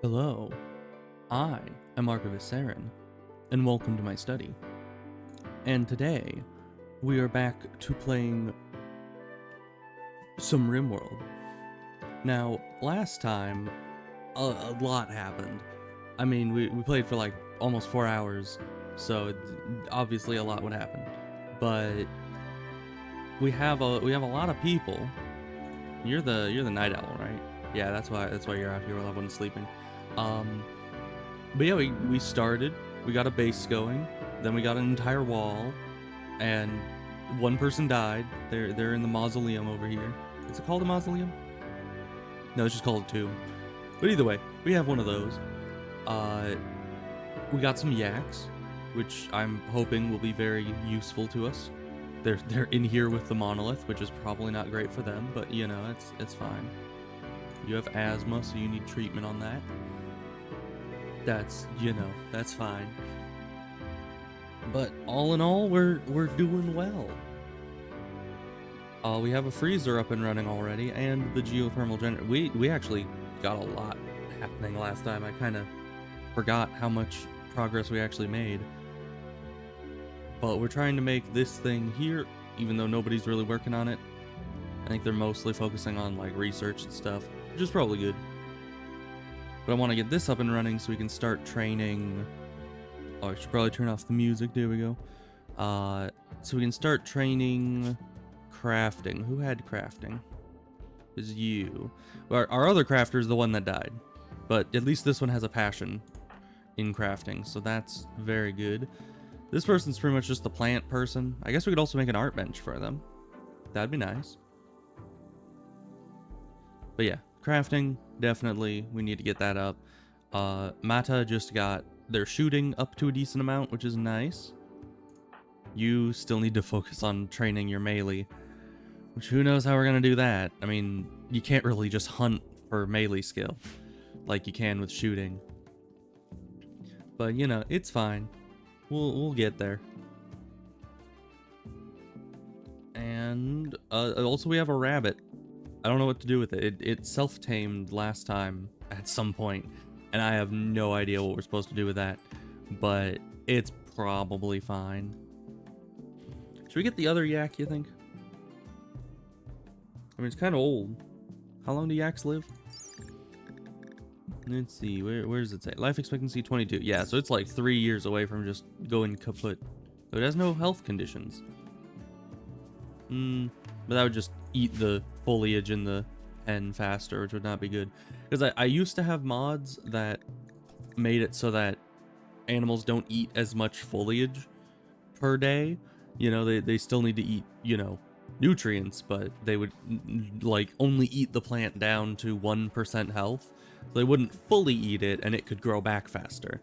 Hello, I am Archivist Saren, and welcome to my study. And today, we are back to playing some Rimworld. Now, last time, a lot happened. I mean, we played for like almost 4 hours, so obviously a lot would happen. But we have a lot of people. You're the night owl, right? Yeah, that's why you're out here while everyone's sleeping. But yeah, we started, we got a base going, then we got an entire wall, and one person died. They're in the mausoleum over here. Is it called a mausoleum? No, it's just called a tomb. But either way, we have one of those. We got some yaks, which I'm hoping will be very useful to us. They're in here with the monolith, which is probably not great for them, but you know, it's fine. You have asthma, so you need treatment on that. That's, you know, that's fine. But all in all, we're doing well. We have a freezer up and running already, and the geothermal generator. We actually got a lot happening last time. I kind of forgot how much progress we actually made. But we're trying to make this thing here, even though nobody's really working on it. I think they're mostly focusing on like research and stuff, which is probably good. But I want to get this up and running so we can start training. Oh, I should probably turn off the music. There we go. So we can start training crafting. Who had crafting? Is you. Our other crafter is the one that died. But at least this one has a passion in crafting, so that's very good. This person's pretty much just the plant person. I guess we could also make an art bench for them. That'd be nice. But yeah, crafting, definitely, we need to get that up. Mata just got their shooting up to a decent amount, which is nice. You still need to focus on training your melee, which who knows how we're gonna do that. I mean, you can't really just hunt for melee skill like you can with shooting. But you know, it's fine. We'll get there. And also we have a rabbit. I don't know what to do with it. It self-tamed last time at some point, and I have no idea what we're supposed to do with that. But it's probably fine. Should we get the other yak, you think? I mean, it's kind of old. How long do yaks live? Let's see, where does it say? Life expectancy 22. Yeah, so it's like 3 years away from just going kaput. So it has no health conditions. But that would just eat the foliage in the pen faster, which would not be good. Because I used to have mods that made it so that animals don't eat as much foliage per day. You know, they still need to eat, you know, nutrients, but they would like only eat the plant down to 1% health. So they wouldn't fully eat it and it could grow back faster.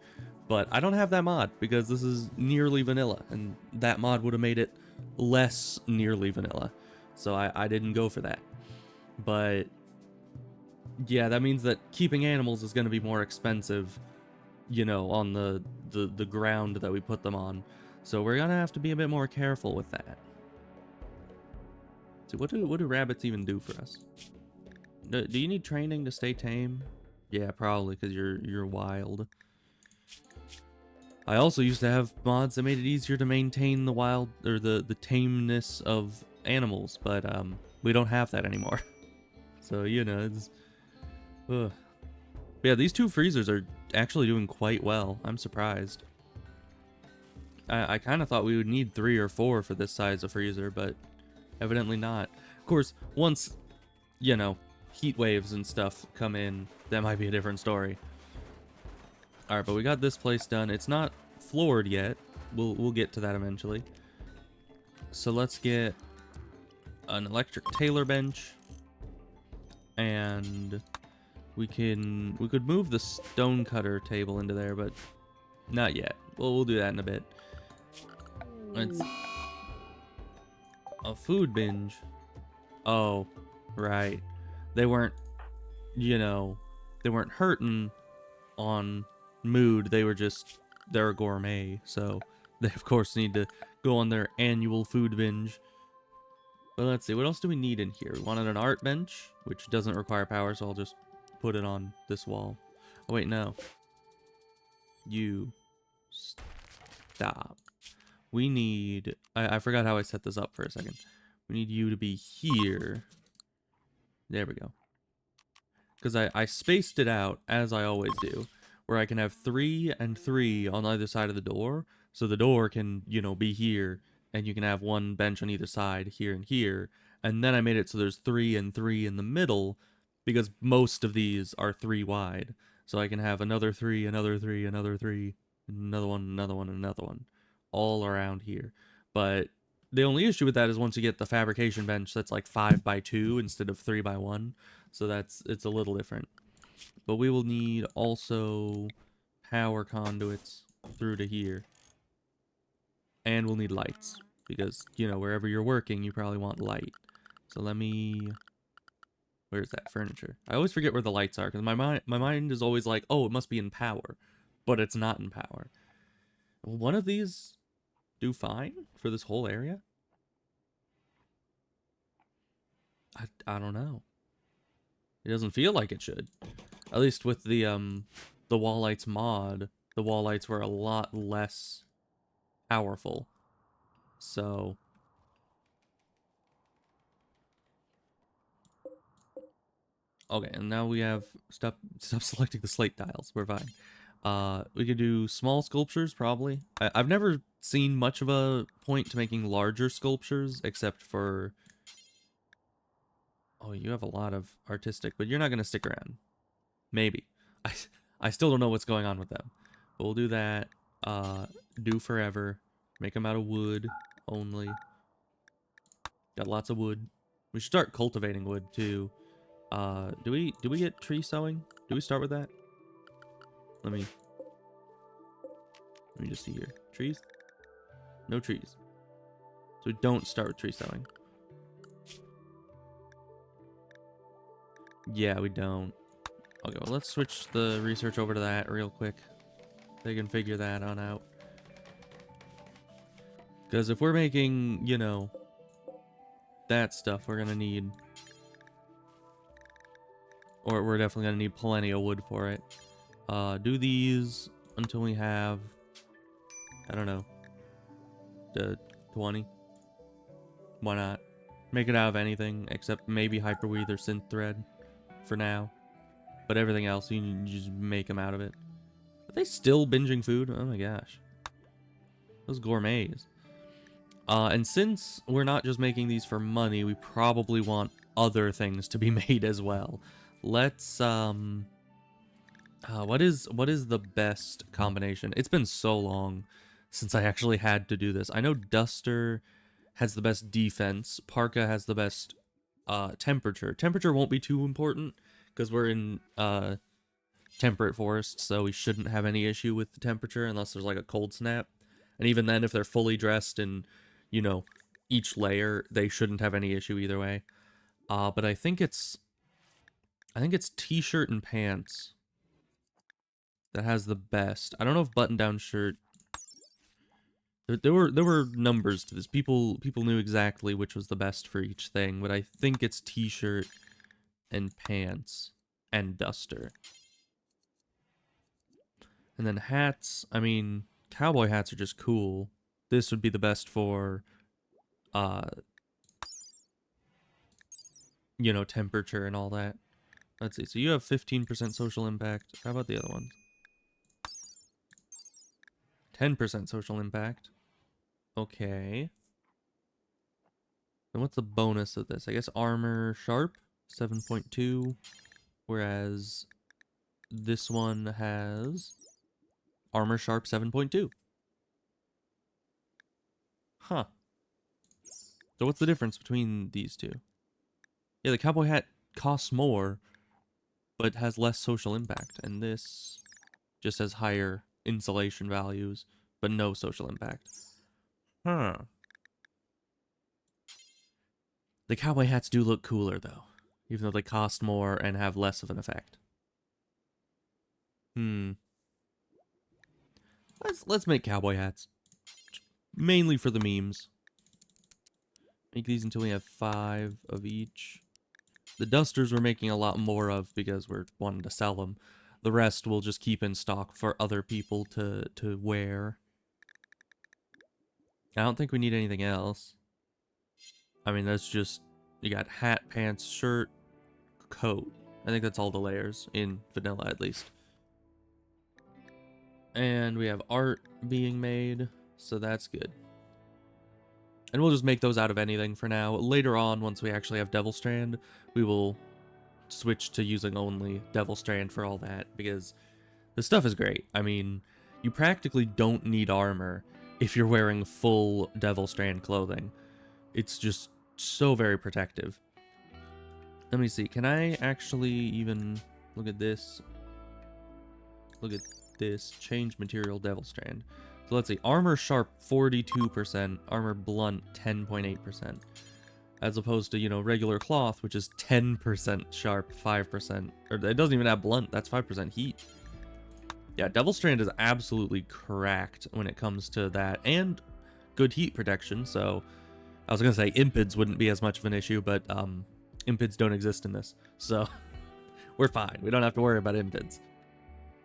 But I don't have that mod because this is nearly vanilla, and that mod would have made it less nearly vanilla. So I didn't go for that. But yeah, that means that keeping animals is going to be more expensive, you know, on the ground that we put them on. So we're going to have to be a bit more careful with that. So what do rabbits even do for us? Do you need training to stay tame? Yeah, probably, because you're wild. I also used to have mods that made it easier to maintain the wild, or the tameness of animals, but we don't have that anymore. So, you know, it's... Ugh. But yeah, these two freezers are actually doing quite well. I'm surprised. I kind of thought we would need 3 or 4 for this size of freezer, but evidently not. Of course, once, you know, heat waves and stuff come in, that might be a different story. Alright, but we got this place done. It's not floored yet. We'll get to that eventually. So let's get an electric tailor bench. And we could move the stone cutter table into there, but not yet. We'll do that in a bit. It's a food binge. Oh, right. They weren't, you know, they weren't hurting on mood. They're a gourmet, so they of course need to go on their annual food binge. But let's see, what else do we need in here? We wanted an art bench, which doesn't require power, so I'll just put it on this wall. Oh, wait, no. You stop. We need... I forgot how I set this up for a second. We need you to be here. There we go. Because I spaced it out, as I always do, where I can have 3 and 3 on either side of the door, so the door can, you know, be here, and you can have one bench on either side, here and here, and then I made it so there's 3 and 3 in the middle, because most of these are 3 wide, so I can have another 3, another 3, another 3, another one, another one, another one, all around here. But the only issue with that is once you get the fabrication bench that's like 5 by 2 instead of 3 by 1, so it's a little different. But we will need also power conduits through to here. And we'll need lights. Because, you know, wherever you're working, you probably want light. So let me... Where's that furniture? I always forget where the lights are, because my mind is always like, oh, it must be in power. But it's not in power. Will one of these do fine for this whole area? I don't know. It doesn't feel like it should. At least with the wall lights mod, the wall lights were a lot less powerful. So okay, and now we have stop selecting the slate tiles. We're fine. We could do small sculptures probably. I've never seen much of a point to making larger sculptures except for... Oh, you have a lot of artistic, but you're not gonna stick around. Maybe. I still don't know what's going on with them. But we'll do that. Do forever. Make them out of wood only. Got lots of wood. We should start cultivating wood too. Do we get tree sowing? Do we start with that? Let me just see here. Trees? No trees. So we don't start with tree sowing. Yeah, we don't. Okay, well, let's switch the research over to that real quick. They can figure that on out. Because if we're making, you know, that stuff, we're gonna need... Or we're definitely gonna need plenty of wood for it. Do these until we have... I don't know. The 20. Why not? Make it out of anything except maybe hyperweave or synth thread for now. But everything else, you can just make them out of it. Are they still binging food? Oh my gosh. Those gourmets. And since we're not just making these for money, we probably want other things to be made as well. Let's, what is the best combination? It's been so long since I actually had to do this. I know Duster has the best defense. Parka has the best temperature. Temperature won't be too important because we're in temperate forest, so we shouldn't have any issue with the temperature unless there's like a cold snap. And even then, if they're fully dressed in, you know, each layer, they shouldn't have any issue either way. But I think it's t-shirt and pants that has the best. I don't know if button-down shirt. There were numbers to this. People knew exactly which was the best for each thing, but I think it's t-shirt and pants and Duster. And then hats, I mean, cowboy hats are just cool. This would be the best for you know, temperature and all that. Let's see. So you have 15% social impact. How about the other ones? 10% social impact. Okay. Then what's the bonus of this? I guess armor sharp, 7.2. Whereas this one has armor sharp 7.2. Huh. So what's the difference between these two? Yeah, the cowboy hat costs more, but has less social impact. And this just has higher insulation values, but no social impact. Huh. The cowboy hats do look cooler, though, even though they cost more and have less of an effect. Let's make cowboy hats. Mainly for the memes. Make these until we have 5 of each. The dusters we're making a lot more of because we're wanting to sell them. The rest we'll just keep in stock for other people to wear. I don't think we need anything else. I mean, that's just, you got hat, pants, shirt, coat. I think that's all the layers, in vanilla at least. And we have art being made, so that's good. And we'll just make those out of anything for now. Later on, once we actually have Devil Strand, we will switch to using only Devil Strand for all that, because the stuff is great. I mean, you practically don't need armor if you're wearing full Devil Strand clothing. It's just so very protective. Let me see, can I actually even look at this? Look at this, change material Devil Strand. So let's see, armor sharp 42%, armor blunt 10.8%. As opposed to, you know, regular cloth, which is 10% sharp, 5%. Or it doesn't even have blunt, that's 5% heat. Yeah, Devil Strand is absolutely cracked when it comes to that. And good heat protection, so... I was gonna say impids wouldn't be as much of an issue, but impids don't exist in this. So, we're fine. We don't have to worry about impids.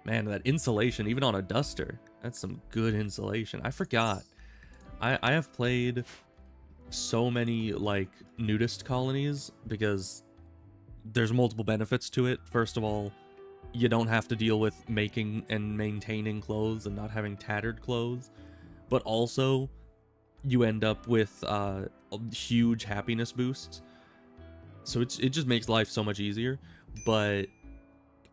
Man, that insulation, even on a duster, that's some good insulation. I forgot. I have played so many, like, nudist colonies because there's multiple benefits to it. First of all, you don't have to deal with making and maintaining clothes and not having tattered clothes. But also, you end up with huge happiness boosts. So it just makes life so much easier. But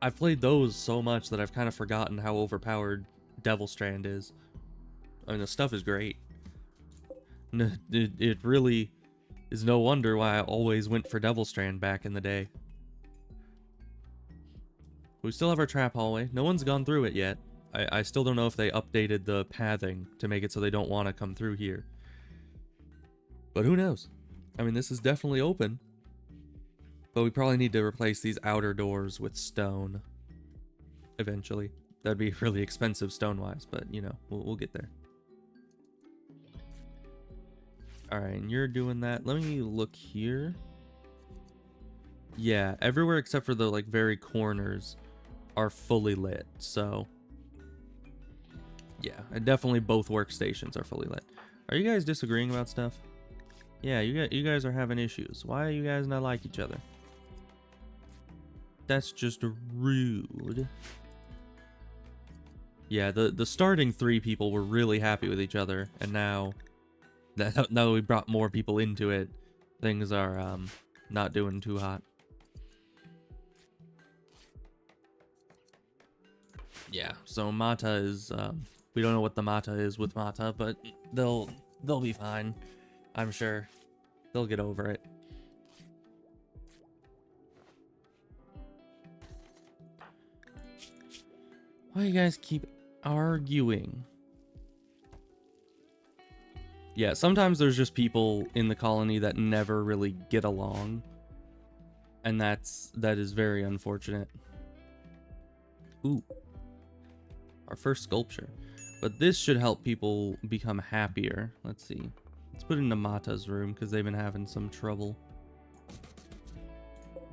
I've played those so much that I've kind of forgotten how overpowered Devil Strand is. I mean, the stuff is great. It really is no wonder why I always went for Devil Strand back in the day. We still have our trap hallway. No one's gone through it yet. I still don't know if they updated the pathing to make it so they don't want to come through here. But who knows? I mean, this is definitely open. But we probably need to replace these outer doors with stone. Eventually. That'd be really expensive stone-wise, but, you know, we'll get there. Alright, and you're doing that. Let me look here. Yeah, everywhere except for the, like, very corners are fully lit, so... Yeah, and definitely both workstations are fully lit. Are you guys disagreeing about stuff? Yeah, you guys are having issues. Why are you guys not like each other? That's just rude. Yeah, the starting 3 people were really happy with each other, and now that we brought more people into it, things are not doing too hot. Yeah, so Mata is we don't know what the Mata is with Mata, but they'll be fine. I'm sure they'll get over it. Why you guys keep arguing? Yeah, sometimes there's just people in the colony that never really get along. And that is very unfortunate. Ooh. Our first sculpture. But this should help people become happier. Let's see. Let's put it into Mata's room because they've been having some trouble.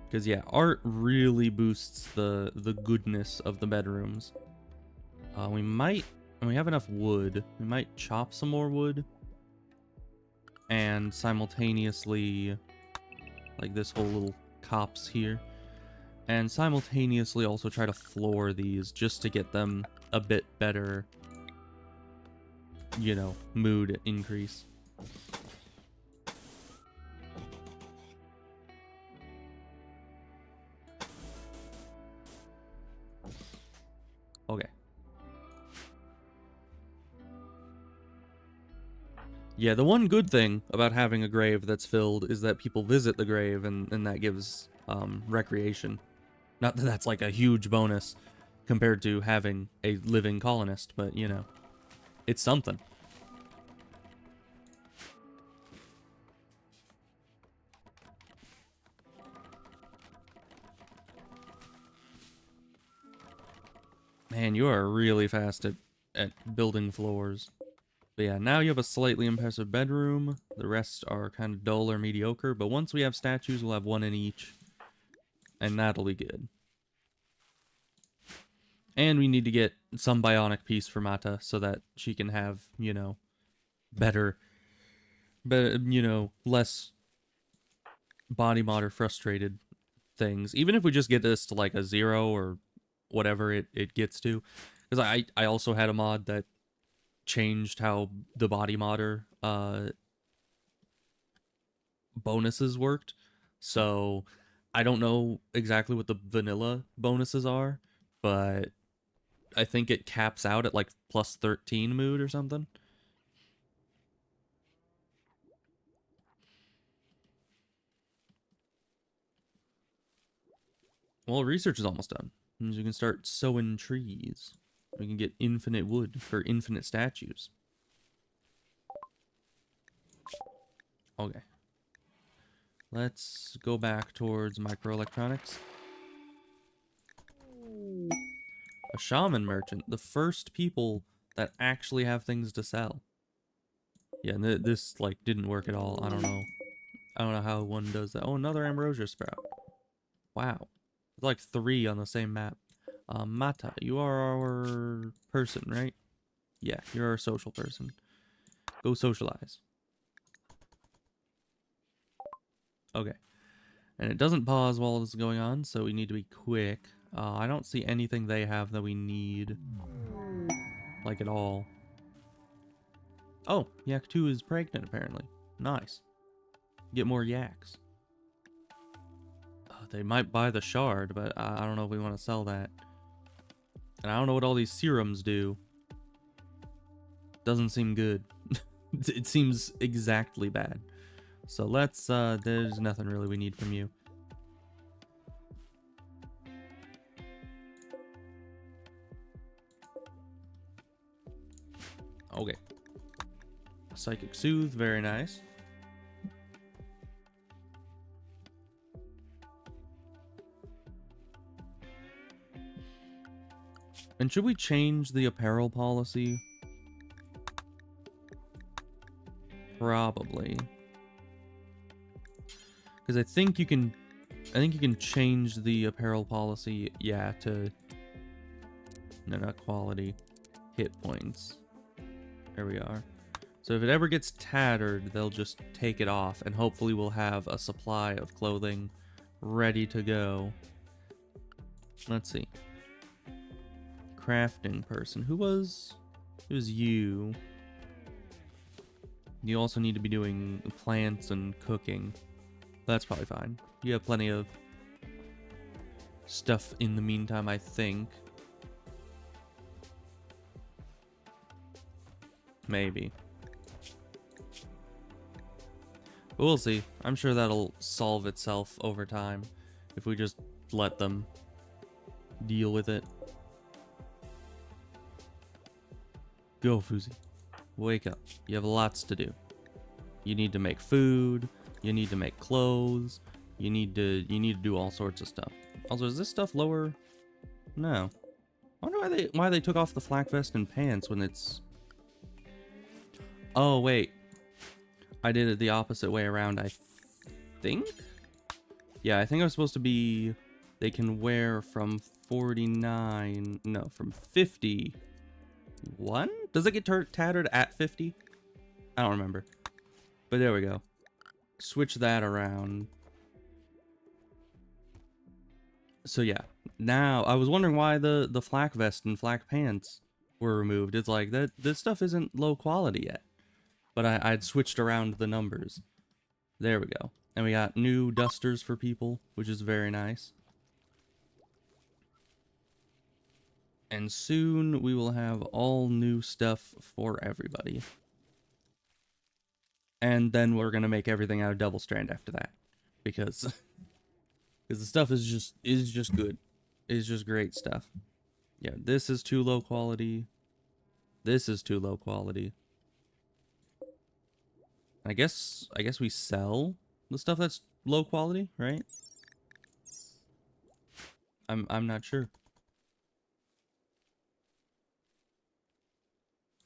Because yeah, art really boosts the goodness of the bedrooms. We have enough wood. We might chop some more wood. And simultaneously, like this whole little copse here. And simultaneously also try to floor these just to get them a bit better, you know, mood increase. Okay. Yeah, the one good thing about having a grave that's filled is that people visit the grave, and that gives recreation. Not that that's like a huge bonus compared to having a living colonist, but you know, it's something. Man, you are really fast at building floors. But yeah, now you have a slightly impressive bedroom. The rest are kind of dull or mediocre, but once we have statues, we'll have one in each. And that'll be good. And we need to get some bionic piece for Mata so that she can have, you know, better, you know, less body mod or frustrated things. Even if we just get this to like a 0 or whatever it gets to. Because I also had a mod that changed how the body modder bonuses worked. So I don't know exactly what the vanilla bonuses are, but I think it caps out at like plus 13 mood or something. Well, research is almost done. Means we can start sowing trees. We can get infinite wood for infinite statues. Okay. Let's go back towards microelectronics. A shaman merchant. The first people that actually have things to sell. Yeah, and this, like, didn't work at all. I don't know. I don't know how one does that. Oh, another ambrosia sprout. Wow. It's like 3 on the same map. Mata, you are our person, right? Yeah, you're our social person. Go socialize. Okay. And it doesn't pause while this is going on, so we need to be quick. I don't see anything they have that we need. Like, at all. Oh, Yak 2 is pregnant, apparently. Nice. Get more yaks. They might buy the shard, but I don't know if we want to sell that. And I don't know what all these serums do. Doesn't seem good. It seems exactly bad. So let's, there's nothing really we need from you. Okay. Psychic Soothe, very nice. And should we change the apparel policy? Probably. Because I think you can change the apparel policy, yeah, to, no, not quality, hit points. There we are. So if it ever gets tattered, they'll just take it off, and hopefully we'll have a supply of clothing ready to go. Let's see. Crafting person. Who was you? You also need to be doing plants and cooking. That's probably fine. You have plenty of stuff in the meantime, I think. Maybe. But we'll see. I'm sure that'll solve itself over time if we just let them deal with it. Go, Fuzi. Wake up. You have lots to do. You need to make food. You need to make clothes. You need to do all sorts of stuff. Also, is this stuff lower? No. I wonder why they took off the flak vest and pants when it's... Oh, wait. I did it the opposite way around, I think? Yeah, I think I'm supposed to be... They can wear from 49... No, from 51? Does it get tattered at 50? I don't remember. But there we go. Switch that around. So yeah. Now, I was wondering why the flak vest and flak pants were removed. It's like, this stuff isn't low quality yet. But I'd switched around the numbers. There we go. And we got new dusters for people, which is very nice. And soon we will have all new stuff for everybody. And then we're gonna make everything out of double strand after that. Because the stuff is just good. It's just great stuff. Yeah, this is too low quality. This is too low quality. I guess we sell the stuff that's low quality, right? I'm not sure.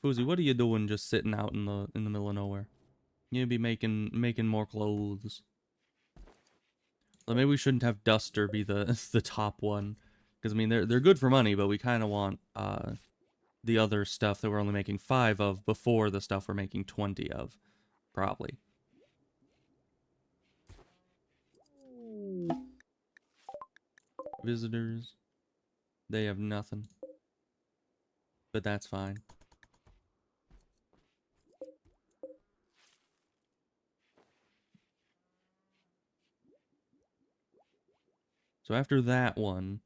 Foozy, what are you doing just sitting out in the middle of nowhere? You need to be making more clothes. Well, maybe we shouldn't have Duster be the the top one. Because I mean, they're good for money, but we kind of want the other stuff that we're only making 5 of before the stuff we're making 20 of, probably. Visitors, they have nothing, but that's fine. So after that one,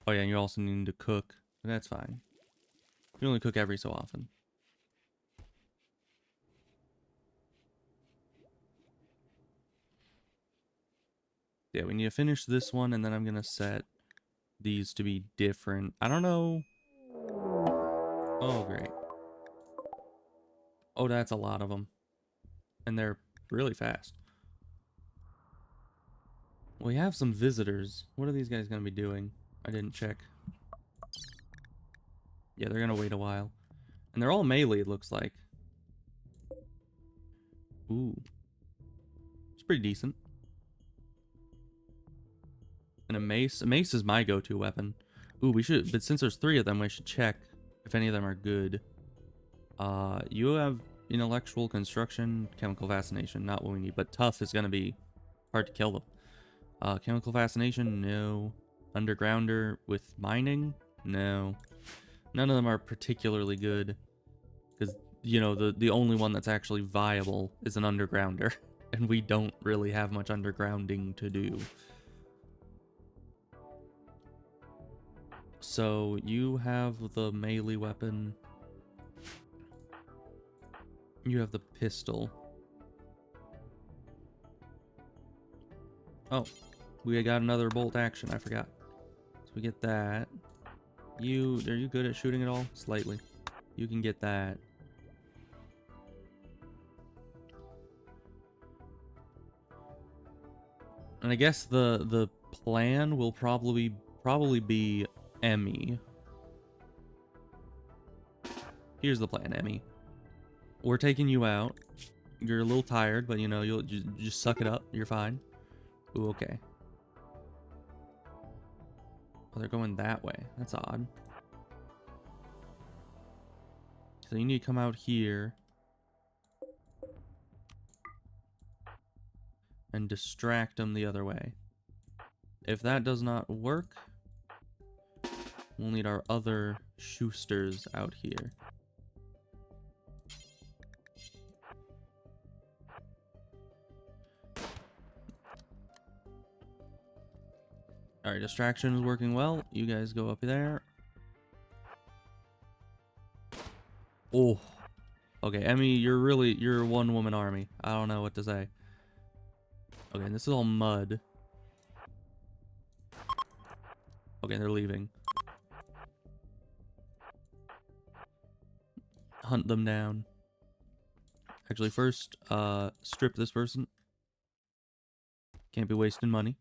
oh yeah, and you also need to cook, but that's fine. You only cook every so often. Yeah, we need to finish this one, and then I'm gonna set these to be different. I don't know. Oh, great. Oh, that's a lot of them. And they're really fast. We have some visitors. What are these guys gonna be doing? I didn't check. Yeah, they're gonna wait a while. And they're all melee, it looks like. Ooh. It's pretty decent. And a mace. A mace is my go-to weapon. Ooh, we should, but since there's 3 of them, we should check if any of them are good. You have intellectual construction, chemical fascination, not what we need, but tough is gonna be hard to kill them. Chemical fascination, no. Undergrounder with mining, no. None of them are particularly good, because the only one that's actually viable is an undergrounder, and we don't really have much undergrounding to do. So you have the melee weapon. You have the pistol. Oh, we got another bolt action, I forgot. So we get that. Are you good at shooting at all? Slightly. You can get that. And I guess the plan will probably be Emmy. Here's the plan, Emmy. We're taking you out. You're a little tired, but you'll just suck it up. You're fine. Ooh, okay. Oh, they're going that way. That's odd. So you need to come out here and distract them the other way. If that does not work, we'll need our other Schusters out here. Alright, distraction is working well. You guys go up there. Oh. Okay, Emmy, you're a one-woman army. I don't know what to say. Okay, and this is all mud. Okay, they're leaving. Hunt them down. Actually, first, strip this person. Can't be wasting money.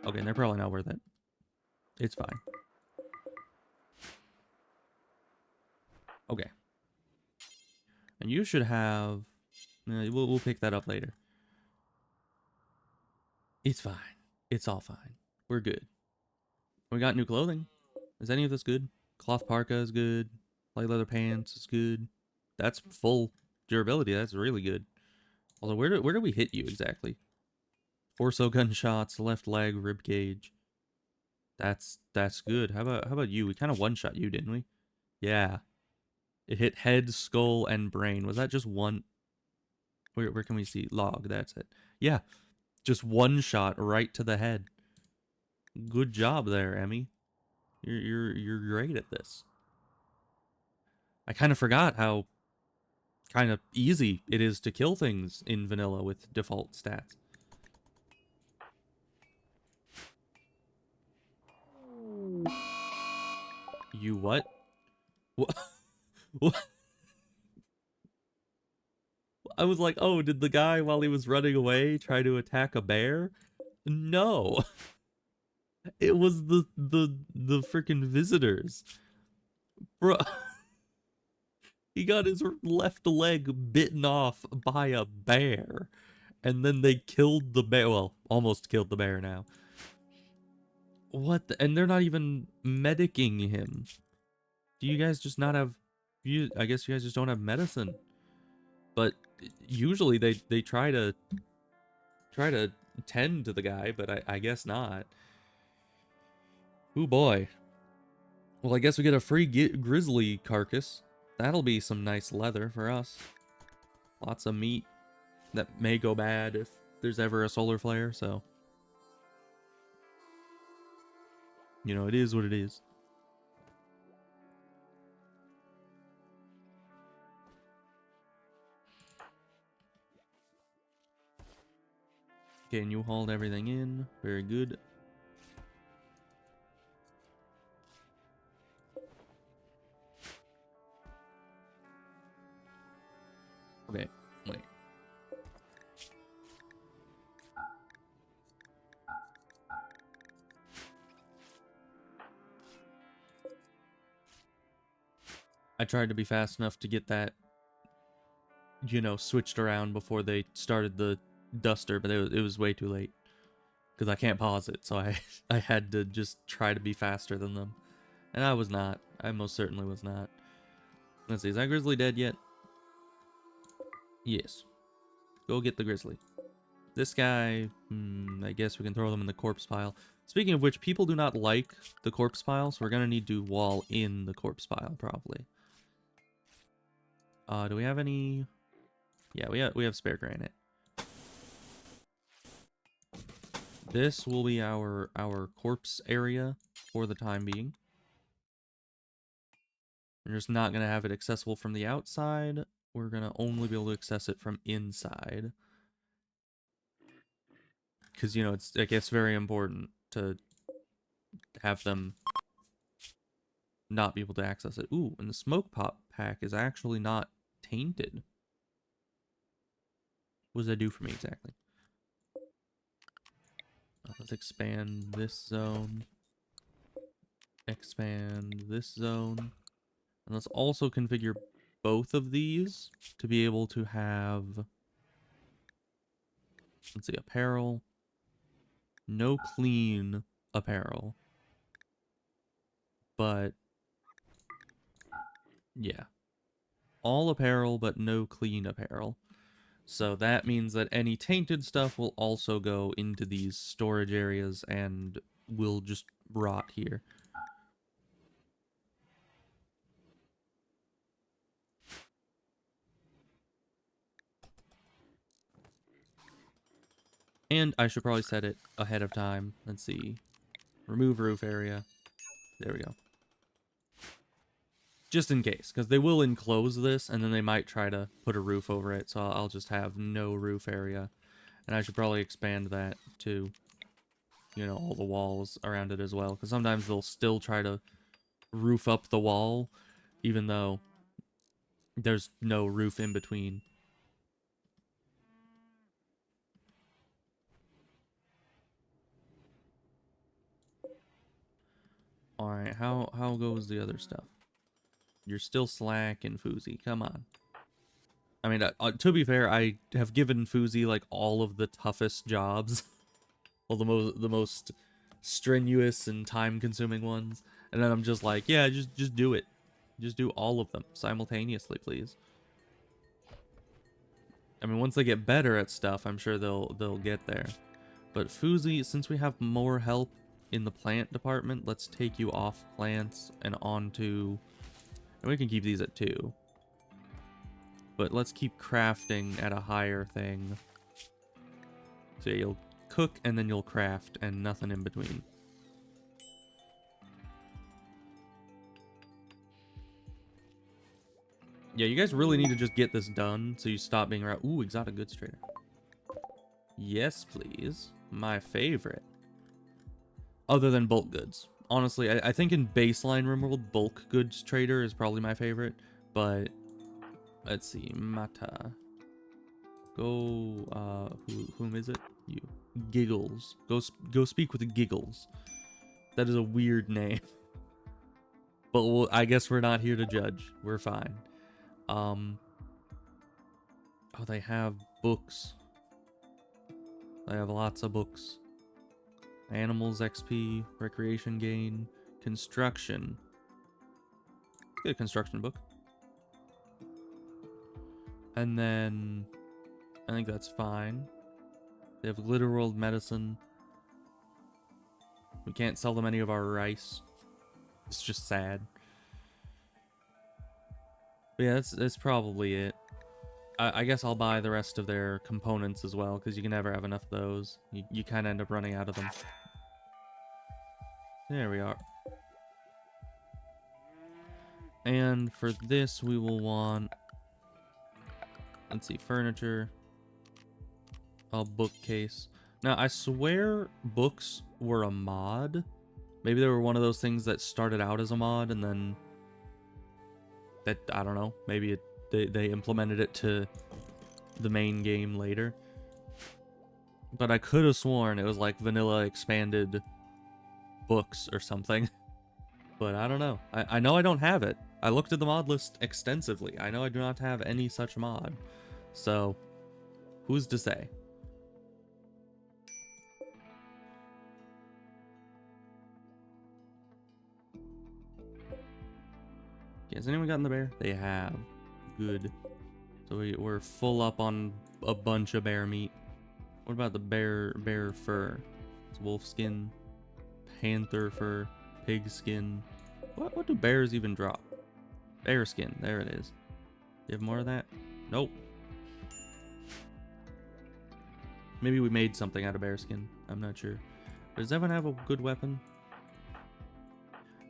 Okay, and they're probably not worth it. It's fine. Okay. And you should have... we'll pick that up later. It's fine. It's all fine. We're good. We got new clothing. Is any of this good? Cloth parka is good. Light leather pants is good. That's full durability. That's really good. Although, where do we hit you exactly? Torso gunshots, left leg, rib cage. That's good. How about you? We kind of one-shot you, didn't we? Yeah. It hit head, skull, and brain. Was that just one? Where can we see? Log, that's it. Yeah. Just one shot right to the head. Good job there, Emmy. You're great at this. I kind of forgot how kind of easy it is to kill things in vanilla with default stats. You what? What? What? I was like, oh, did the guy, while he was running away, try to attack a bear? No. It was the freaking visitors. Bro. He got his left leg bitten off by a bear. and then they killed the bear. Well, almost killed the bear now. What? And they're not even medicing him. Do you guys just not have... I guess you guys just don't have medicine. But usually they try to tend to the guy, but I guess not. Ooh boy. Well, I guess we get a free grizzly carcass. That'll be some nice leather for us. Lots of meat that may go bad if there's ever a solar flare, so... You know, it is what it is. Okay, and you hauled everything in. Very good. Okay, wait. I tried to be fast enough to get that, you know, switched around before they started the duster, but it was way too late. Because I can't pause it, so I had to just try to be faster than them. And I was not. I most certainly was not. Let's see, is that grizzly dead yet? Yes. Go get the grizzly. This guy, I guess we can throw them in the corpse pile. Speaking of which, people do not like the corpse pile, so we're going to need to wall in the corpse pile, probably. Do we have any... Yeah, we have spare granite. This will be our corpse area for the time being. We're just not going to have it accessible from the outside. We're going to only be able to access it from inside. Because, you know, I guess very important to have them not be able to access it. Ooh, and the smoke pop pack is actually not tainted. What does that do for me exactly? Let's expand this zone. Expand this zone. And let's also configure both of these to be able to have... Let's see, apparel. No clean apparel. But... yeah. All apparel, but no clean apparel. So that means that any tainted stuff will also go into these storage areas and will just rot here. And I should probably set it ahead of time. Let's see. Remove roof area. There we go. Just in case, because they will enclose this, and then they might try to put a roof over it, so I'll just have no roof area. And I should probably expand that to, you know, all the walls around it as well, because sometimes they'll still try to roof up the wall, even though there's no roof in between. Alright, how goes the other stuff? You're still slacking, Fousey. Come on. I mean, to be fair, I have given Fousey, like, all of the toughest jobs. Well, the most strenuous and time-consuming ones. And then I'm just like, yeah, just do it. Just do all of them simultaneously, please. I mean, once they get better at stuff, I'm sure they'll get there. But Fousey, since we have more help in the plant department, let's take you off plants and onto... And we can keep these at 2. But let's keep crafting at a higher thing. So you'll cook and then you'll craft and nothing in between. Yeah, you guys really need to just get this done so you stop being around. Ooh, exotic goods trader. Yes, please. My favorite. Other than bulk goods. Honestly, I think in baseline Rimworld, bulk goods trader is probably my favorite. But, let's see. Mata. Go, whom is it? You. Giggles. Go speak with Giggles. That is a weird name. But I guess we're not here to judge. We're fine. Oh, they have books. I have lots of books. Animals XP, recreation gain, construction. Get a construction book. And then I think that's fine. They have Glitter World medicine. We can't sell them any of our rice. It's just sad. But yeah, that's probably it. I guess I'll buy the rest of their components as well, because you can never have enough of those. You kind of end up running out of them. There we are. And for this, we will want... Let's see, furniture. A bookcase. Now, I swear books were a mod. Maybe they were one of those things that started out as a mod, and then... That, I don't know. Maybe they implemented it to the main game later. But I could have sworn it was like vanilla expanded books or something. But I don't know. I know I don't have it. I looked at the mod list extensively. I know I do not have any such mod. So, who's to say? Has anyone gotten the bear? They have. Good. So we're full up on a bunch of bear meat. What about the bear fur? It's wolf skin, panther fur, pig skin. What do bears even drop? Bear skin. There it is. You have more of that? Nope. Maybe we made something out of bear skin. I'm not sure. But does everyone have a good weapon?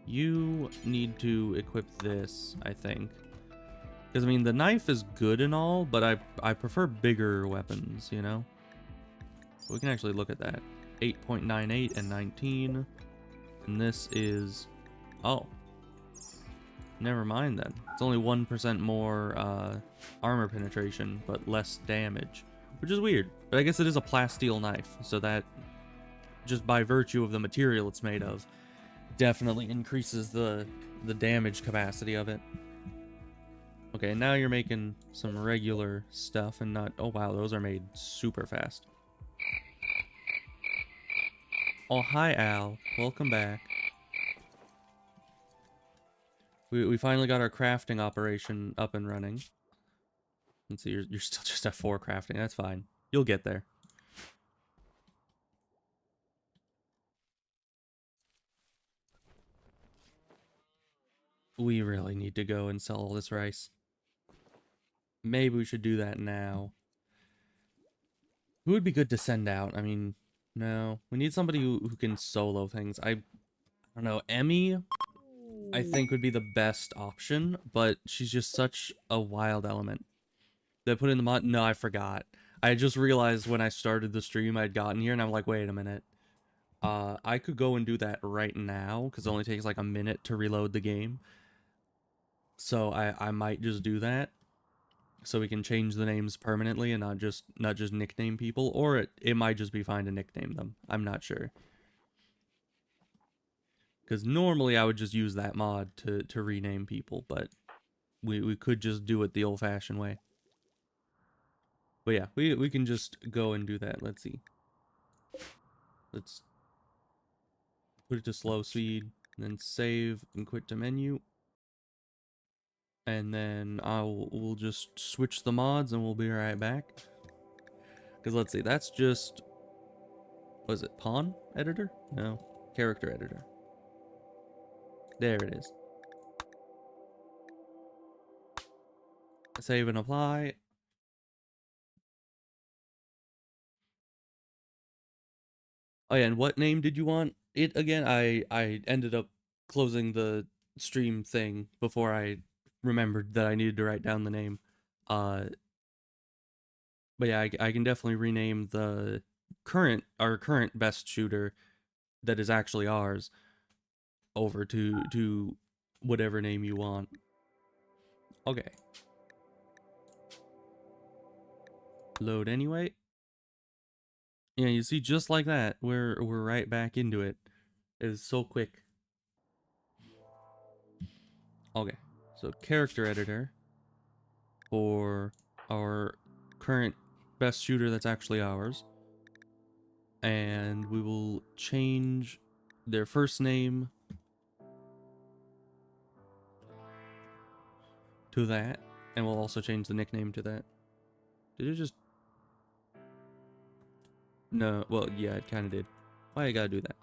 You need to equip this, I think. Because, I mean, the knife is good and all, but I prefer bigger weapons, you know? So we can actually look at that. 8.98 and 19. And this is... Oh. Never mind then. It's only 1% more armor penetration, but less damage. Which is weird. But I guess it is a plasteel knife, so that, just by virtue of the material it's made of, definitely increases the damage capacity of it. Okay, now you're making some regular stuff and not... Oh wow, those are made super fast. Oh, hi Al. Welcome back. We finally got our crafting operation up and running. Let's see, you're still just at 4 crafting. That's fine. You'll get there. We really need to go and sell all this rice. Maybe we should do that now. Who would be good to send out? I mean, no. We need somebody who can solo things. I don't know. Emmy, I think, would be the best option, but she's just such a wild element. Did I put in the mod? No, I forgot. I just realized when I started the stream I'd gotten here, and I'm like, wait a minute. I could go and do that right now, because it only takes like a minute to reload the game. So I might just do that. So we can change the names permanently and not just nickname people, or it might just be fine to nickname them. I'm not sure. Because normally I would just use that mod to rename people, but we could just do it the old-fashioned way. But yeah, we can just go and do that. Let's see. Let's put it to slow speed, and then save and quit to menu. And then we'll just switch the mods and we'll be right back. Because let's see, that's just... What is it? Pawn editor? No. Character editor. There it is. Save and apply. Oh yeah, and what name did you want it again? I ended up closing the stream thing before I remembered that I needed to write down the name. But yeah, I can definitely rename our current best shooter that is actually ours over to whatever name you want. Okay. Load anyway. Yeah, you see, just like that, we're right back into it. It is so quick. Okay, so character editor for our current best shooter that's actually ours. And we will change their first name to that. And we'll also change the nickname to that. Did it just... No, well, yeah, it kind of did. Why I gotta do that?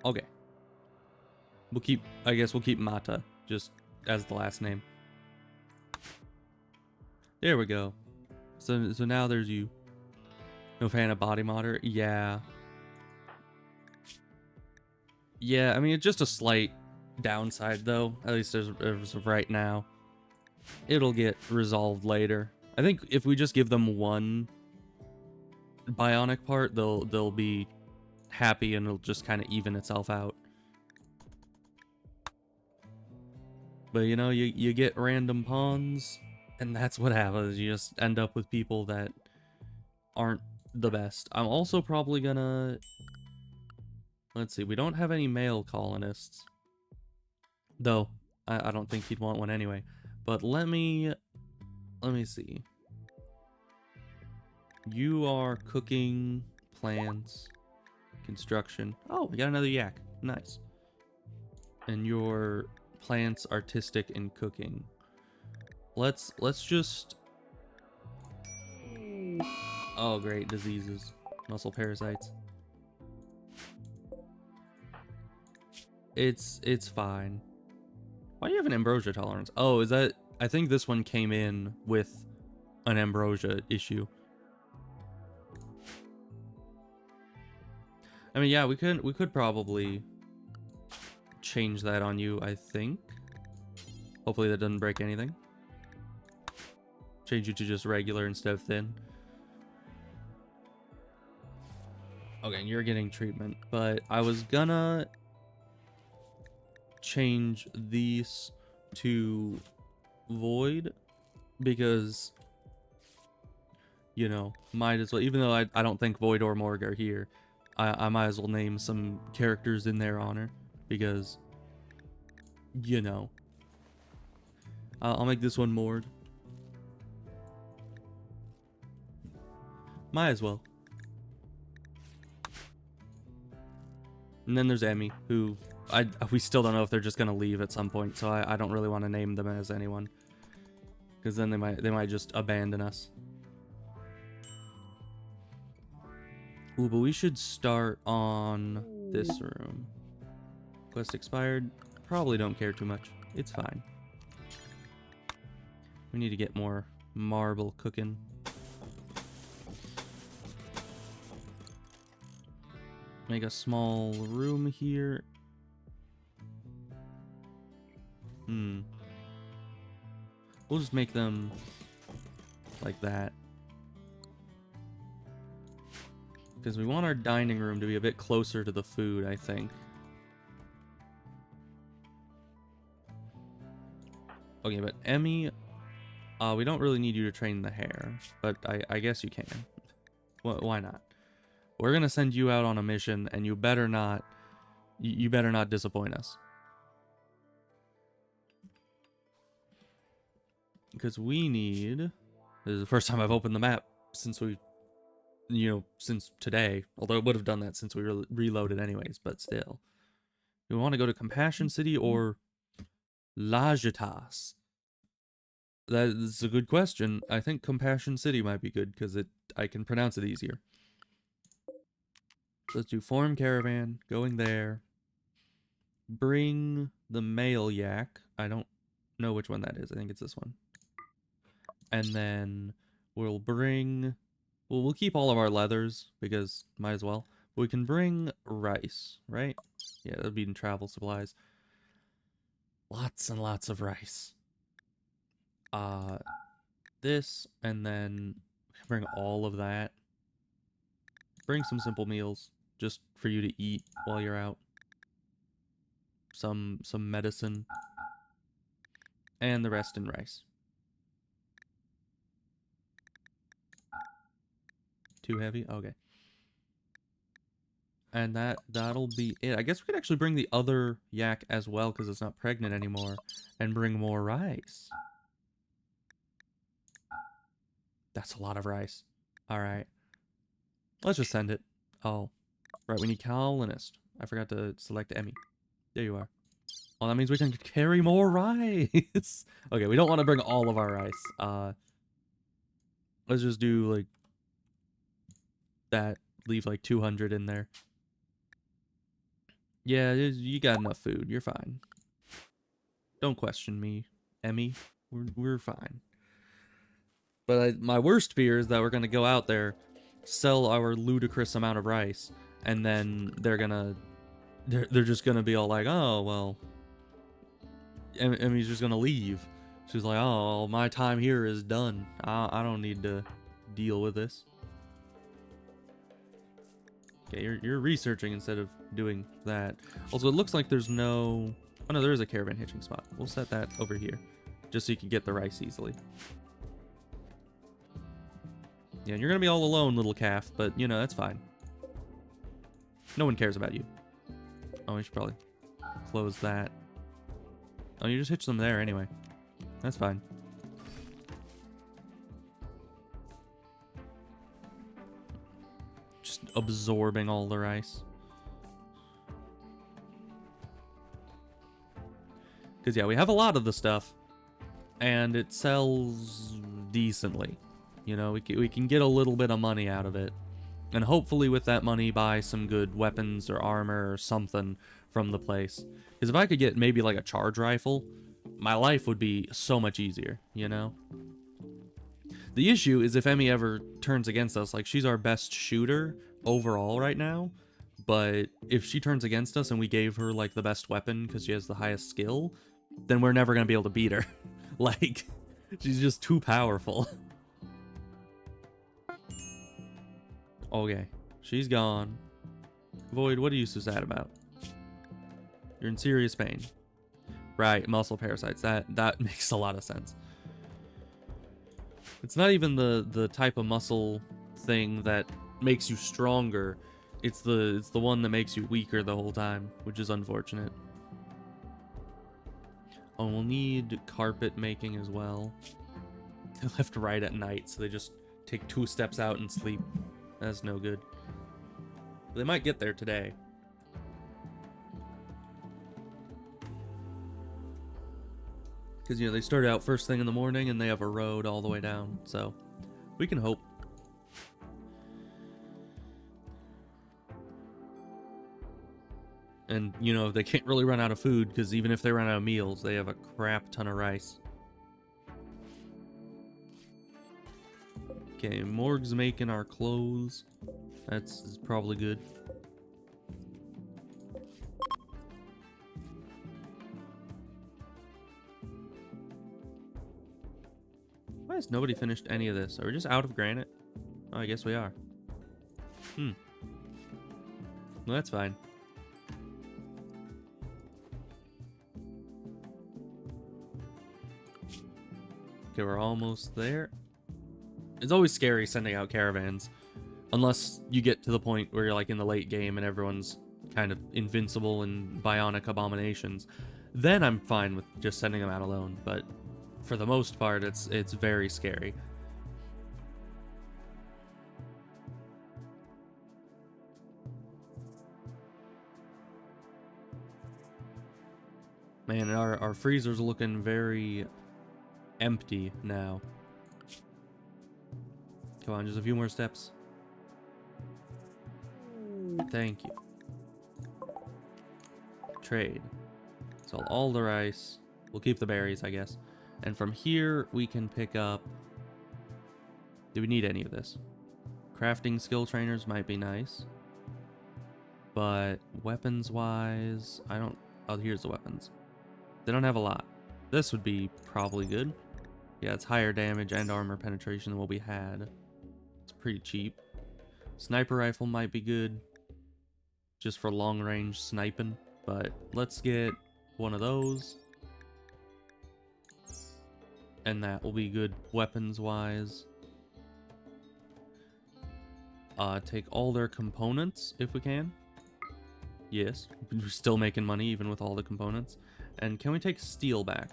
Okay. We'll keep, I guess we'll keep Mata just as the last name. There we go. So now there's you. No fan of body modder? Yeah. Yeah, I mean, it's just a slight downside, though. At least as of right now. It'll get resolved later. I think if we just give them one bionic part, they'll be happy and it'll just kind of even itself out. But, you know, you get random pawns, and that's what happens. You just end up with people that aren't the best. I'm also probably gonna... Let's see, we don't have any male colonists. Though, I don't think he'd want one anyway. But let me see. You are cooking, plants, construction. Oh, we got another yak. Nice. And your plants, artistic, and cooking. Let's just... Oh, great, diseases. Muscle parasites. It's fine. Why do you have an ambrosia tolerance? Oh, is that... I think this one came in with an ambrosia issue. I mean, yeah, we could probably change that on you, I think. Hopefully that doesn't break anything. Change you to just regular instead of thin. Okay, you're getting treatment, but I was gonna change these to void because, you know, might as well, even though I don't think Void or Morg are here, I might as well name some characters in their honor because, you know. I'll make this one Mord. Might as well. And then there's Emmy, who we still don't know if they're just gonna leave at some point, so I don't really want to name them as anyone, because then they might just abandon us. Ooh, but we should start on this room. Quest expired. Probably don't care too much. It's fine. We need to get more marble cooking. Make a small room here. We'll just make them like that. Because we want our dining room to be a bit closer to the food, I think. Okay, but Emmy, we don't really need you to train the hair, but I guess you can. Why not? We're gonna send you out on a mission, and you better not disappoint us. Because we need... This is the first time I've opened the map since since today. Although it would have done that since we reloaded anyways, but still. Do we want to go to Compassion City or Lajetas? That's a good question. I think Compassion City might be good because I can pronounce it easier. So let's do Form Caravan, going there. Bring the male yak. I don't know which one that is. I think it's this one. And then we'll bring... Well, we'll keep all of our leathers because might as well. We can bring rice, right? Yeah, that'd be in travel supplies. Lots and lots of rice. This, and then bring all of that. Bring some simple meals just for you to eat while you're out. Some medicine. And the rest in rice. Too heavy? Okay. And that'll be it. I guess we could actually bring the other yak as well because it's not pregnant anymore. And bring more rice. That's a lot of rice. All right. Let's just send it. Oh, right. We need colonist. I forgot to select Emmy. There you are. Oh, that means we can carry more rice. Okay, we don't want to bring all of our rice. Let's just do like that. Leave like 200 in there. Yeah, you got enough food. You're fine. Don't question me, Emmy. We're fine. But my worst fear is that we're gonna go out there, sell our ludicrous amount of rice, and then they're just gonna be all like, oh well, Emmy's just gonna leave. She's like, oh, my time here is done. I don't need to deal with this. Okay, you're researching instead of doing that. Also, it looks like there's no... Oh no, there is a caravan hitching spot. We'll set that over here, just so you can get the rice easily. Yeah, you're gonna be all alone, little calf, but you know, that's fine. No one cares about you. Oh, we should probably close that. Oh, you just hitch them there anyway. That's fine. Just absorbing all the rice. Because, yeah, we have a lot of the stuff, and it sells decently. You know, we can get a little bit of money out of it. And hopefully with that money, buy some good weapons or armor or something from the place. Because if I could get maybe like a charge rifle, my life would be so much easier, you know? The issue is if Emmy ever turns against us, like she's our best shooter overall right now, but if she turns against us and we gave her like the best weapon because she has the highest skill, then we're never going to be able to beat her. Like, she's just too powerful. Okay, she's gone. Void, what are you so sad about? You're in serious pain. Right, muscle parasites. That makes a lot of sense. It's not even the type of muscle thing that makes you stronger. It's the one that makes you weaker the whole time, which is unfortunate. Oh, we'll need carpet making as well. They left right at night, so they just take 2 steps out and sleep. That's no good. They might get there today. Because, you know, they start out first thing in the morning and they have a road all the way down. So, we can hope. And, you know, they can't really run out of food because even if they run out of meals, they have a crap ton of rice. Okay, Morg's making our clothes. That's probably good. Why has nobody finished any of this? Are we just out of granite? Oh, I guess we are. Well, that's fine. Okay, we're almost there. It's always scary sending out caravans. Unless you get to the point where you're like in the late game and everyone's kind of invincible and bionic abominations. Then I'm fine with just sending them out alone. But for the most part, it's very scary. Man, our freezer's looking very empty now. Come on, just a few more steps. Thank you. Trade. Sell all the rice. We'll keep the berries, I guess. And from here, we can pick up... Do we need any of this? Crafting skill trainers might be nice. But weapons-wise, I don't... Oh, here's the weapons. They don't have a lot. This would be probably good. Yeah, it's higher damage and armor penetration than what we had. It's pretty cheap. Sniper rifle might be good. Just for long-range sniping. But let's get one of those. And that will be good weapons-wise. Take all their components, if we can. Yes, we're still making money even with all the components. And can we take steel back?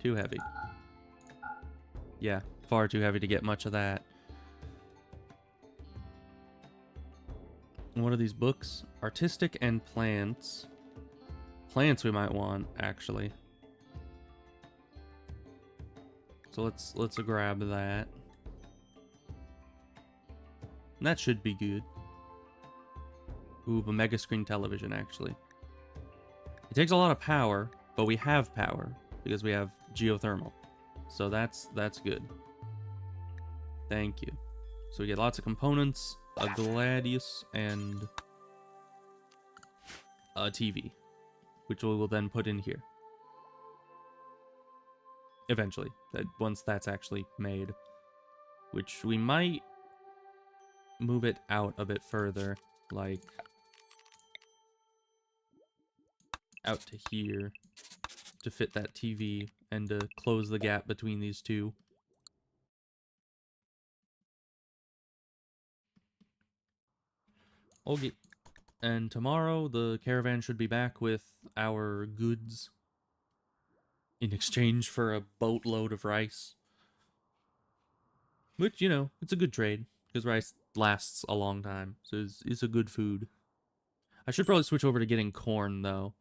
Too heavy. Yeah, far too heavy to get much of that. And what are these books? Artistic and plants. Plants we might want, actually. So let's grab that. And that should be good. Ooh, a mega screen television, actually. It takes a lot of power, but we have power because we have geothermal. So that's good. Thank you. So we get lots of components, a Gladius, and a TV, which we will then put in here. Eventually, once that's actually made. Which we might move it out a bit further, like out to here, to fit that TV and to close the gap between these two. Okay. And tomorrow, the caravan should be back with our goods in exchange for a boatload of rice. Which, you know, it's a good trade, because rice lasts a long time, so it's a good food. I should probably switch over to getting corn, though,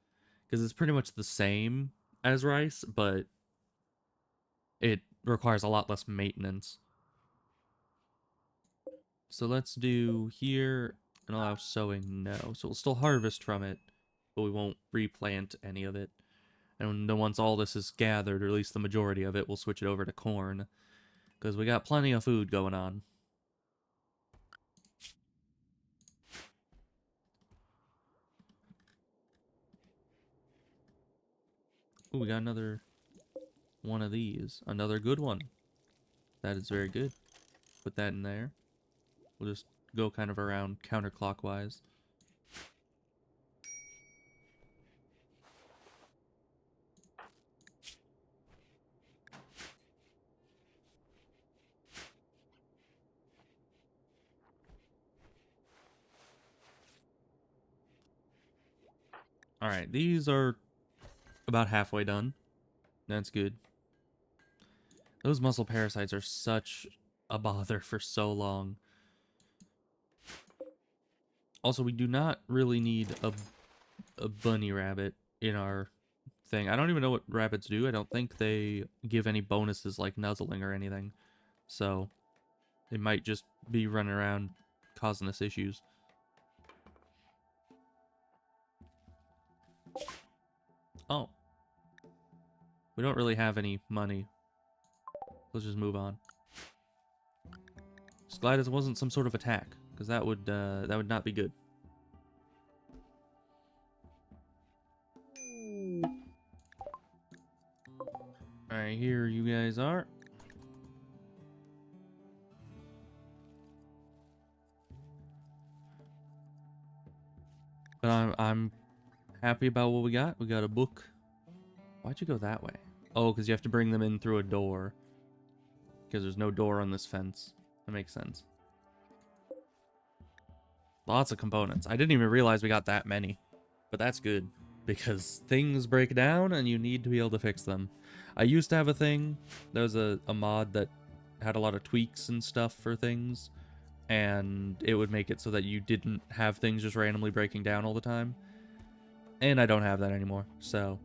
because it's pretty much the same as rice, but it requires a lot less maintenance. So let's do here and allow sowing, no. So we'll still harvest from it, but we won't replant any of it. And then once all this is gathered, or at least the majority of it, we'll switch it over to corn. Because we got plenty of food going on. Ooh, we got another one of these. Another good one. That is very good. Put that in there. We'll just go kind of around counterclockwise. Alright, these are about halfway done. That's good. Those mussel parasites are such a bother for so long. Also, we do not really need a bunny rabbit in our thing. I don't even know what rabbits do. I don't think they give any bonuses like nuzzling or anything. So, they might just be running around causing us issues. Oh. We don't really have any money. Let's just move on. Just glad it wasn't some sort of attack, because that would not be good. Alright, here you guys are. But I'm happy about what we got. We got a book. Why'd you go that way? Oh, because you have to bring them in through a door. Because there's no door on this fence. That makes sense. Lots of components. I didn't even realize we got that many. But that's good. Because things break down and you need to be able to fix them. I used to have a thing. There was a mod that had a lot of tweaks and stuff for things. And it would make it so that you didn't have things just randomly breaking down all the time. And I don't have that anymore. So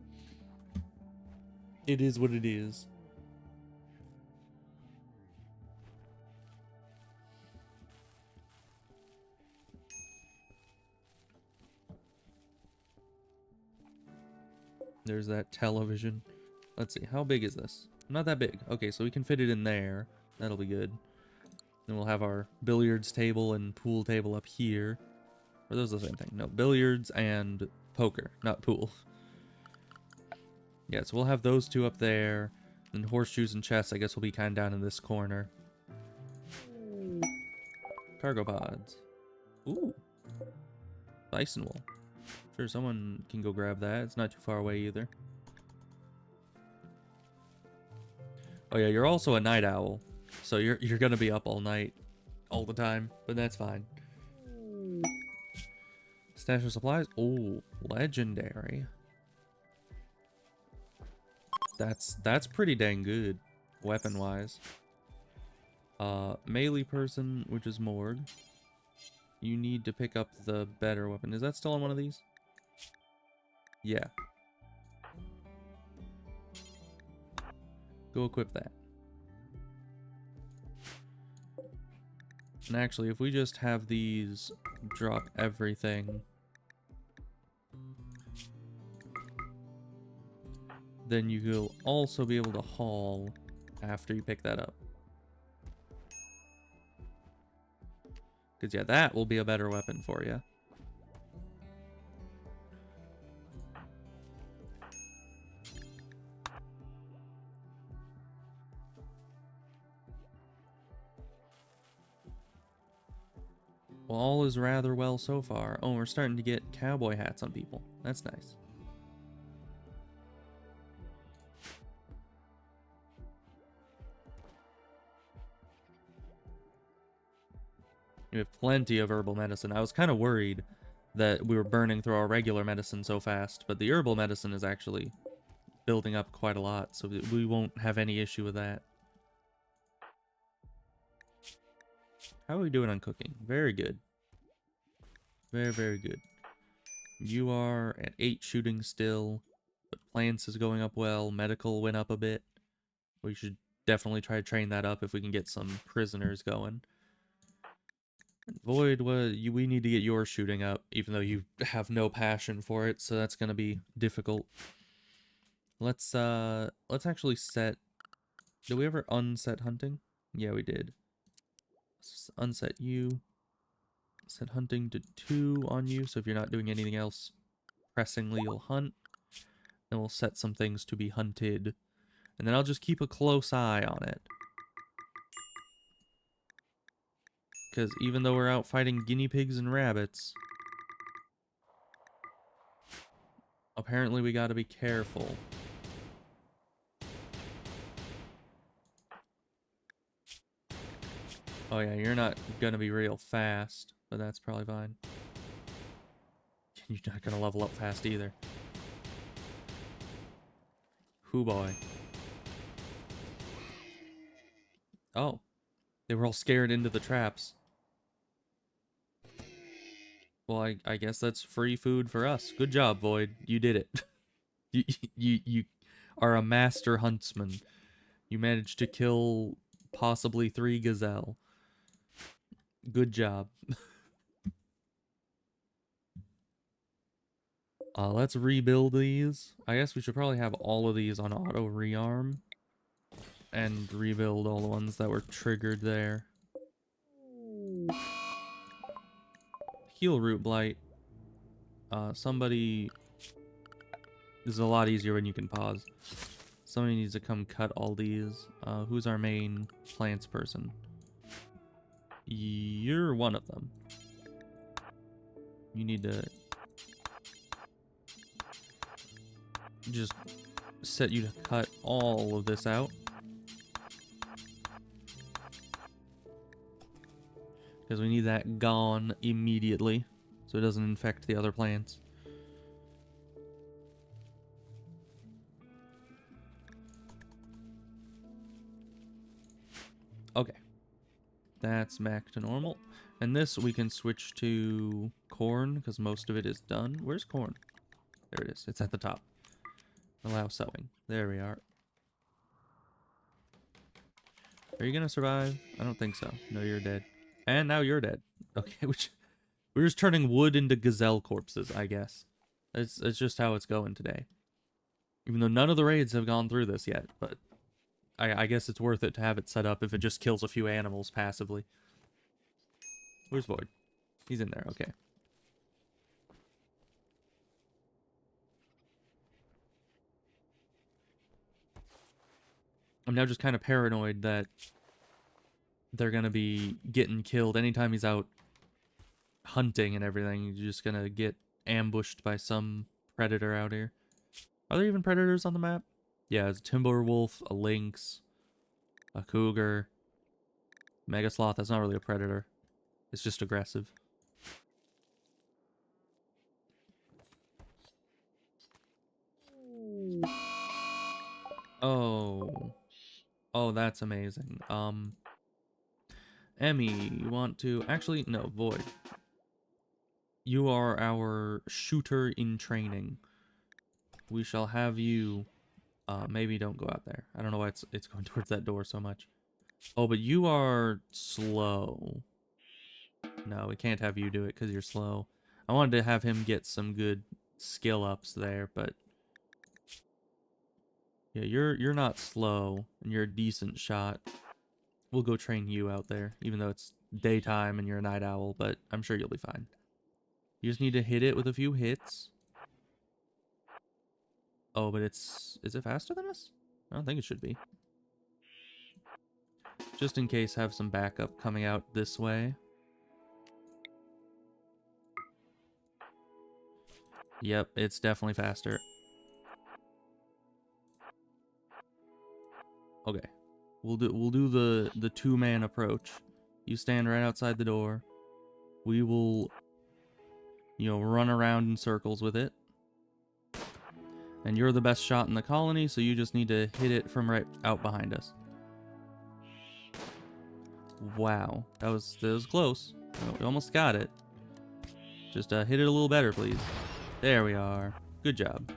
it is what it is. There's that television. Let's see, how big is this? Not that big. Okay, so we can fit it in there. That'll be good. Then we'll have our billiards table and pool table up here. Are those the same thing? No, billiards and poker, not pool. Yeah, so we'll have those two up there. And horseshoes and chests, I guess, will be kind of down in this corner. Cargo pods. Ooh. Bison wool. Sure, someone can go grab that. It's not too far away either. Oh yeah, you're also a night owl. So you're gonna be up all night. All the time. But that's fine. Stash of supplies. Oh, legendary. That's pretty dang good. Weapon-wise. Melee person, which is Morg. You need to pick up the better weapon. Is that still on one of these? Yeah. Go equip that. And actually, if we just have these drop everything, then you will also be able to haul after you pick that up. Because, yeah, that will be a better weapon for you. Well, all is rather well so far. Oh, we're starting to get cowboy hats on people. That's nice. We have plenty of herbal medicine. I was kind of worried that we were burning through our regular medicine so fast, but the herbal medicine is actually building up quite a lot, so we won't have any issue with that. How are we doing on cooking? Very good. Very, very good. You are at 8 shooting still, but plants is going up well. Medical went up a bit. We should definitely try to train that up if we can get some prisoners going. Void, we need to get your shooting up, even though you have no passion for it, so that's gonna be difficult. Let's actually set. Did we ever unset hunting? Yeah, we did. Let's unset you. Set hunting to 2 on you, so if you're not doing anything else pressingly, you'll hunt. Then we'll set some things to be hunted. And then I'll just keep a close eye on it. Because even though we're out fighting guinea pigs and rabbits, apparently we gotta be careful. Oh yeah, you're not gonna be real fast, but that's probably fine. You're not gonna level up fast either. Hoo boy. Oh. They were all scared into the traps. Well, I guess that's free food for us. Good job, Void. You did it. you are a master huntsman. You managed to kill possibly 3 gazelle. Good job. Let's rebuild these. I guess we should probably have all of these on auto rearm. And rebuild all the ones that were triggered there. Heal root blight. Somebody... This is a lot easier when you can pause. Somebody needs to come cut all these. Who's our main plants person? You're one of them. You need to... just set you to cut all of this out. Because we need that gone immediately, so it doesn't infect the other plants. Okay. That's back to normal. And this we can switch to corn, because most of it is done. Where's corn? There it is. It's at the top. Allow sowing. There we are. Are you going to survive? I don't think so. No, you're dead. And now you're dead. Okay, which... We're just turning wood into gazelle corpses, I guess. It's just how it's going today. Even though none of the raids have gone through this yet, but I guess it's worth it to have it set up if it just kills a few animals passively. Where's Void? He's in there, okay. I'm now just kind of paranoid that they're gonna be getting killed anytime he's out hunting and everything. You're just gonna get ambushed by some predator out here. Are there even predators on the map? Yeah, it's a timber wolf, a lynx, a cougar, mega sloth. That's not really a predator. It's just aggressive. Oh. Oh, that's amazing. Emmy, you want to... Actually, no, Void. You are our shooter in training. We shall have you... maybe don't go out there. I don't know why it's going towards that door so much. Oh, but you are slow. No, we can't have you do it because you're slow. I wanted to have him get some good skill ups there, but... Yeah, you're not slow, and you're a decent shot. We'll go train you out there, even though it's daytime and you're a night owl, but I'm sure you'll be fine. You just need to hit it with a few hits. Oh, but it's... Is it faster than us? I don't think it should be. Just in case, have some backup coming out this way. Yep, it's definitely faster. Okay. We'll do the two-man approach. You stand right outside the door. We will, you know, run around in circles with it. And you're the best shot in the colony, so you just need to hit it from right out behind us. Wow, that was close. Oh, we almost got it. Just hit it a little better, please. There we are. Good job.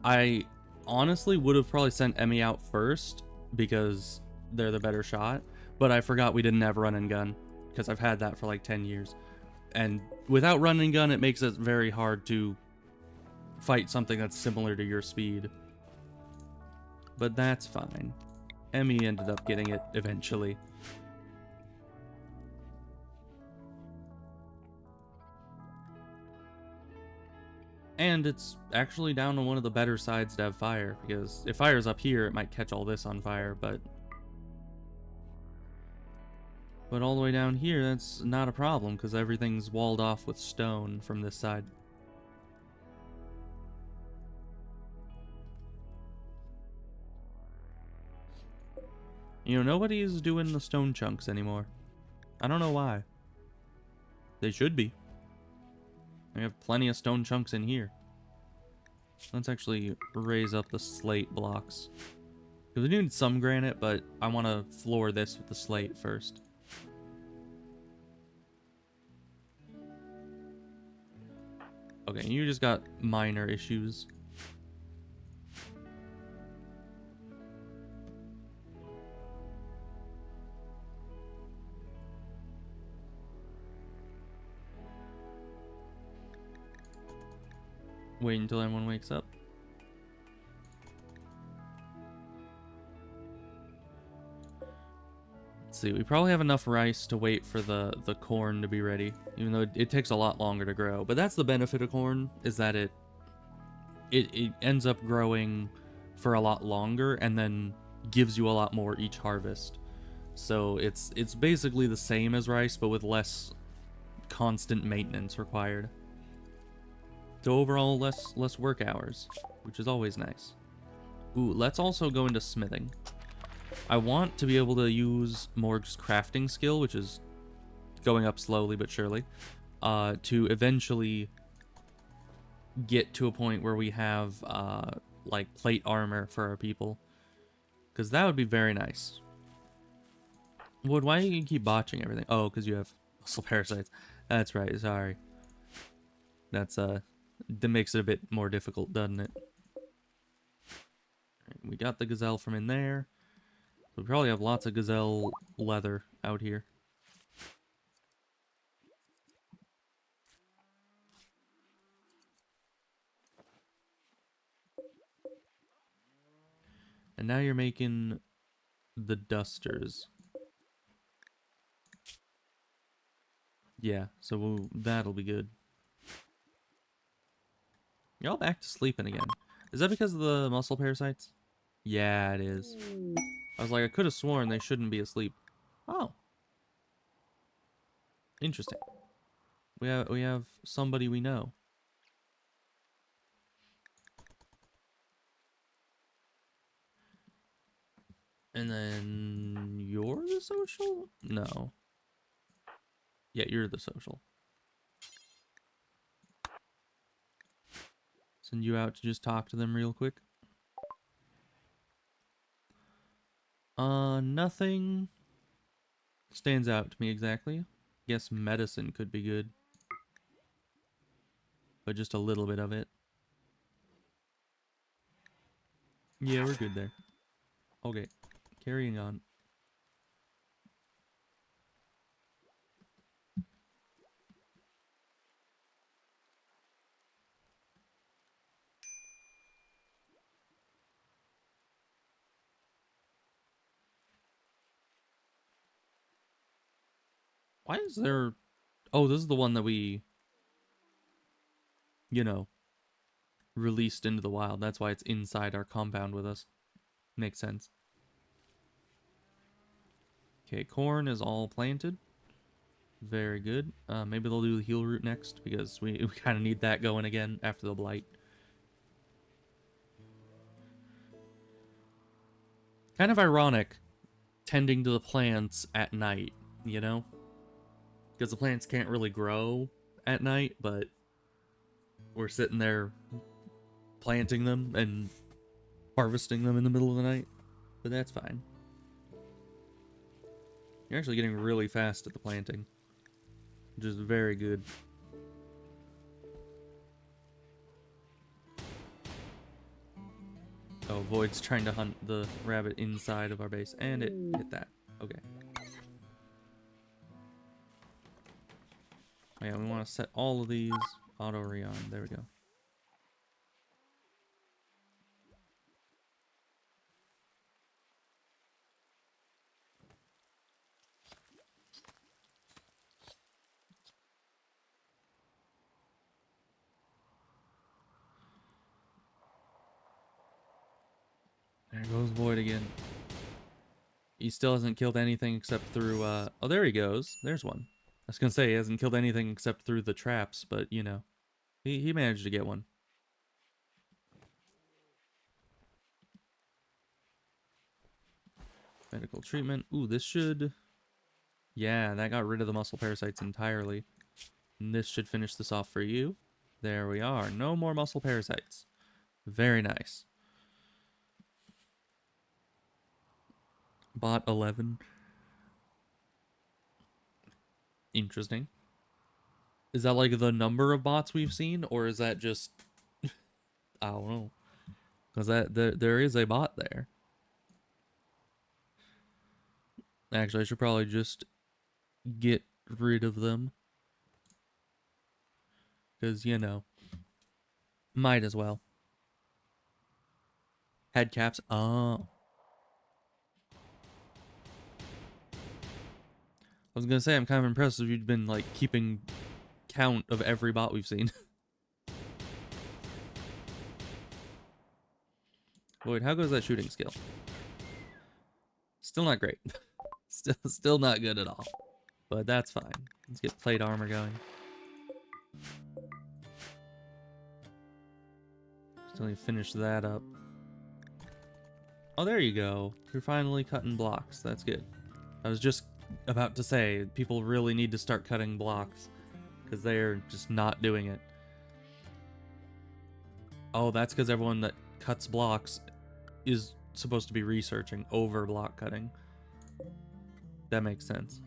I honestly would have probably sent Emmy out first because they're the better shot, but I forgot we didn't have run and gun because I've had that for like 10 years. And without run and gun, it makes it very hard to fight something that's similar to your speed. But that's fine. Emmy ended up getting it eventually. And it's actually down on one of the better sides to have fire, because if fire's up here, it might catch all this on fire, but all the way down here, that's not a problem, because everything's walled off with stone from this side. You know, nobody's doing the stone chunks anymore. I don't know why. They should be. We have plenty of stone chunks in here. Let's actually raise up the slate blocks. Because we need some granite, but I want to floor this with the slate first. Okay, you just got minor issues. Wait until everyone wakes up. Let's see, we probably have enough rice to wait for the corn to be ready, even though it takes a lot longer to grow. But that's the benefit of corn, is that it ends up growing for a lot longer and then gives you a lot more each harvest. So it's basically the same as rice, but with less constant maintenance required. So overall, less work hours, which is always nice. Ooh, let's also go into smithing. I want to be able to use Morg's crafting skill, which is going up slowly but surely, to eventually get to a point where we have, like, plate armor for our people. Because that would be very nice. Wood, why do you keep botching everything? Oh, because you have muscle parasites. That's right, sorry. That's, that makes it a bit more difficult, doesn't it? We got the gazelle from in there. We probably have lots of gazelle leather out here. And now you're making the dusters. Yeah, so that'll be good. You're all back to sleeping again. Is that because of the muscle parasites? Yeah, it is. I was like, I could have sworn they shouldn't be asleep. Oh. Interesting. We have somebody we know. And then you're the social? No. Yeah, you're the social. Send you out to just talk to them real quick. Nothing. stands out to me exactly. Guess medicine could be good. But just a little bit of it. Yeah, we're good there. Okay, carrying on. Why is there... Oh, this is the one that we, you know, released into the wild. That's why it's inside our compound with us. Makes sense. Okay, corn is all planted. Very good. Maybe they'll do the heal root next because we kind of need that going again after the blight. Kind of ironic tending to the plants at night, you know? Because the plants can't really grow at night, but we're sitting there planting them and harvesting them in the middle of the night. But that's fine. You're actually getting really fast at the planting, which is very good. Oh, Void's trying to hunt the rabbit inside of our base, and it hit that. Okay. Oh yeah, we want to set all of these auto re-on. There we go. There goes Void again. He still hasn't killed anything except through, oh, there he goes. There's one. I was gonna say he hasn't killed anything except through the traps, but, you know, he managed to get one. Medical treatment. Ooh, this should... Yeah, that got rid of the muscle parasites entirely. And this should finish this off for you. There we are. No more muscle parasites. Very nice. Bot 11. Interesting. Is that like the number of bots we've seen, or is that just... I don't know. Because there is a bot there. Actually, I should probably just get rid of them. Because, you know, might as well. Head caps. Oh. I was gonna say, I'm kind of impressed if you'd been, like, keeping count of every bot we've seen. Void, how goes that shooting skill? Still not great. Still not good at all. But that's fine. Let's get plate armor going. Still need to finish that up. Oh, there you go. You're finally cutting blocks. That's good. I was just about to say, people really need to start cutting blocks, because they're just not doing it. Oh, that's because everyone that cuts blocks is supposed to be researching over block cutting. That makes sense.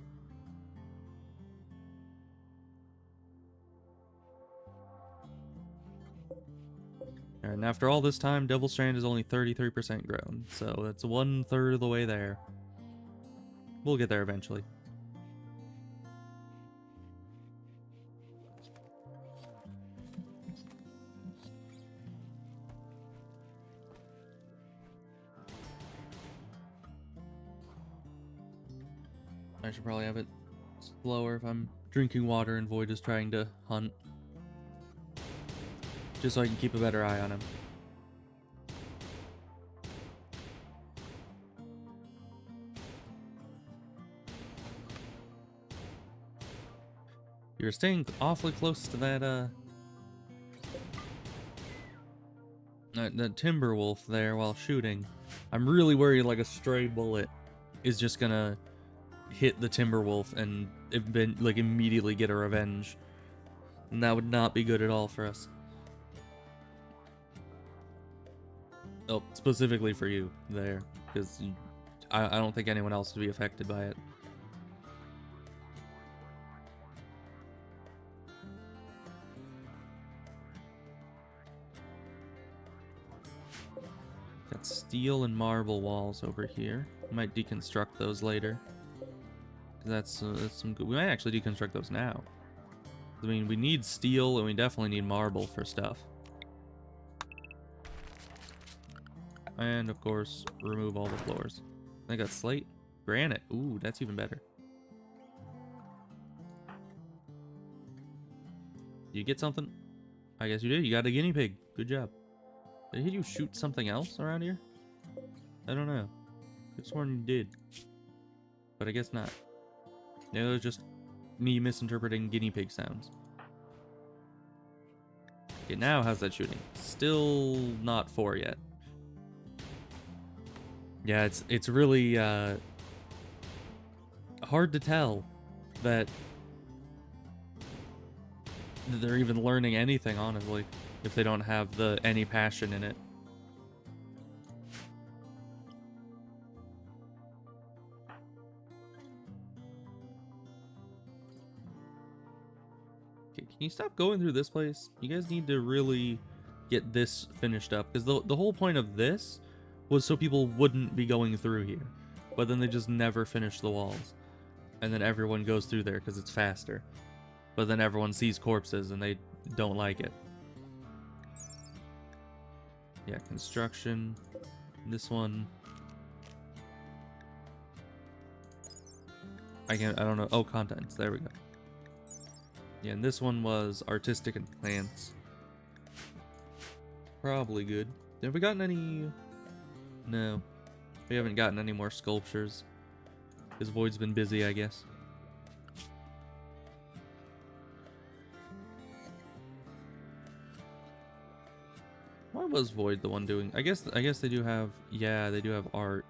And after all this time, Devil Strand is only 33% grown, so that's 1/3 of the way there. We'll get there eventually. I should probably have it slower if I'm drinking water and Void is trying to hunt. Just so I can keep a better eye on him. You're staying awfully close to that, that timber wolf there while shooting. I'm really worried like a stray bullet is just gonna hit the timber wolf and like immediately get a revenge. And that would not be good at all for us. Oh, specifically for you there, because I don't think anyone else would be affected by it. Got steel and marble walls over here. Might deconstruct those later. That's some good. We might actually deconstruct those now. I mean, we need steel and we definitely need marble for stuff. And of course, remove all the floors. I got slate, granite. Ooh, that's even better. You get something? I guess you did. You got a guinea pig. Good job. Did you shoot something else around here? I don't know. I could sworn you did. But I guess not. It was just me misinterpreting guinea pig sounds. Okay, now how's that shooting? Still not 4 yet. Yeah, it's really hard to tell that they're even learning anything, honestly, if they don't have any passion in it. Okay, can you stop going through this place? You guys need to really get this finished up, because the whole point of this was so people wouldn't be going through here, but then they just never finish the walls, and then everyone goes through there because it's faster. But then everyone sees corpses and they don't like it. Yeah, construction. This one. I don't know. Oh, contents. There we go. Yeah, and this one was artistic and plants. Probably good. Have we gotten any? No. We haven't gotten any more sculptures. Because Void's been busy, I guess. Why was Void the one doing? I guess they do have, yeah, they do have art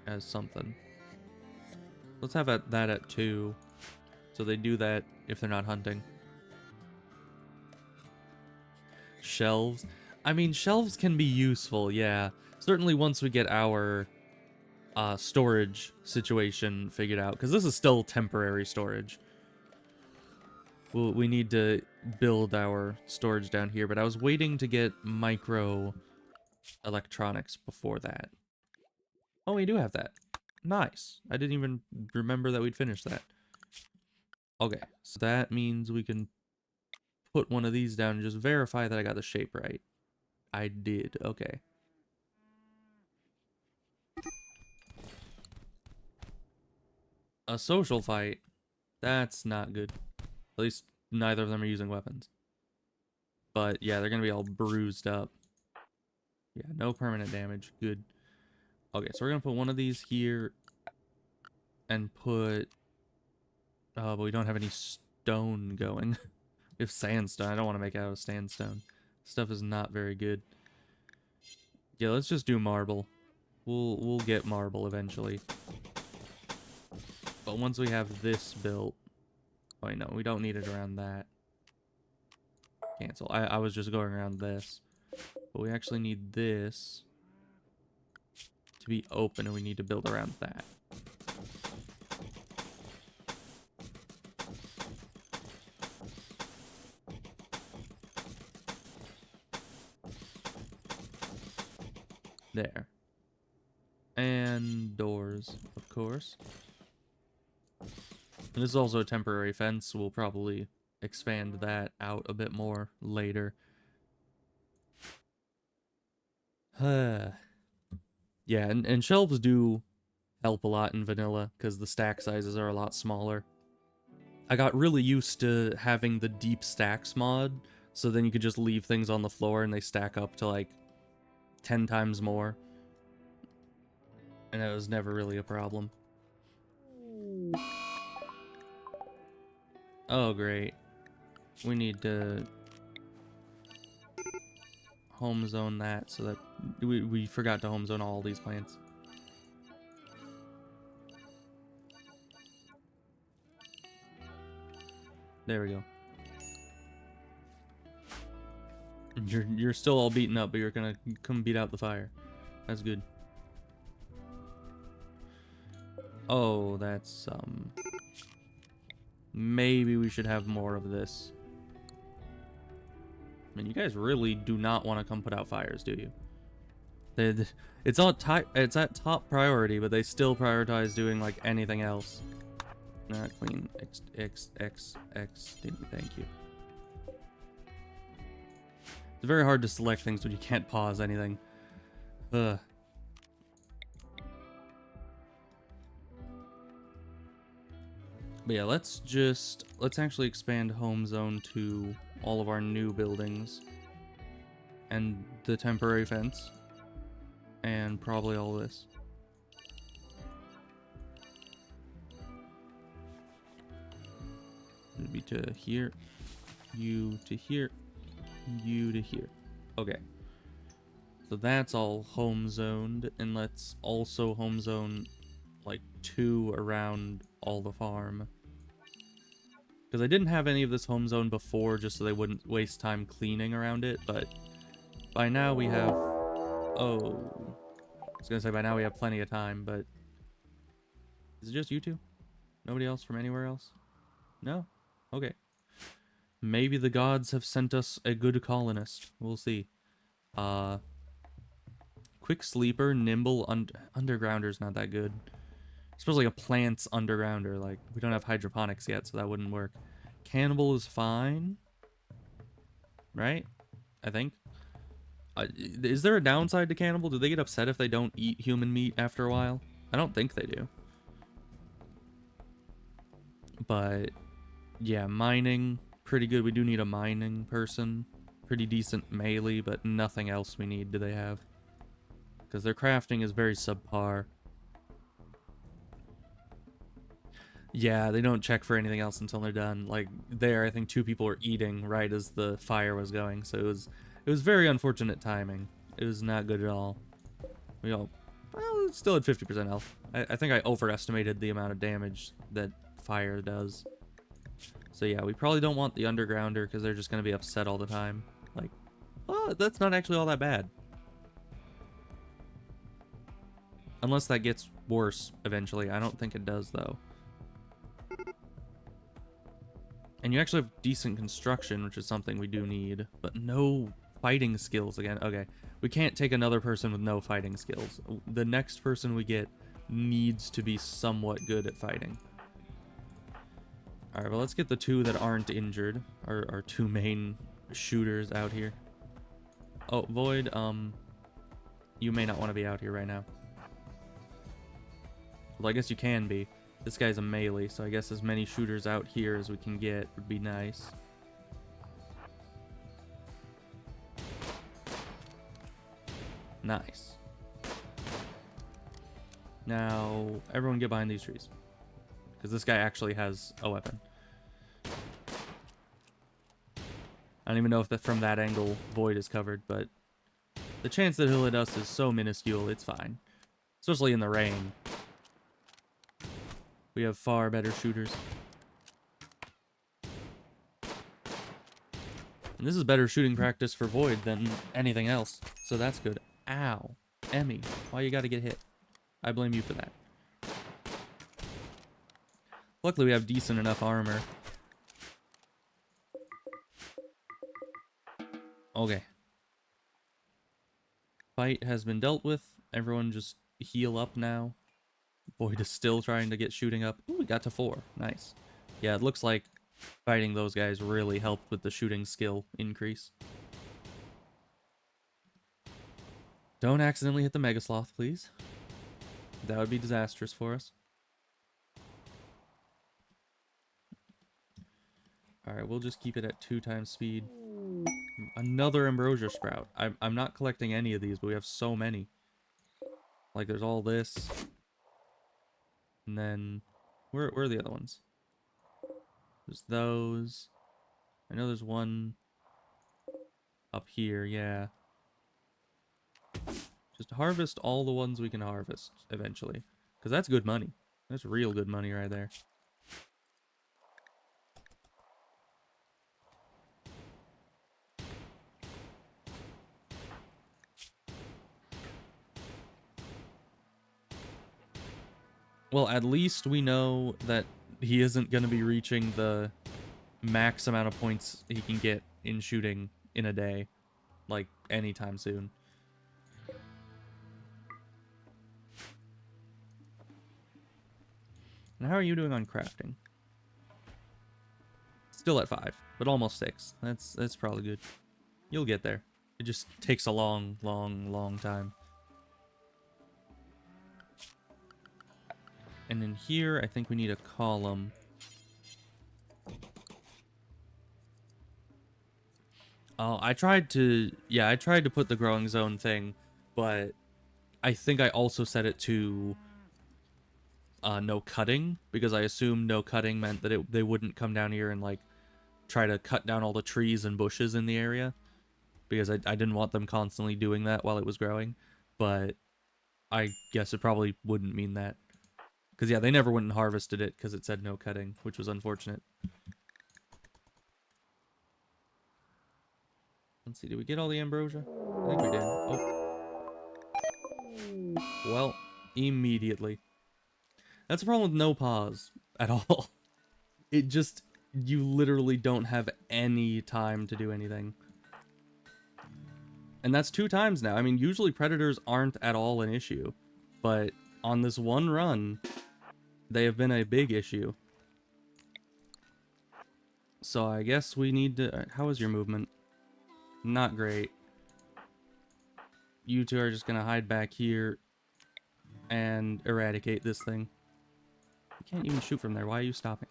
as something. Let's have that at 2. So they do that if they're not hunting. Shelves. I mean, shelves can be useful, yeah. Certainly once we get our storage situation figured out, because this is still temporary storage. We need to build our storage down here, but I was waiting to get micro electronics before that. Oh, we do have that. Nice. I didn't even remember that we'd finished that. Okay, so that means we can put one of these down and just verify that I got the shape right. I did. Okay. A social fight. That's not good. At least neither of them are using weapons. But yeah, they're gonna be all bruised up. Yeah, no permanent damage. Good. Okay, so we're gonna put one of these here and put... Oh, but we don't have any stone going. We have sandstone. I don't want to make it out of sandstone. Stuff is not very good. Yeah, let's just do marble. We'll get marble eventually. But once we have this built... Oh, wait, no, we don't need it around that. Cancel. I was just going around this. But we actually need this to be open, and we need to build around that. There. And doors, of course. And this is also a temporary fence. We'll probably expand that out a bit more later. Yeah, and shelves do help a lot in vanilla because the stack sizes are a lot smaller. I got really used to having the deep stacks mod, so then you could just leave things on the floor and they stack up to like 10 times more. And it was never really a problem. Oh, great. We need to home zone that so that we forgot to home zone all these plants. There we go. You're still all beaten up, but you're gonna come beat out the fire. That's good. Oh, that's maybe we should have more of this. I mean, you guys really do not want to come put out fires, do you? It's at top priority, but they still prioritize doing like anything else. Queen X. Thank you. It's very hard to select things when you can't pause anything. Ugh. But yeah, let's actually expand home zone to all of our new buildings and the temporary fence and probably all this. It'd be to here, you to here, you to here. Okay. So that's all home zoned, and let's also home zone like 2 around all the farm. Because I didn't have any of this home zone before just so they wouldn't waste time cleaning around it, but by now we have... Oh. I was gonna say by now we have plenty of time, but... Is it just you two? Nobody else from anywhere else? No? Okay. Maybe the gods have sent us a good colonist. We'll see. Quick sleeper, nimble, undergrounder's not that good. I suppose like a plant's undergrounder. Like, we don't have hydroponics yet, so that wouldn't work. Cannibal is fine. Right? I think. Is there a downside to cannibal? Do they get upset if they don't eat human meat after a while? I don't think they do. But, yeah, mining, pretty good. We do need a mining person. Pretty decent melee, but nothing else we need do they have. Because their crafting is very subpar. Yeah, they don't check for anything else until they're done. Like, there, I think 2 people were eating right as the fire was going, so it was very unfortunate timing. It was not good at all. We all... Well, still at 50% health. I think I overestimated the amount of damage that fire does. So yeah, we probably don't want the undergrounder because they're just going to be upset all the time. Like, oh, that's not actually all that bad. Unless that gets worse eventually. I don't think it does, though. And you actually have decent construction, which is something we do need. But no fighting skills again. Okay, we can't take another person with no fighting skills. The next person we get needs to be somewhat good at fighting. Alright, well, let's get the 2 that aren't injured. Our 2 main shooters out here. Oh, Void, you may not want to be out here right now. Well, I guess you can be. This guy's a melee, so I guess as many shooters out here as we can get would be nice. Nice. Now, everyone get behind these trees. Because this guy actually has a weapon. I don't even know if that from that angle Void is covered, but the chance that he'll hit us is so minuscule, it's fine. Especially in the rain. We have far better shooters. And this is better shooting practice for Void than anything else. So that's good. Ow. Emmy, why you gotta get hit? I blame you for that. Luckily we have decent enough armor. Okay. Fight has been dealt with. Everyone just heal up now. Void is still trying to get shooting up. Ooh, we got to 4. Nice. Yeah, it looks like fighting those guys really helped with the shooting skill increase. Don't accidentally hit the Mega Sloth, please. That would be disastrous for us. Alright, we'll just keep it at 2 times speed. Another Ambrosia Sprout. I'm not collecting any of these, but we have so many. Like, there's all this. And then... Where are the other ones? There's those. I know there's one... up here, yeah. Just harvest all the ones we can harvest, eventually. Because that's good money. That's real good money right there. Well, at least we know that he isn't going to be reaching the max amount of points he can get in shooting in a day. Like, anytime soon. And how are you doing on crafting? Still at 5, but almost 6. That's probably good. You'll get there. It just takes a long, long, long time. And in here, I think we need a column. Oh, I tried to put the growing zone thing, but I think I also set it to no cutting, because I assumed no cutting meant that they wouldn't come down here and like try to cut down all the trees and bushes in the area, because I didn't want them constantly doing that while it was growing. But I guess it probably wouldn't mean that, because yeah, they never went and harvested it because it said no cutting, which was unfortunate. Let's see, did we get all the ambrosia? I think we did. Oh. Well, immediately. That's the problem with no pause at all. It just, you literally don't have any time to do anything. And that's 2 times now. I mean, usually predators aren't at all an issue, but on this one run, they have been a big issue. So I guess we need to... How is your movement? Not great. You two are just gonna hide back here and eradicate this thing. You can't even shoot from there. Why are you stopping?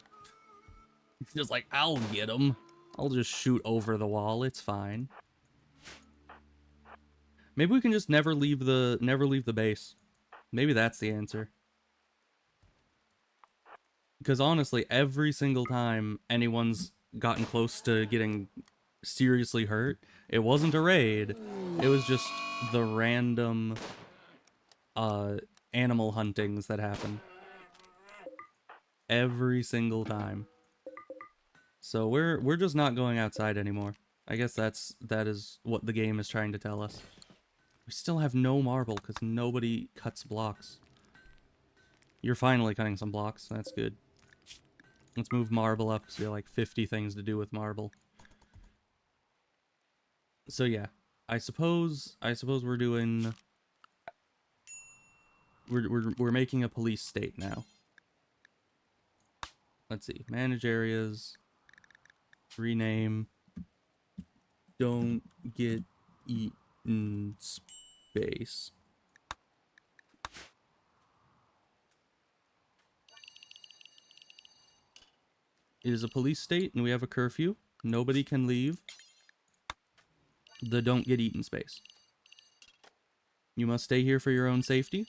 It's just like, I'll get him. I'll just shoot over the wall. It's fine. Maybe we can just never leave the base. Maybe that's the answer. Because honestly, every single time anyone's gotten close to getting seriously hurt, it wasn't a raid. It was just the random animal huntings that happen. Every single time. So we're just not going outside anymore. I guess that is what the game is trying to tell us. We still have no marble because nobody cuts blocks. You're finally cutting some blocks. That's good. Let's move marble up because we have like 50 things to do with marble. So yeah, I suppose we're doing... We're making a police state now. Let's see. Manage areas. Rename. Don't get eaten space. It is a police state and we have a curfew. Nobody can leave the don't get eaten space. You must stay here for your own safety.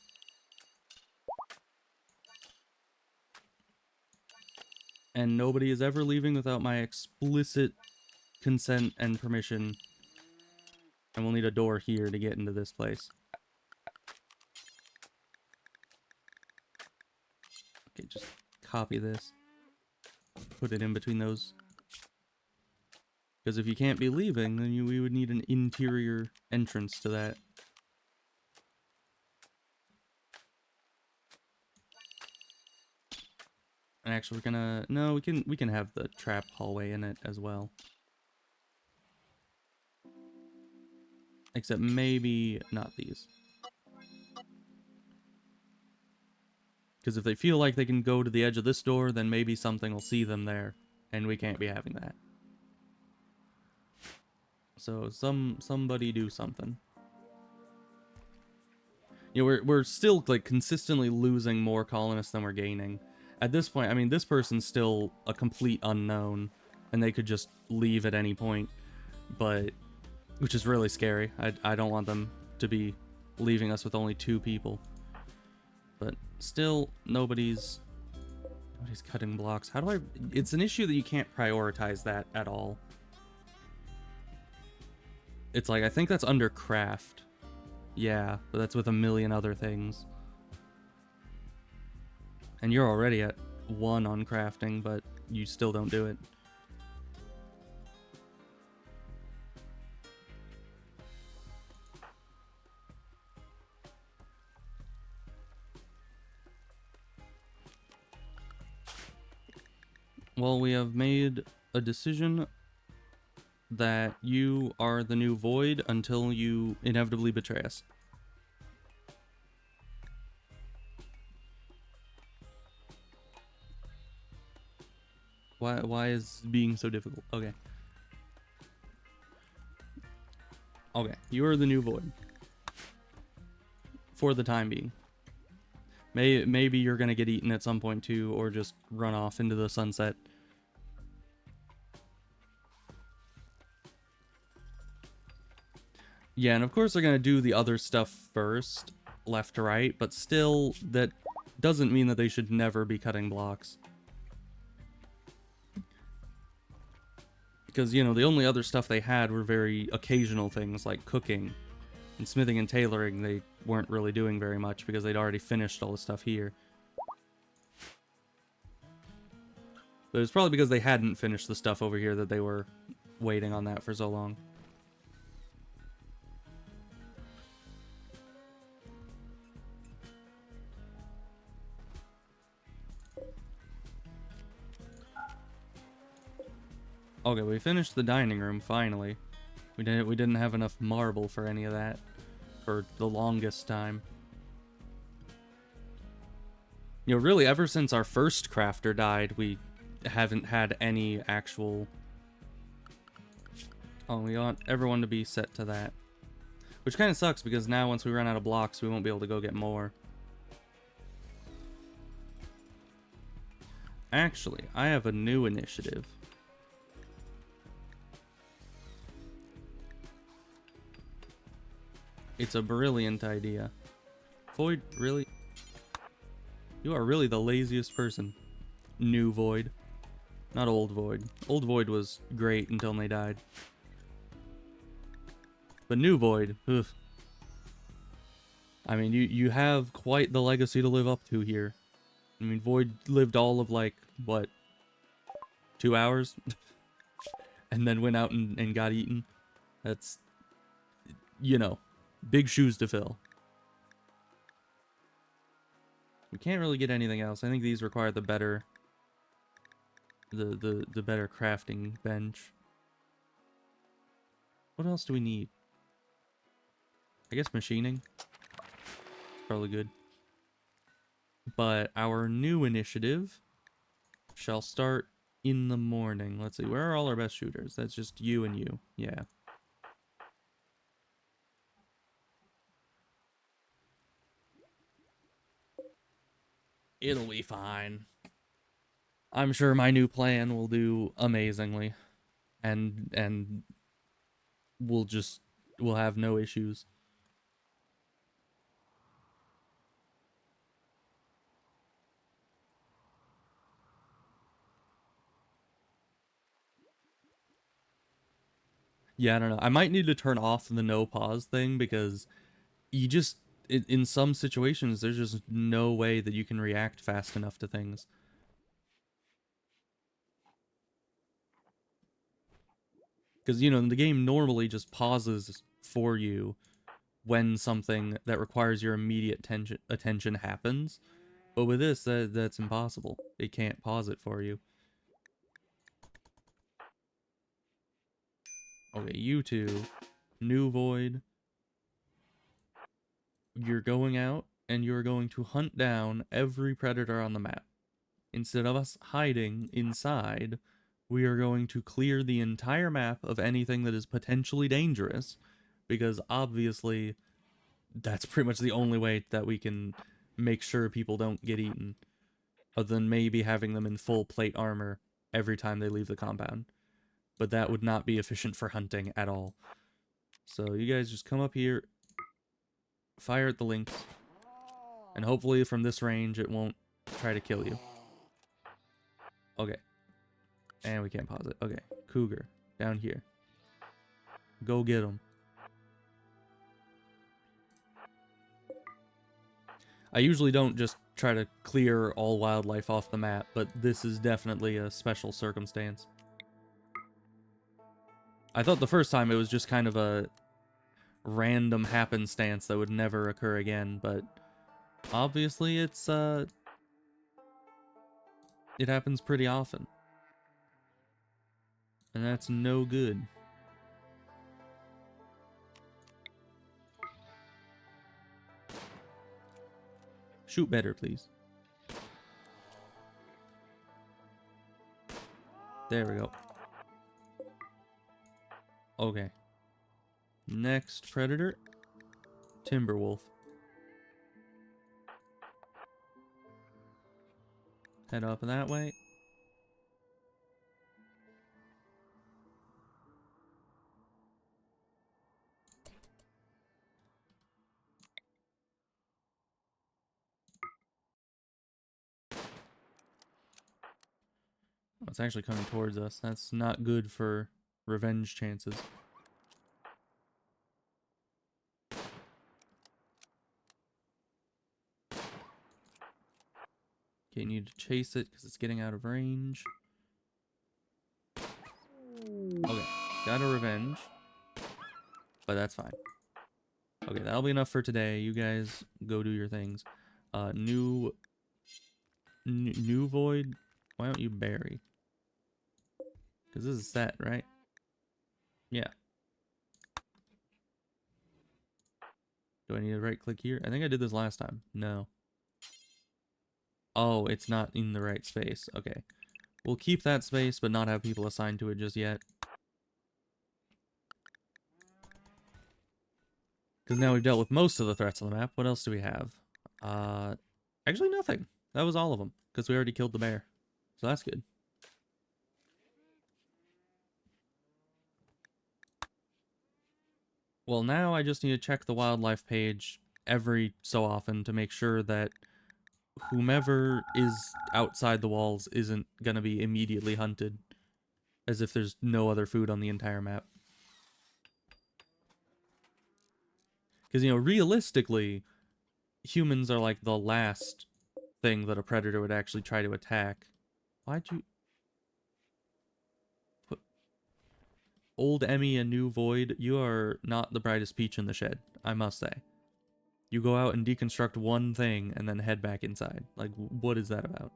And nobody is ever leaving without my explicit consent and permission. And we'll need a door here to get into this place. Okay, just copy this. Put it in between those. Because if you can't be leaving, then we would need an interior entrance to that. And actually we're gonna... No, we can have the trap hallway in it as well. Except maybe not these. Because if they feel like they can go to the edge of this door, then maybe something will see them there. And we can't be having that. So somebody do something. You know, we're still like consistently losing more colonists than we're gaining. At this point, I mean, this person's still a complete unknown, and they could just leave at any point. But, which is really scary. I don't want them to be leaving us with only 2 people. But still, nobody's cutting blocks. How do I... It's an issue that you can't prioritize that at all. It's like, I think that's under craft. Yeah, but that's with a million other things. And you're already at 1 on crafting, but you still don't do it. Well, we have made a decision that you are the new void until you inevitably betray us. Why is being so difficult? Okay. Okay, you are the new void. For the time being. Maybe you're gonna get eaten at some point too, or just run off into the sunset. Yeah, and of course they're gonna do the other stuff first, left to right, but still, that doesn't mean that they should never be cutting blocks. Because, you know, the only other stuff they had were very occasional things like cooking. And smithing and tailoring, they weren't really doing very much because they'd already finished all the stuff here. But it's probably because they hadn't finished the stuff over here that they were waiting on that for so long. Okay, we finished the dining room, finally. We didn't have enough marble for any of that for the longest time. You know, really, ever since our first crafter died, we haven't had any actual... Oh, we want everyone to be set to that. Which kind of sucks, because now once we run out of blocks, we won't be able to go get more. Actually, I have a new initiative. It's a brilliant idea. Void, really? You are really the laziest person. New Void. Not Old Void. Old Void was great until they died. But New Void, ugh. I mean, you have quite the legacy to live up to here. I mean, Void lived all of, like, what? 2 hours? And then went out and got eaten. That's, you know, big shoes to fill. We can't really get anything else. I think these require the better... The better crafting bench. What else do we need? I guess machining. Probably good. But our new initiative shall start in the morning. Let's see, where are all our best shooters? That's just you and you. Yeah. It'll be fine. I'm sure my new plan will do amazingly. And we'll have no issues. Yeah, I don't know. I might need to turn off the no pause thing because you just, in some situations, there's just no way that you can react fast enough to things. Because, you know, the game normally just pauses for you when something that requires your immediate attention happens. But with this, that's impossible. It can't pause it for you. Okay, you two. New Void. You're going out, and you're going to hunt down every predator on the map. Instead of us hiding inside, we are going to clear the entire map of anything that is potentially dangerous, because obviously that's pretty much the only way that we can make sure people don't get eaten, other than maybe having them in full plate armor every time they leave the compound. But that would not be efficient for hunting at all. So you guys just come up here, fire at the lynx, and hopefully from this range it won't try to kill you. Okay. And we can't pause it. Okay. Cougar. Down here. Go get him. I usually don't just try to clear all wildlife off the map, but this is definitely a special circumstance. I thought the first time it was just kind of a random happenstance that would never occur again, but obviously it happens pretty often. And that's no good. Shoot better, please. There we go. Okay. Next predator. Timberwolf. Head up that way. Oh, it's actually coming towards us. That's not good for revenge chances. Okay, you need to chase it because it's getting out of range. Okay, got a revenge. But that's fine. Okay, that'll be enough for today. You guys go do your things. New void. Why don't you bury? Because this is set, right? Yeah. Do I need to right click here? I think I did this last time. No. Oh, it's not in the right space. Okay. We'll keep that space, but not have people assigned to it just yet. Because now we've dealt with most of the threats on the map. What else do we have? Actually nothing. That was all of them. Because we already killed the bear. So that's good. Well, now I just need to check the wildlife page every so often to make sure that whomever is outside the walls isn't gonna be immediately hunted. As if there's no other food on the entire map. Because, you know, realistically, humans are like the last thing that a predator would actually try to attack. Why'd you... put... Old Emmy and New Void, you are not the brightest peach in the shed, I must say. You go out and deconstruct one thing and then head back inside. Like, what is that about?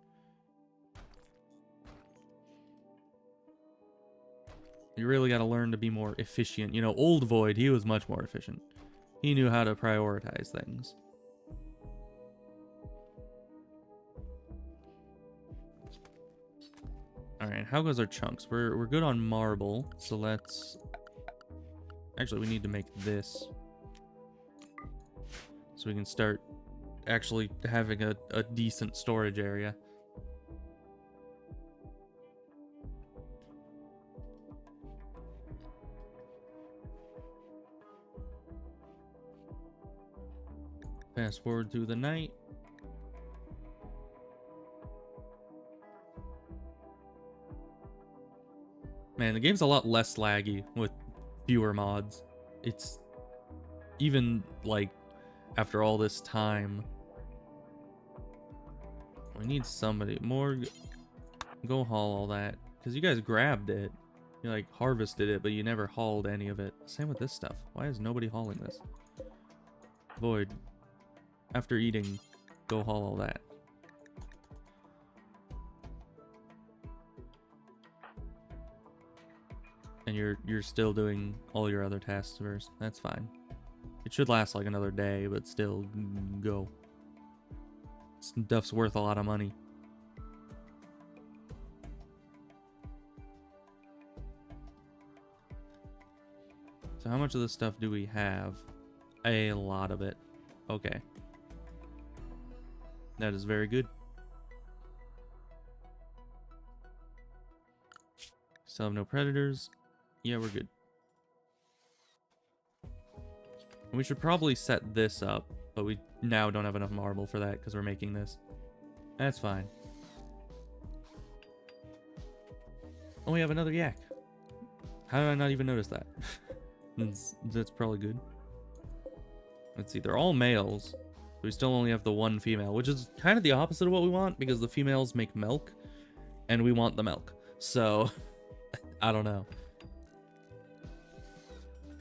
You really gotta learn to be more efficient. You know, Old Void, he was much more efficient. He knew how to prioritize things. Alright, how goes our chunks? We're good on marble, so let's... Actually, we need to make this. So we can start actually having a decent storage area. Fast forward through the night. Man, the game's a lot less laggy with fewer mods. It's even like after all this time. We need somebody more. Go haul all that because you guys grabbed it. You like harvested it, but you never hauled any of it. Same with this stuff. Why is nobody hauling this? Void. After eating, go haul all that. And you're still doing all your other tasks first. That's fine. It should last like another day, but still, go. Stuff's worth a lot of money. So how much of this stuff do we have? A lot of it. Okay. That is very good. Still have no predators. Yeah, we're good. And we should probably set this up, but we now don't have enough marble for that because we're making this. That's fine. Oh, we have another yak. How did I not even notice that? That's probably good. Let's see, they're all males. We still only have the one female, which is kind of the opposite of what we want because the females make milk and we want the milk. So, I don't know.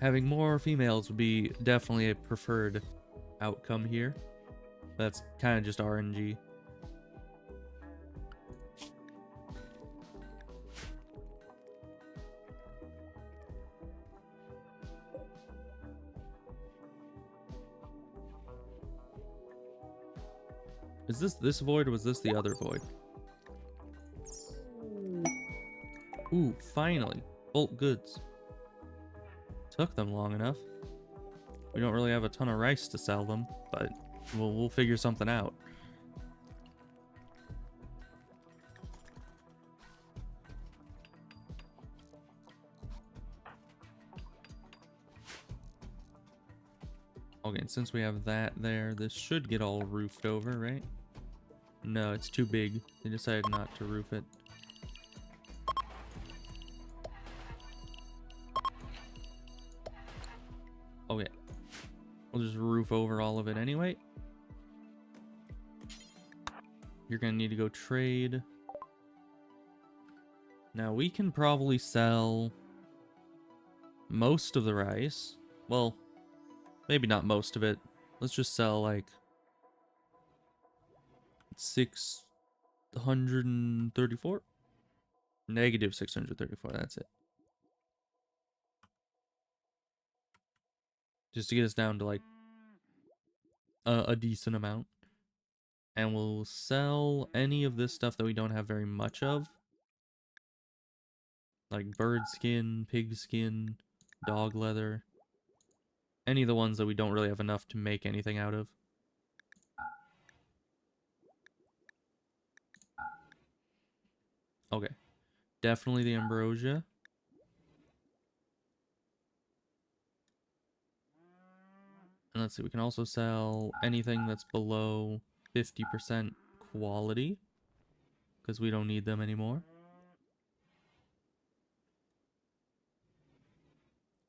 Having more females would be definitely a preferred outcome here. That's kind of just RNG. Is this void or was this the other void? Ooh, finally. Bulk goods. Took them long enough. We don't really have a ton of rice to sell them, but we'll figure something out. Okay, and since we have that there, this should get all roofed over, right? No, it's too big. They decided not to roof it. Okay. We'll just roof over all of it anyway. You're gonna need to go trade. Now we can probably sell most of the rice. Well, maybe not most of it. Let's just sell like 634? Negative 634, that's it. Just to get us down to like a decent amount. And we'll sell any of this stuff that we don't have very much of. Like bird skin, pig skin, dog leather. Any of the ones that we don't really have enough to make anything out of. Okay. Definitely the ambrosia. And let's see, we can also sell anything that's below 50% quality. Because we don't need them anymore.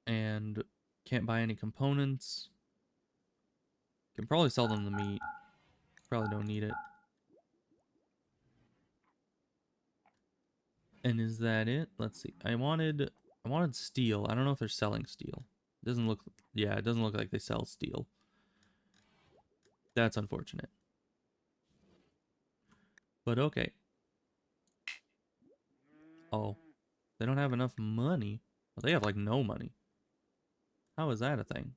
And can't buy any components. Can probably sell them the meat. Probably don't need it. And is that it? Let's see. I wanted steel. I don't know if they're selling steel. It doesn't look, yeah, it doesn't look like they sell steel. That's unfortunate. But okay. Oh, they don't have enough money. Well, they have like no money. How is that a thing?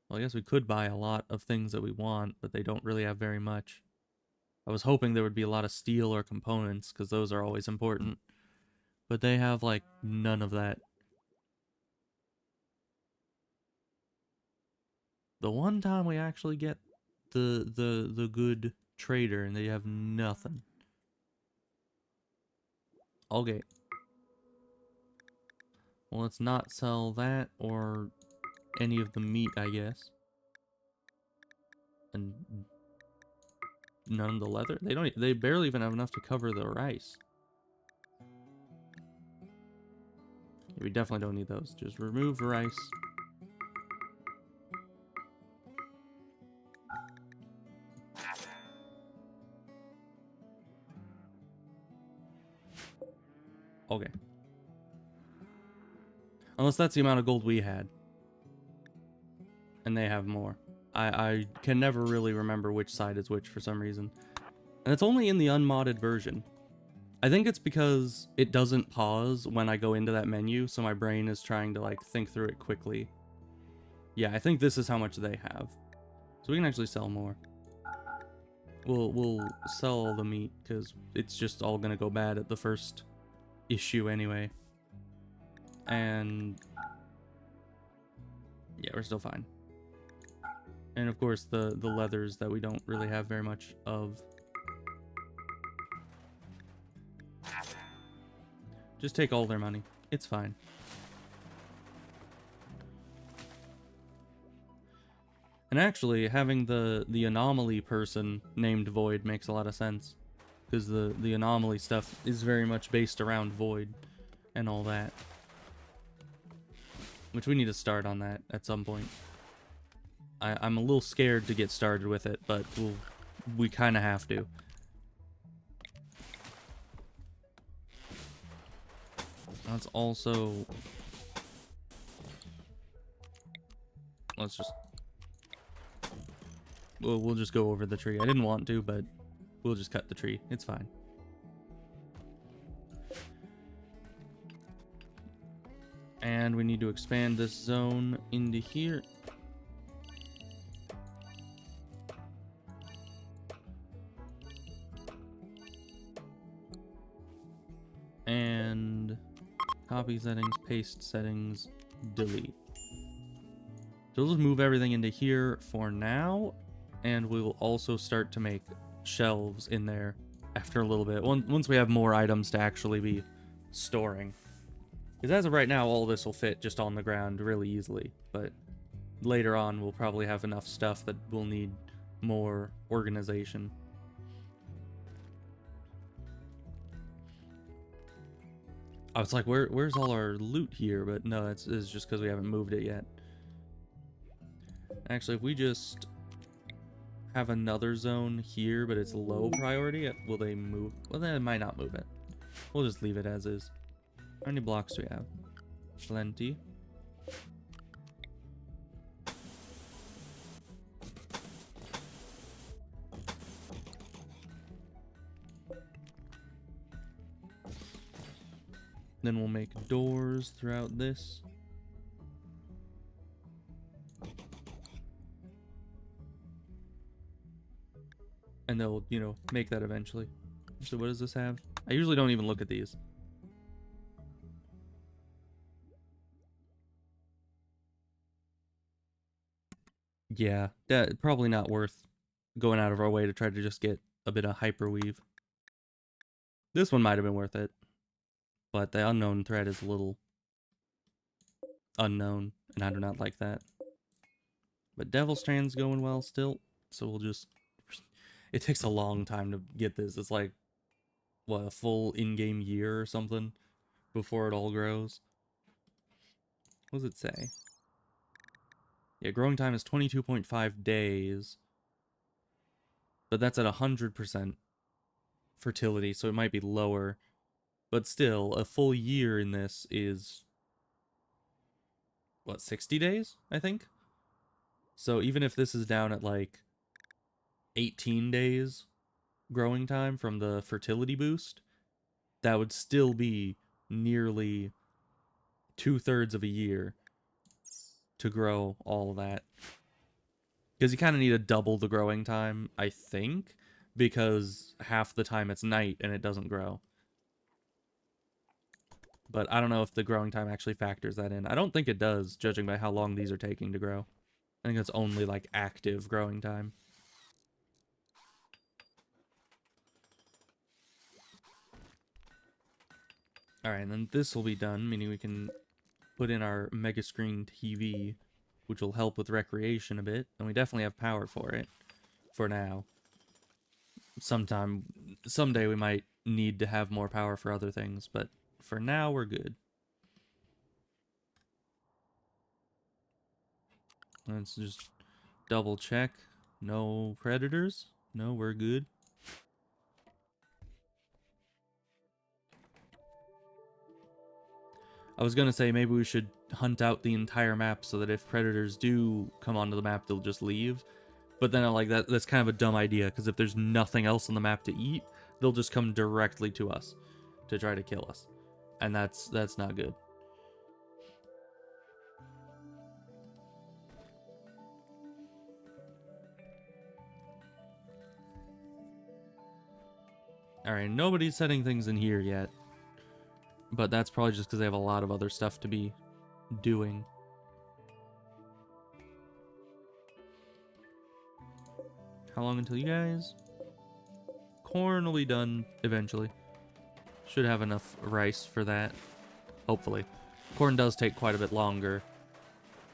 Well, I guess we could buy a lot of things that we want, but they don't really have very much. I was hoping there would be a lot of steel or components, because those are always important. But they have like none of that. The one time we actually get the good trader and they have nothing. Okay. Well, let's not sell that or any of the meat, I guess. And none of the leather. They barely even have enough to cover the rice. Yeah, we definitely don't need those. Just remove rice. Okay. Unless that's the amount of gold we had. And they have more. I can never really remember which side is which for some reason. And it's only in the unmodded version. I think it's because it doesn't pause when I go into that menu, so my brain is trying to like think through it quickly. Yeah, I think this is how much they have. So we can actually sell more. We'll sell all the meat, because it's just all gonna go bad at the first issue anyway. And yeah, we're still fine. And of course the leathers that we don't really have very much of. Just take all their money. It's fine. And actually, having the anomaly person named Void makes a lot of sense. Because the anomaly stuff is very much based around Void and all that. Which we need to start on that at some point. I'm a little scared to get started with it, but we kind of have to. Let's also... Let's just... We'll just go over the tree. I didn't want to, but we'll just cut the tree. It's fine. And we need to expand this zone into here. And Copy settings, paste settings, delete. So we'll just move everything into here for now, and we will also start to make shelves in there after a little bit, once we have more items to actually be storing. Because as of right now, all this will fit just on the ground really easily, but later on we'll probably have enough stuff that we'll need more organization. I was like, where's all our loot here? But no, it's just because we haven't moved it yet. Actually, if we just have another zone here, but it's low priority, will they move? Well, then it might not move it. We'll just leave it as is. How many blocks do we have? Plenty. Then we'll make doors throughout this. And they'll, you know, make that eventually. So what does this have? I usually don't even look at these. Yeah, that probably not worth going out of our way to try to just get a bit of hyperweave. This one might have been worth it, but the unknown thread is a little unknown, and I do not like that. But Devil Strand's going well still, so we'll just... It takes a long time to get this. It's like, what, a full in-game year or something before it all grows. What does it say? Yeah, growing time is 22.5 days. But that's at 100% fertility, so it might be lower. But still, a full year in this is... what, 60 days, I think? So even if this is down at, like, 18 days growing time from the fertility boost, that would still be nearly 2/3 of a year to grow all that. Because you kind of need to double the growing time, I think, because half the time it's night and it doesn't grow. But I don't know if the growing time actually factors that in. I don't think it does, judging by how long these are taking to grow. I think it's only, like, active growing time. Alright, and then this will be done, meaning we can put in our mega screen TV, which will help with recreation a bit, and we definitely have power for it, for now. Someday we might need to have more power for other things, but for now we're good. Let's just double check. No predators? No, we're good. I was gonna say maybe we should hunt out the entire map so that if predators do come onto the map, they'll just leave. But then I'm like, that's kind of a dumb idea, because if there's nothing else on the map to eat, they'll just come directly to us to try to kill us. And that's not good. Alright, nobody's setting things in here yet. But that's probably just because they have a lot of other stuff to be doing. How long until you guys? Corn will be done eventually. Should have enough rice for that. Hopefully. Corn does take quite a bit longer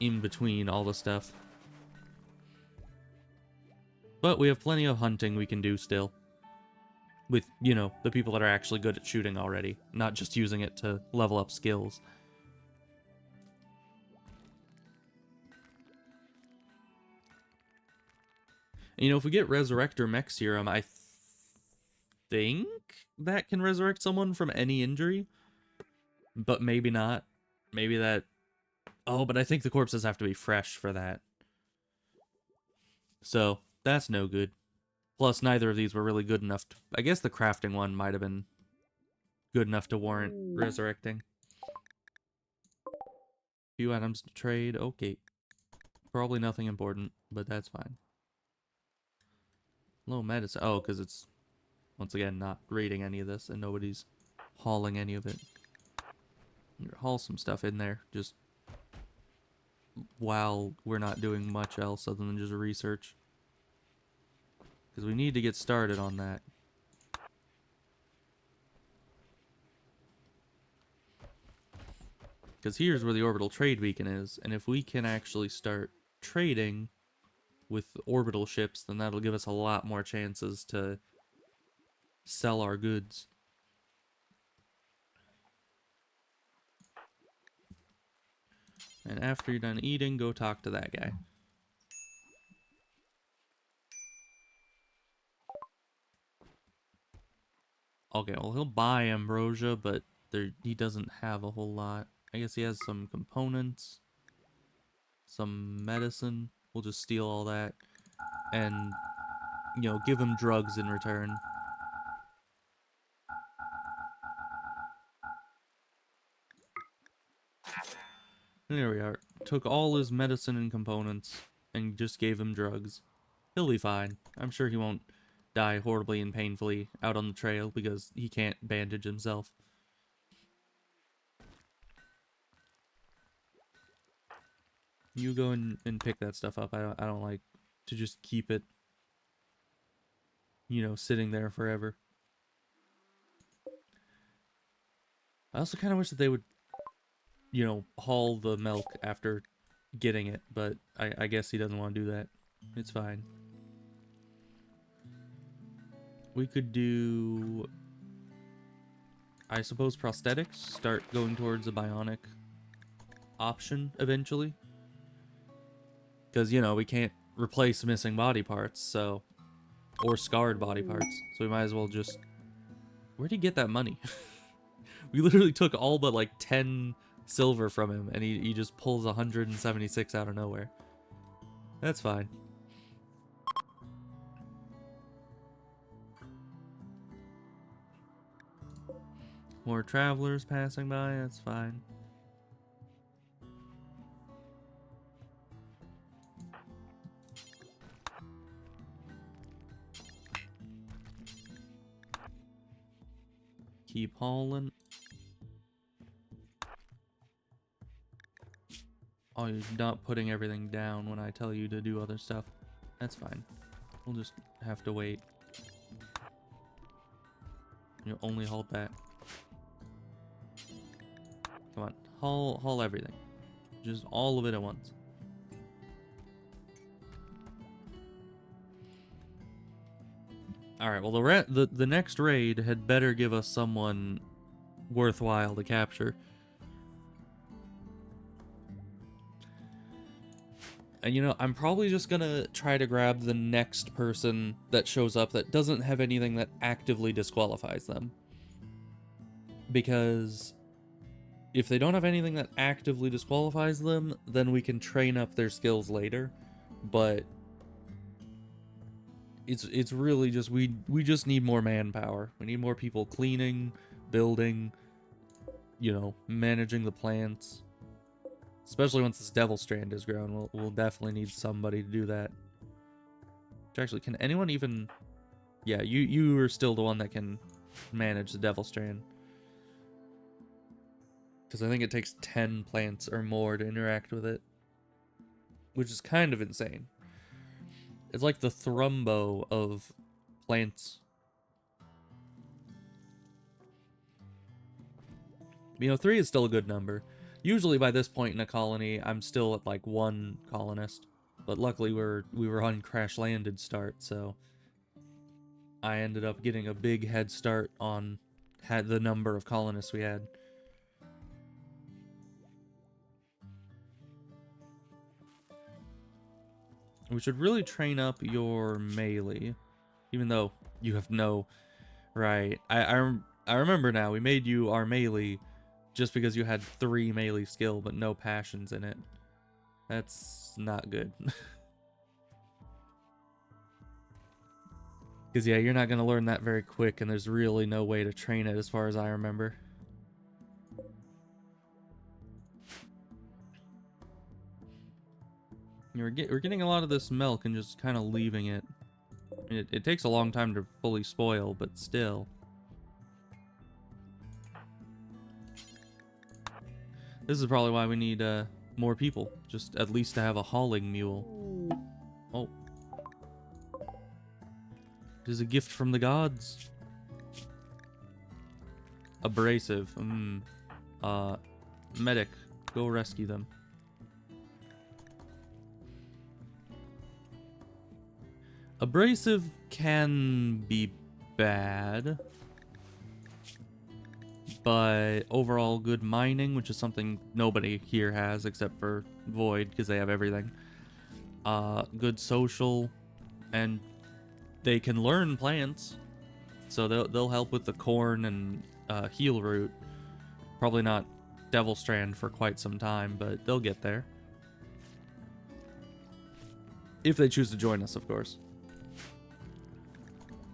in between all the stuff. But we have plenty of hunting we can do still. With, you know, the people that are actually good at shooting already. Not just using it to level up skills. And, you know, if we get Resurrector Mech Serum, I think that can resurrect someone from any injury. But maybe not. Maybe that... Oh, but I think the corpses have to be fresh for that. So, that's no good. Plus, neither of these were really good enough to... I guess the crafting one might have been good enough to warrant resurrecting. Few items to trade. Okay. Probably nothing important, but that's fine. Low medicine. Oh, because it's, once again, not raiding any of this, and nobody's hauling any of it. Haul some stuff in there, just while we're not doing much else other than just research. Because we need to get started on that. Because here's where the orbital trade beacon is, and if we can actually start trading with orbital ships, then that'll give us a lot more chances to sell our goods. And after you're done eating, go talk to that guy. Okay, well, he'll buy ambrosia, but he doesn't have a whole lot. I guess he has some components, some medicine. We'll just steal all that and, you know, give him drugs in return. And there we are. Took all his medicine and components and just gave him drugs. He'll be fine. I'm sure he won't die horribly and painfully out on the trail because he can't bandage himself. You go and pick that stuff up. I don't like to just keep it, you know, sitting there forever. I also kind of wish that they would, you know, haul the milk after getting it, but I guess he doesn't want to do that. It's fine. We could do, I suppose, prosthetics. Start going towards a bionic option eventually. Because, you know, we can't replace missing body parts, so... Or scarred body parts. So we might as well just... Where'd he get that money? We literally took all but, like, 10 silver from him, and he just pulls 176 out of nowhere. That's fine. More travelers passing by, that's fine. Keep hauling. Oh, you're not putting everything down when I tell you to do other stuff. That's fine. We'll just have to wait. You only hold that. Come on, haul everything. Just all of it at once. Alright, well the next raid had better give us someone worthwhile to capture. And you know, I'm probably just gonna try to grab the next person that shows up that doesn't have anything that actively disqualifies them. Because if they don't have anything that actively disqualifies them, then we can train up their skills later. But it's really just we just need more manpower. We need more people cleaning, building, you know, managing the plants. Especially once this devil strand is grown, we'll definitely need somebody to do that. Which actually, can anyone even... Yeah, you are still the one that can manage the devil strand. Because I think it takes 10 plants or more to interact with it. Which is kind of insane. It's like the Thrumbo of plants. You know, 3 is still a good number. Usually by this point in a colony, I'm still at like 1 colonist. But luckily we were on crash landed start, so I ended up getting a big head start on the number of colonists we had. We should really train up your melee, even though you have no... Right, I remember now, we made you our melee just because you had 3 melee skill, but no passions in it. That's not good. Because, yeah, you're not going to learn that very quick, and there's really no way to train it as far as I remember. We're getting a lot of this milk and just kind of leaving it. It takes a long time to fully spoil, but still. This is probably why we need more people, just at least to have a hauling mule. Oh. It is a gift from the gods. Abrasive. Medic, go rescue them. Abrasive can be bad, but overall good mining, which is something nobody here has except for Void because they have everything. Good social, and they can learn plants, so they'll help with the corn and heal root. Probably not Devil Strand for quite some time, but they'll get there if they choose to join us, of course.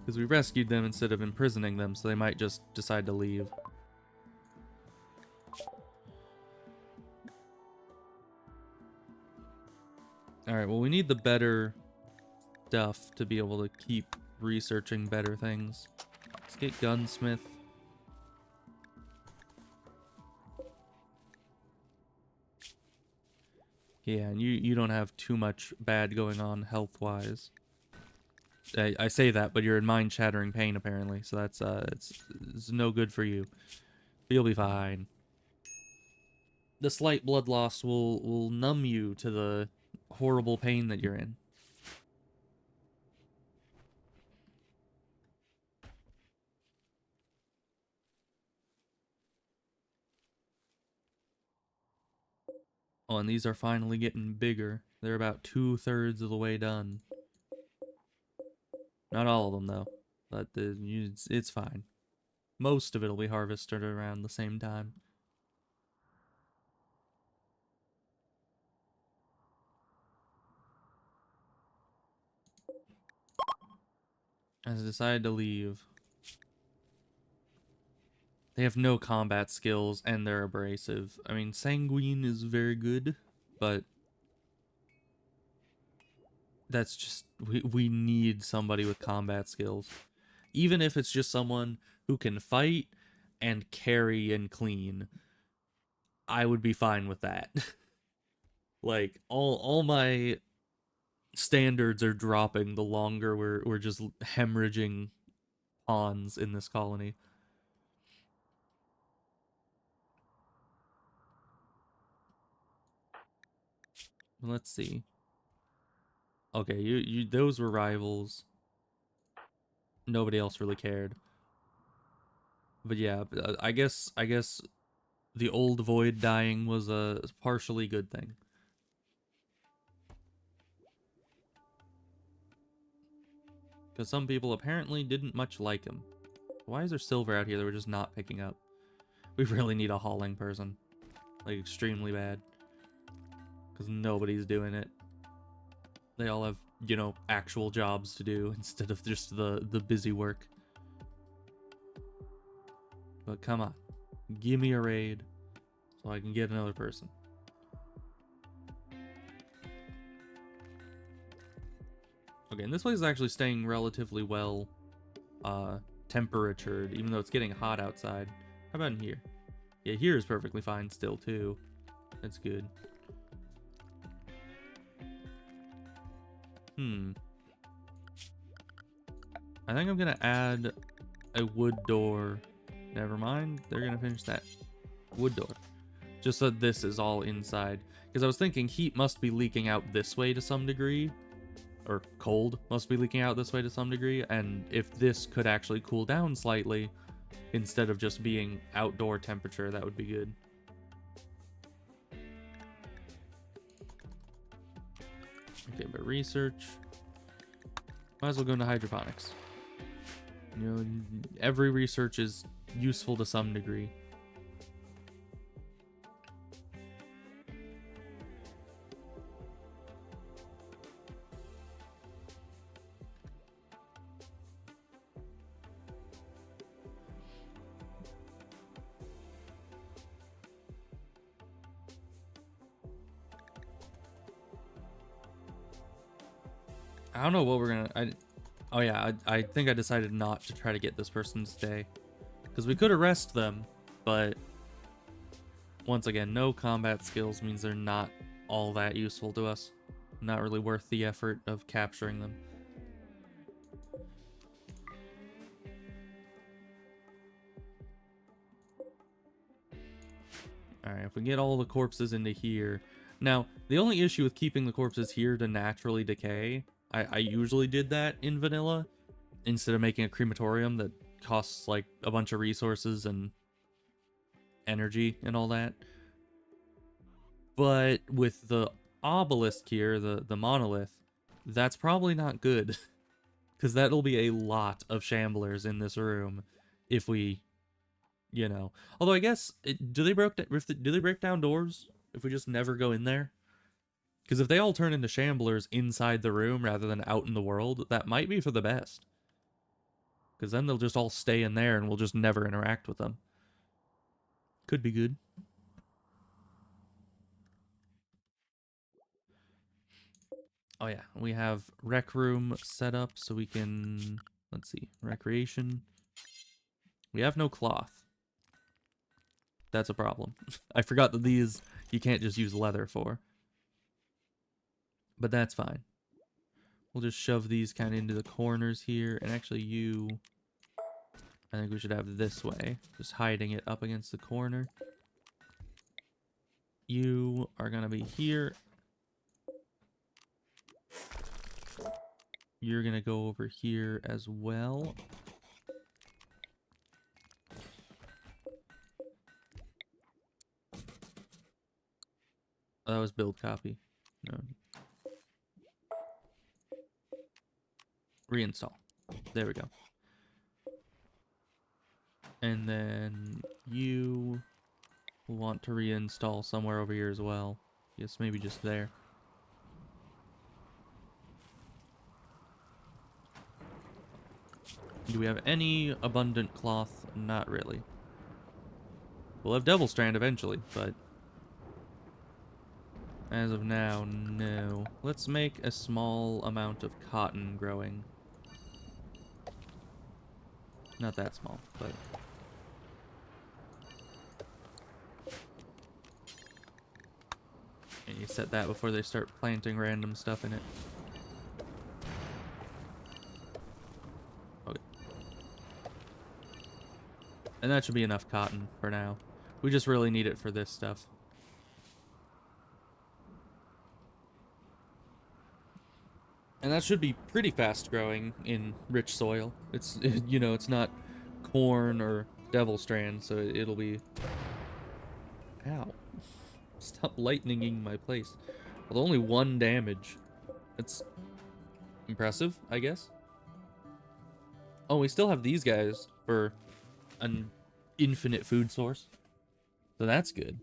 Because we rescued them instead of imprisoning them, so they might just decide to leave. Alright, well, we need the better stuff to be able to keep researching better things. Let's get Gunsmith. Yeah, and you don't have too much bad going on health-wise. I say that, but you're in mind-shattering pain, apparently, so that's, it's no good for you. But you'll be fine. The slight blood loss will numb you to the horrible pain that you're in. Oh, and these are finally getting bigger. They're about 2/3 of the way done. Not all of them, though. But it's fine. Most of it will be harvested around the same time. As I decided to leave. They have no combat skills, and they're abrasive. I mean, Sanguine is very good, but that's just... We need somebody with combat skills. Even if it's just someone who can fight and carry and clean, I would be fine with that. Like, all my standards are dropping the longer we're just hemorrhaging pawns in this colony. Let's see. Okay, you those were rivals. Nobody else really cared. But yeah, I guess the old Void dying was a partially good thing. Because some people apparently didn't much like him. Why is there silver out here that we're just not picking up? We really need a hauling person. Like, extremely bad. Because nobody's doing it. They all have, you know, actual jobs to do instead of just the busy work. But come on. Give me a raid so I can get another person. Okay, and this place is actually staying relatively well temperatured, even though it's getting hot outside. How about in here? Yeah, here is perfectly fine still, too. That's good. I think I'm gonna add a wood door. Never mind, they're gonna finish that wood door. Just so this is all inside. Because I was thinking heat must be leaking out this way to some degree. Or cold must be leaking out this way to some degree. And if this could actually cool down slightly, instead of just being outdoor temperature, that would be good. Okay, but research. Might as well go into hydroponics. You know, every research is useful to some degree. I don't know what we're gonna... Oh yeah, I think I decided not to try to get this person to stay. Because we could arrest them, but Once again, no combat skills means they're not all that useful to us. Not really worth the effort of capturing them. Alright, if we get all the corpses into here... Now, the only issue with keeping the corpses here to naturally decay, I usually did that in vanilla, instead of making a crematorium that costs, like, a bunch of resources and energy and all that. But with the obelisk here, the monolith, that's probably not good. Because that'll be a lot of shamblers in this room if we, you know. Although I guess, do they break down doors if we just never go in there? Because if they all turn into shamblers inside the room rather than out in the world, that might be for the best. Because then they'll just all stay in there and we'll just never interact with them. Could be good. Oh yeah, we have rec room set up so we can, let's see, recreation. We have no cloth. That's a problem. I forgot that these you can't just use leather for. But that's fine. We'll just shove these kind of into the corners here. And actually I think we should have this way. Just hiding it up against the corner. You are going to be here. You're going to go over here as well. Oh, that was build copy. No. Reinstall. There we go. And then you will want to reinstall somewhere over here as well. Yes, maybe just there. Do we have any abundant cloth? Not really. We'll have double strand eventually, but as of now, no. Let's make a small amount of cotton growing. Not that small, but... And you set that before they start planting random stuff in it. Okay. And that should be enough cotton for now. We just really need it for this stuff. And that should be pretty fast growing in rich soil. It's, you know, it's not corn or devil strand, so it'll be... Ow. Stop lightninging my place. With only 1 damage. That's impressive, I guess. Oh, we still have these guys for an infinite food source. So that's good.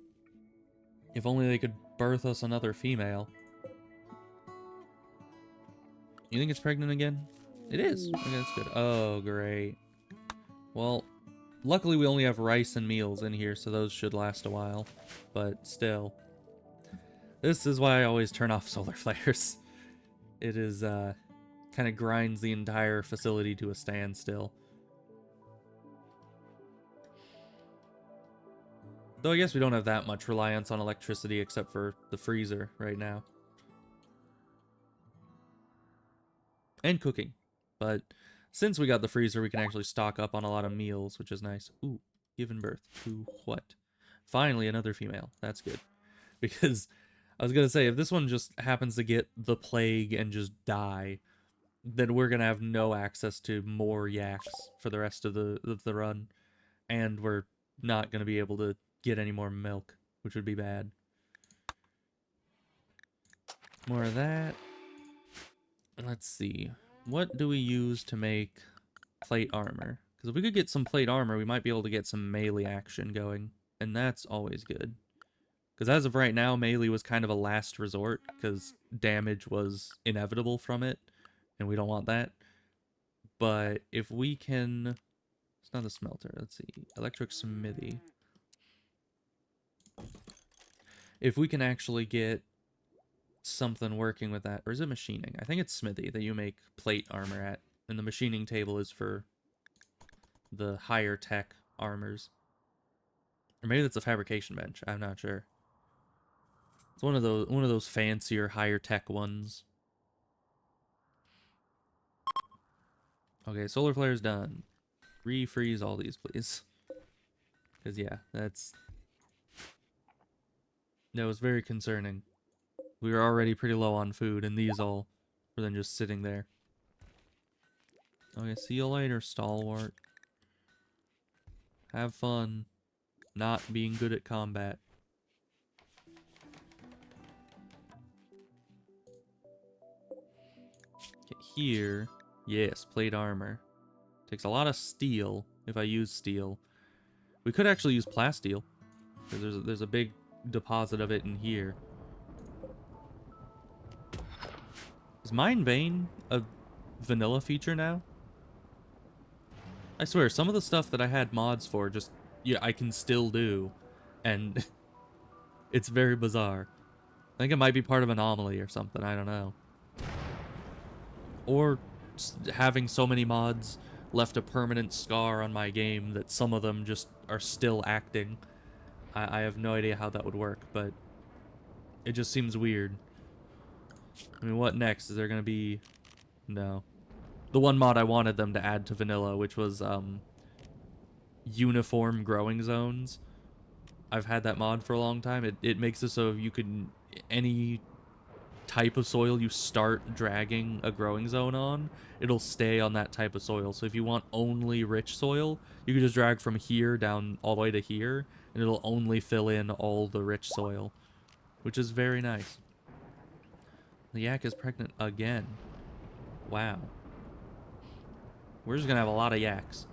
If only they could birth us another female. You think it's pregnant again? It is. Okay, that's good. Oh, great. Well, luckily we only have rice and meals in here, so those should last a while. But still. This is why I always turn off solar flares. It is, kind of grinds the entire facility to a standstill. Though I guess we don't have that much reliance on electricity except for the freezer right now. And cooking. But since we got the freezer, we can actually stock up on a lot of meals, which is nice. Ooh, given birth to what? Finally, another female. That's good. Because I was going to say, if this one just happens to get the plague and just die, then we're going to have no access to more yaks for the rest of the run. And we're not going to be able to get any more milk, which would be bad. More of that. Let's see. What do we use to make plate armor? Because if we could get some plate armor, we might be able to get some melee action going. And that's always good. Because as of right now, melee was kind of a last resort, because damage was inevitable from it. And we don't want that. But if we can... It's not a smelter. Let's see. Electric smithy. If we can actually get something working with that, or is it machining? I think it's smithy that you make plate armor at, and the machining table is for the higher tech armors. Or maybe that's a fabrication bench. I'm not sure. It's one of those fancier, higher tech ones. Okay, solar flare's done. Refreeze all these, please. Because yeah, that was very concerning. We were already pretty low on food, and these all were then just sitting there. Okay, see you later, stalwart. Have fun not being good at combat. Okay, here. Yes, plate armor. Takes a lot of steel if I use steel. We could actually use plasteel, because there's a big deposit of it in here. Is Mine Vein a vanilla feature now? I swear, some of the stuff that I had mods for just, yeah, I can still do. And it's very bizarre. I think it might be part of Anomaly or something, I don't know. Or having so many mods left a permanent scar on my game that some of them just are still acting. I have no idea how that would work, but it just seems weird. I mean, what next? Is there gonna be... No. The one mod I wanted them to add to vanilla, which was, uniform growing zones. I've had that mod for a long time. It makes it so you can... Any type of soil you start dragging a growing zone on, it'll stay on that type of soil. So if you want only rich soil, you can just drag from here down all the way to here, and it'll only fill in all the rich soil, which is very nice. The yak is pregnant again. Wow. We're just gonna have a lot of yaks,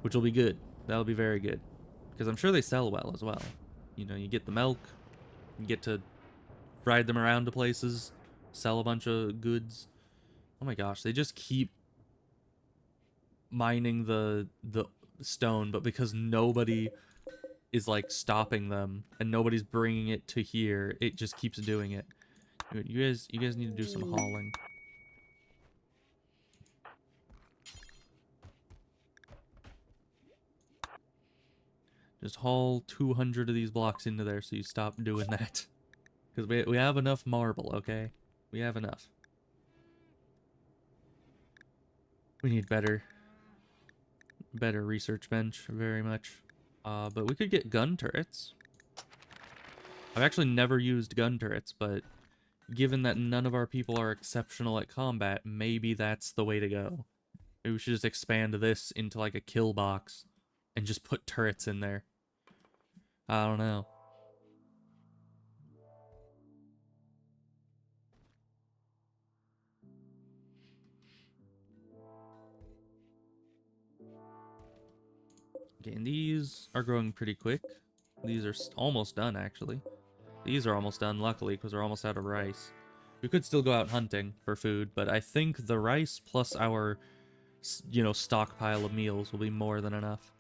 which will be good. That'll be very good, because I'm sure they sell well as well. You know, you get the milk, you get to ride them around to places, sell a bunch of goods. Oh my gosh, they just keep mining the stone, but because nobody is like stopping them and nobody's bringing it to here, it just keeps doing it. You guys need to do some hauling. Just haul 200 of these blocks into there so you stop doing that. Because we have enough marble, okay? We have enough. We need better research bench, very much. But we could get gun turrets. I've actually never used gun turrets, but given that none of our people are exceptional at combat, maybe that's the way to go. Maybe we should just expand this into like a kill box and just put turrets in there. I don't know. Okay, and these are growing pretty quick. These are almost done, actually. These are almost done, luckily, because we're almost out of rice. We could still go out hunting for food, but I think the rice plus our, you know, stockpile of meals will be more than enough.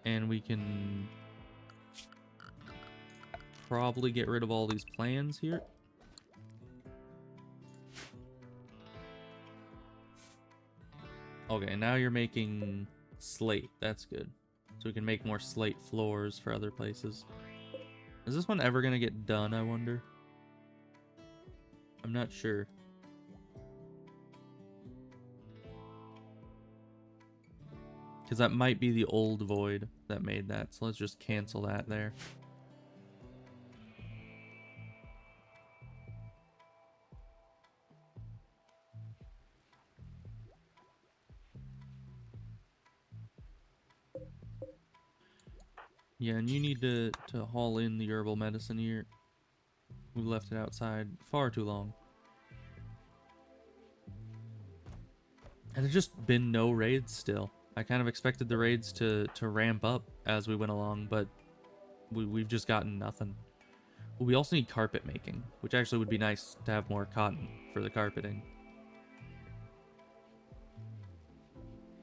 And we can probably get rid of all these plans here. Okay, now you're making slate. That's good. So we can make more slate floors for other places. Is this one ever going to get done, I wonder? I'm not sure. Because that might be the old void that made that. So let's just cancel that there. Yeah, and you need to haul in the herbal medicine here. We left it outside far too long. And there's just been no raids still. I kind of expected the raids to ramp up as we went along, but we've just gotten nothing. We also need carpet making, which actually would be nice to have more cotton for the carpeting.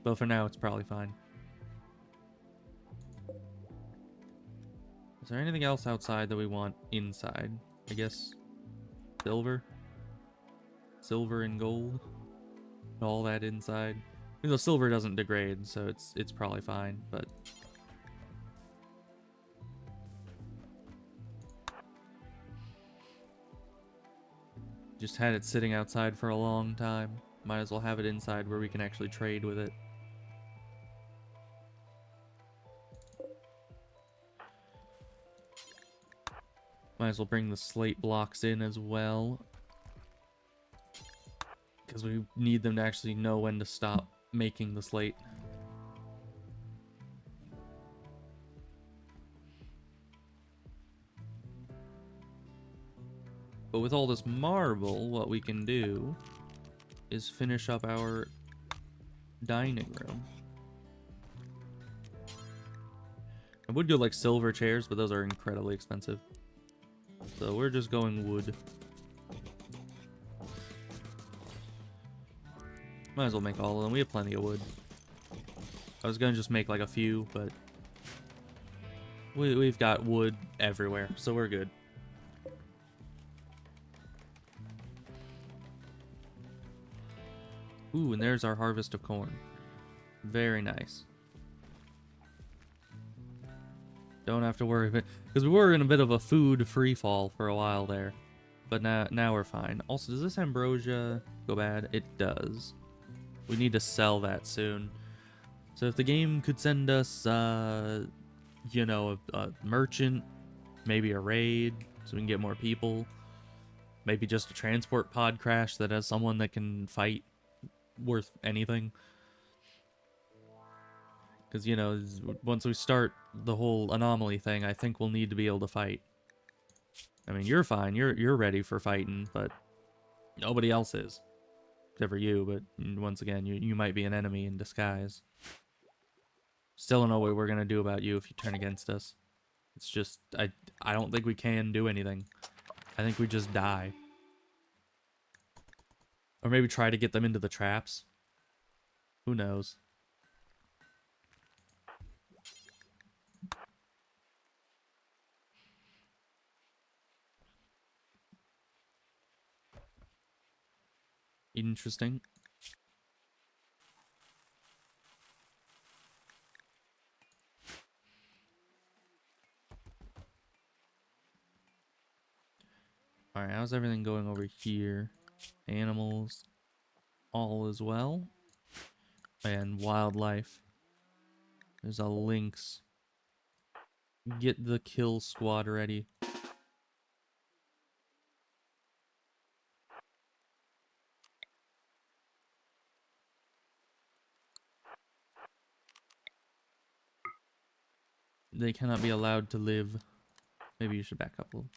But for now, it's probably fine. Is there anything else outside that we want inside? I guess silver? Silver and gold? All that inside. You know, silver doesn't degrade, so it's probably fine, but just had it sitting outside for a long time. Might as well have it inside where we can actually trade with it. Might as well bring the slate blocks in as well, because we need them to actually know when to stop making the slate. But with all this marble, what we can do is finish up our dining room. I would go like silver chairs, but those are incredibly expensive. So we're just going wood. Might as well make all of them. We have plenty of wood. I was gonna just make like a few, but we've got wood everywhere, so we're good. Ooh, and there's our harvest of corn. Very nice. Don't have to worry about, because we were in a bit of a food free fall for a while there, but now we're fine. Also, does this ambrosia go bad? It does. We need to sell that soon. So if the game could send us, you know, a merchant, maybe a raid, so we can get more people. Maybe just a transport pod crash that has someone that can fight worth anything. Because, you know, once we start the whole anomaly thing, I think we'll need to be able to fight. I mean, you're fine. You're ready for fighting, but nobody else is. Except for you, but once again, you might be an enemy in disguise. Still don't know what we're going to do about you if you turn against us. It's just, I don't think we can do anything. I think we just die. Or maybe try to get them into the traps. Who knows? Interesting. Alright, how's everything going over here? Animals, all as well. And wildlife. There's a lynx. Get the kill squad ready. They cannot be allowed to live. Maybe you should back up a little.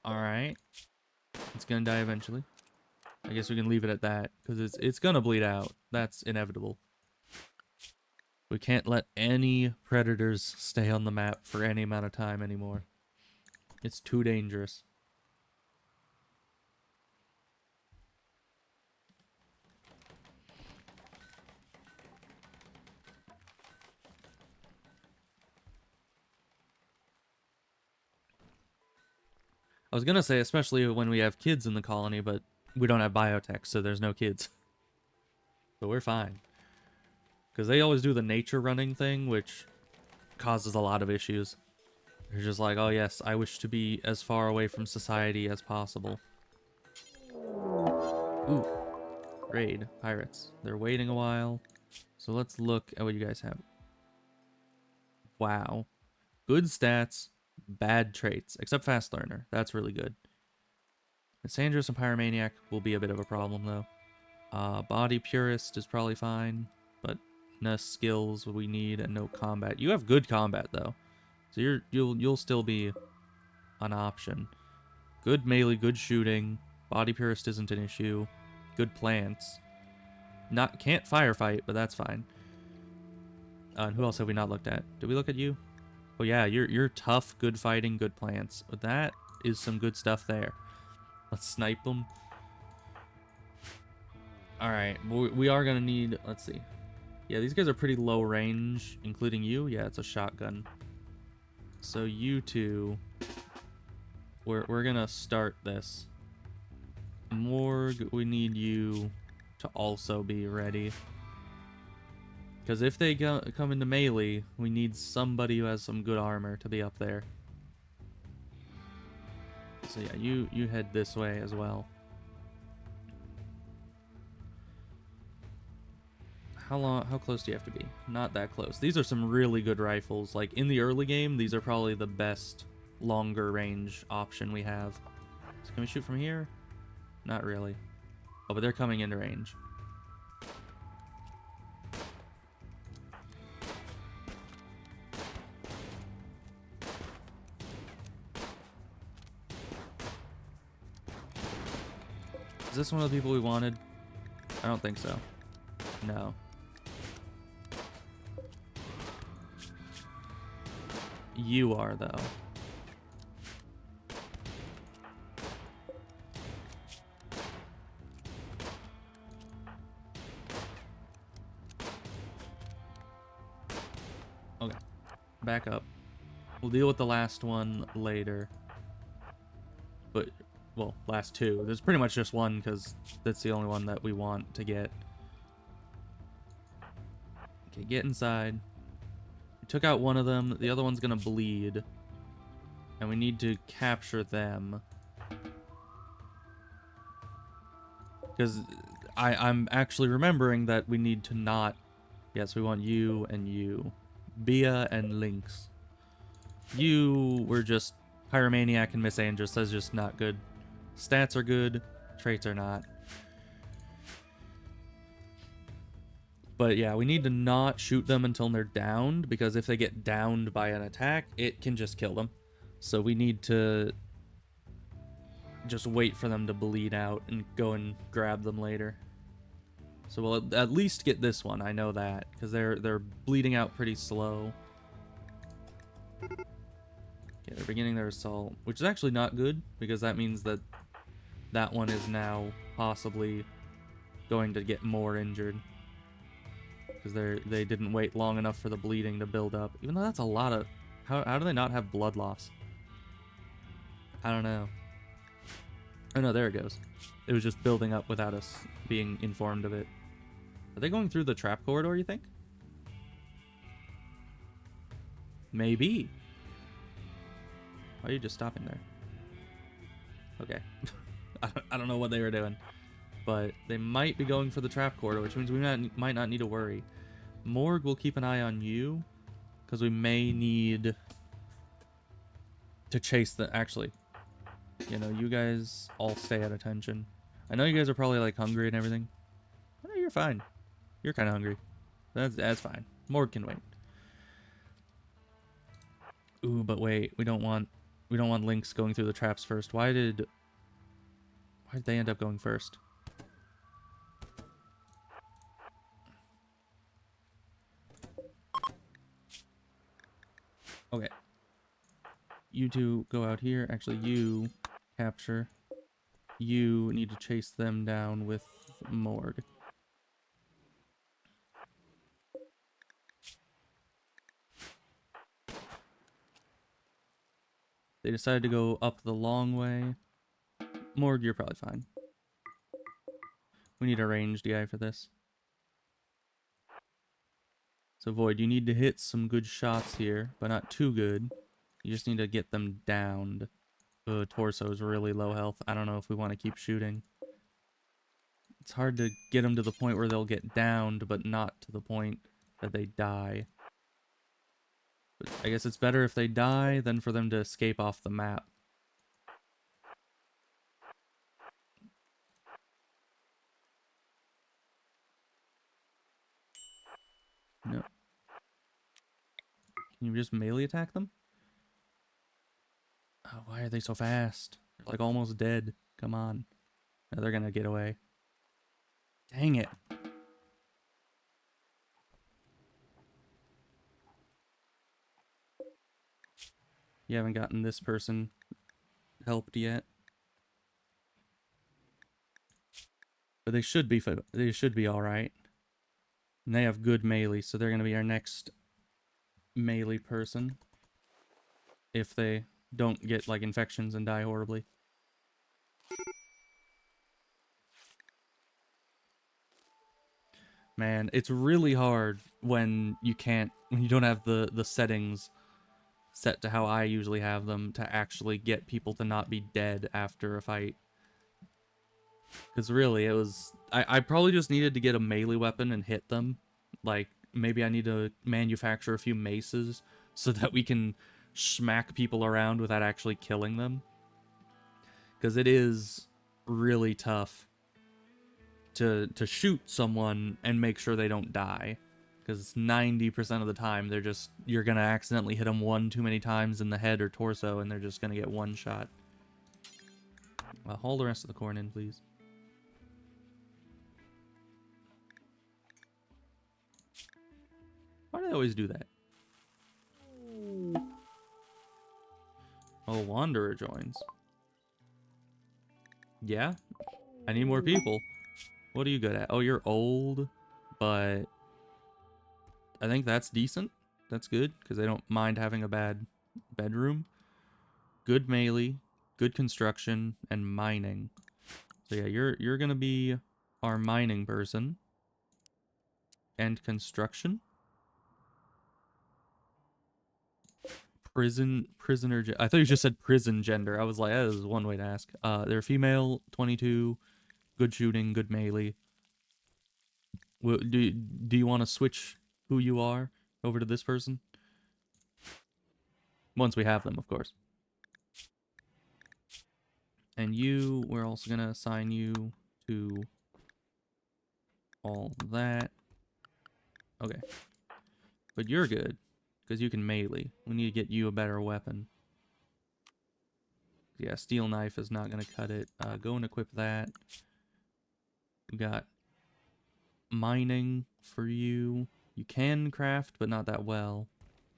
Alright. It's gonna die eventually. I guess we can leave it at that, because it's gonna bleed out. That's inevitable. We can't let any predators stay on the map for any amount of time anymore. It's too dangerous. I was gonna say, especially when we have kids in the colony, but we don't have biotech, so there's no kids. So we're fine. Because they always do the nature running thing, which causes a lot of issues. They're just like, oh yes, I wish to be as far away from society as possible. Ooh. Raid. Pirates. They're waiting a while. So let's look at what you guys have. Wow. Good stats. Bad traits. Except fast learner. That's really good. Sandrus and Pyromaniac will be a bit of a problem though. Body Purist is probably fine. But no skills we need and no combat. You have good combat though. So you'll still be an option. Good melee, good shooting. Body Purist isn't an issue. Good plants. Can't firefight, but that's fine. And who else have we not looked at? Did we look at you? Oh yeah, you're tough, good fighting, good plants. But that is some good stuff there. Let's snipe them. Alright, we are gonna need, let's see. Yeah, these guys are pretty low range, including you. Yeah, it's a shotgun. So you two, we're gonna start this. Morg, we need you to also be ready. Because if they come into melee, we need somebody who has some good armor to be up there. So yeah, you head this way as well. How close do you have to be? Not that close. These are some really good rifles. Like, in the early game, these are probably the best longer range option we have. So can we shoot from here? Not really. Oh, but they're coming into range. Is this one of the people we wanted? I don't think so. No. You are, though. Okay. Back up. We'll deal with the last one later. But, well, last two. There's pretty much just one, because that's the only one that we want to get. Okay, get inside. We took out one of them. The other one's gonna bleed. And we need to capture them. Because I'm actually remembering that we need to not... Yes, we want you and you. Bia and Lynx. You were just Pyromaniac and Miss Angus. That's just not good. Stats are good. Traits are not. But yeah, we need to not shoot them until they're downed, because if they get downed by an attack, it can just kill them. So we need to just wait for them to bleed out and go and grab them later. So we'll at least get this one, I know that, because they're bleeding out pretty slow. Okay, they're beginning their assault, which is actually not good, because that means that that one is now possibly going to get more injured. Because they didn't wait long enough for the bleeding to build up. Even though that's a lot of... How do they not have blood loss? I don't know. Oh no, there it goes. It was just building up without us being informed of it. Are they going through the trap corridor, you think? Maybe. Why are you just stopping there? Okay. I don't know what they were doing. But they might be going for the trap corridor, which means we might not need to worry. Morg will keep an eye on you, because we may need to chase the... Actually, you know, you guys all stay at attention. I know you guys are probably, like, hungry and everything. No, you're fine. You're kind of hungry. That's fine. Morg can wait. Ooh, but wait, we don't want Lynx going through the traps first. Why did they end up going first? Okay. You two go out here. Actually, you capture. You need to chase them down with Morg. They decided to go up the long way. Morg, you're probably fine. We need a ranged guy for this. So Void, you need to hit some good shots here, but not too good. You just need to get them downed. Torso is really low health. I don't know if we want to keep shooting. It's hard to get them to the point where they'll get downed, but not to the point that they die. But I guess it's better if they die than for them to escape off the map. No. Can you just melee attack them? Oh, why are they so fast? They're like almost dead. Come on. No, they're gonna get away. Dang it. You haven't gotten this person helped yet. But they should be all right. And they have good melee, so they're going to be our next melee person. If they don't get, like, infections and die horribly. Man, it's really hard when you don't have the settings set to how I usually have them to actually get people to not be dead after a fight. Because really, I probably just needed to get a melee weapon and hit them. Like, maybe I need to manufacture a few maces so that we can smack people around without actually killing them. Because it is really tough to shoot someone and make sure they don't die. Because 90% of the time, you're going to accidentally hit them one too many times in the head or torso, and they're just going to get one shot. Haul the rest of the corn in, please. Why do they always do that? Oh, Wanderer joins. Yeah? I need more people. What are you good at? Oh, you're old, but I think that's decent. That's good, because they don't mind having a bad bedroom. Good melee, good construction, and mining. So yeah, you're gonna be our mining person. And construction. Prisoner. I thought you just said prison gender. I was like, that is one way to ask. They're female, 22, good shooting, good melee. Do you want to switch who you are over to this person? Once we have them, of course. And you, we're also gonna assign you to all that. Okay. But you're good, because you can melee. We need to get you a better weapon. Yeah, steel knife is not gonna cut it. Go and equip that. We got mining for you. You can craft, but not that well.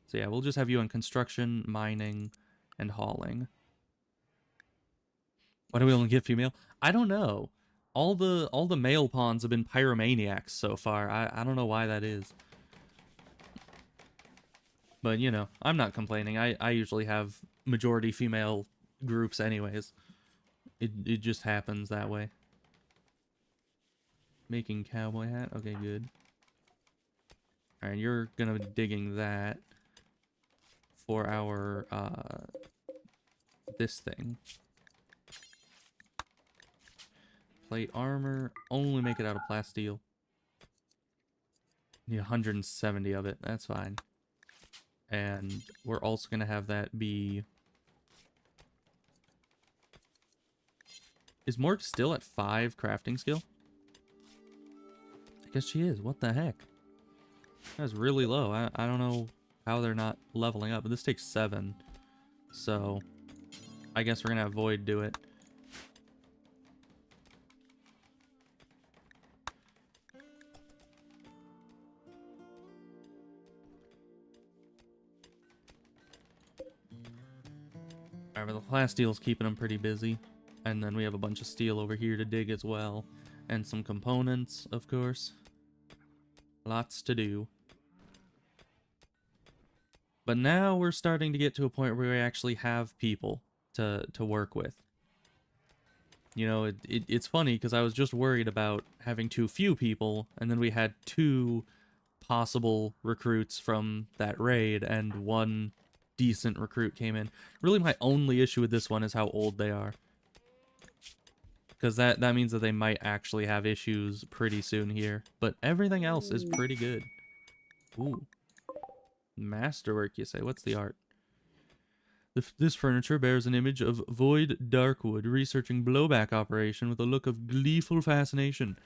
So yeah, we'll just have you on construction, mining, and hauling. Why do we only get female? I don't know. All the male pawns have been pyromaniacs so far. I don't know why that is. But you know, I'm not complaining. I usually have majority female groups anyways. It just happens that way. Making cowboy hat. Okay, good. Alright, you're gonna be digging that for our this thing. Plate armor. Only make it out of plasteel. Need 170 of it. That's fine. And we're also gonna have that be... Is Mort still at 5 crafting skill? I guess she is. What the heck? That's really low. I don't know how they're not leveling up, but this takes 7. So, I guess we're gonna have Void do it. Alright, but the plasteel's keeping them pretty busy. And then we have a bunch of steel over here to dig as well. And some components, of course. Lots to do. But now we're starting to get to a point where we actually have people to work with. You know, it's funny because I was just worried about having too few people, and then we had 2 possible recruits from that raid, and 1 decent recruit came in. Really, my only issue with this one is how old they are. Because that means that they might actually have issues pretty soon here. But everything else is pretty good. Ooh. Masterwork, you say? What's the art? This furniture bears an image of Void Darkwood researching blowback operation with a look of gleeful fascination.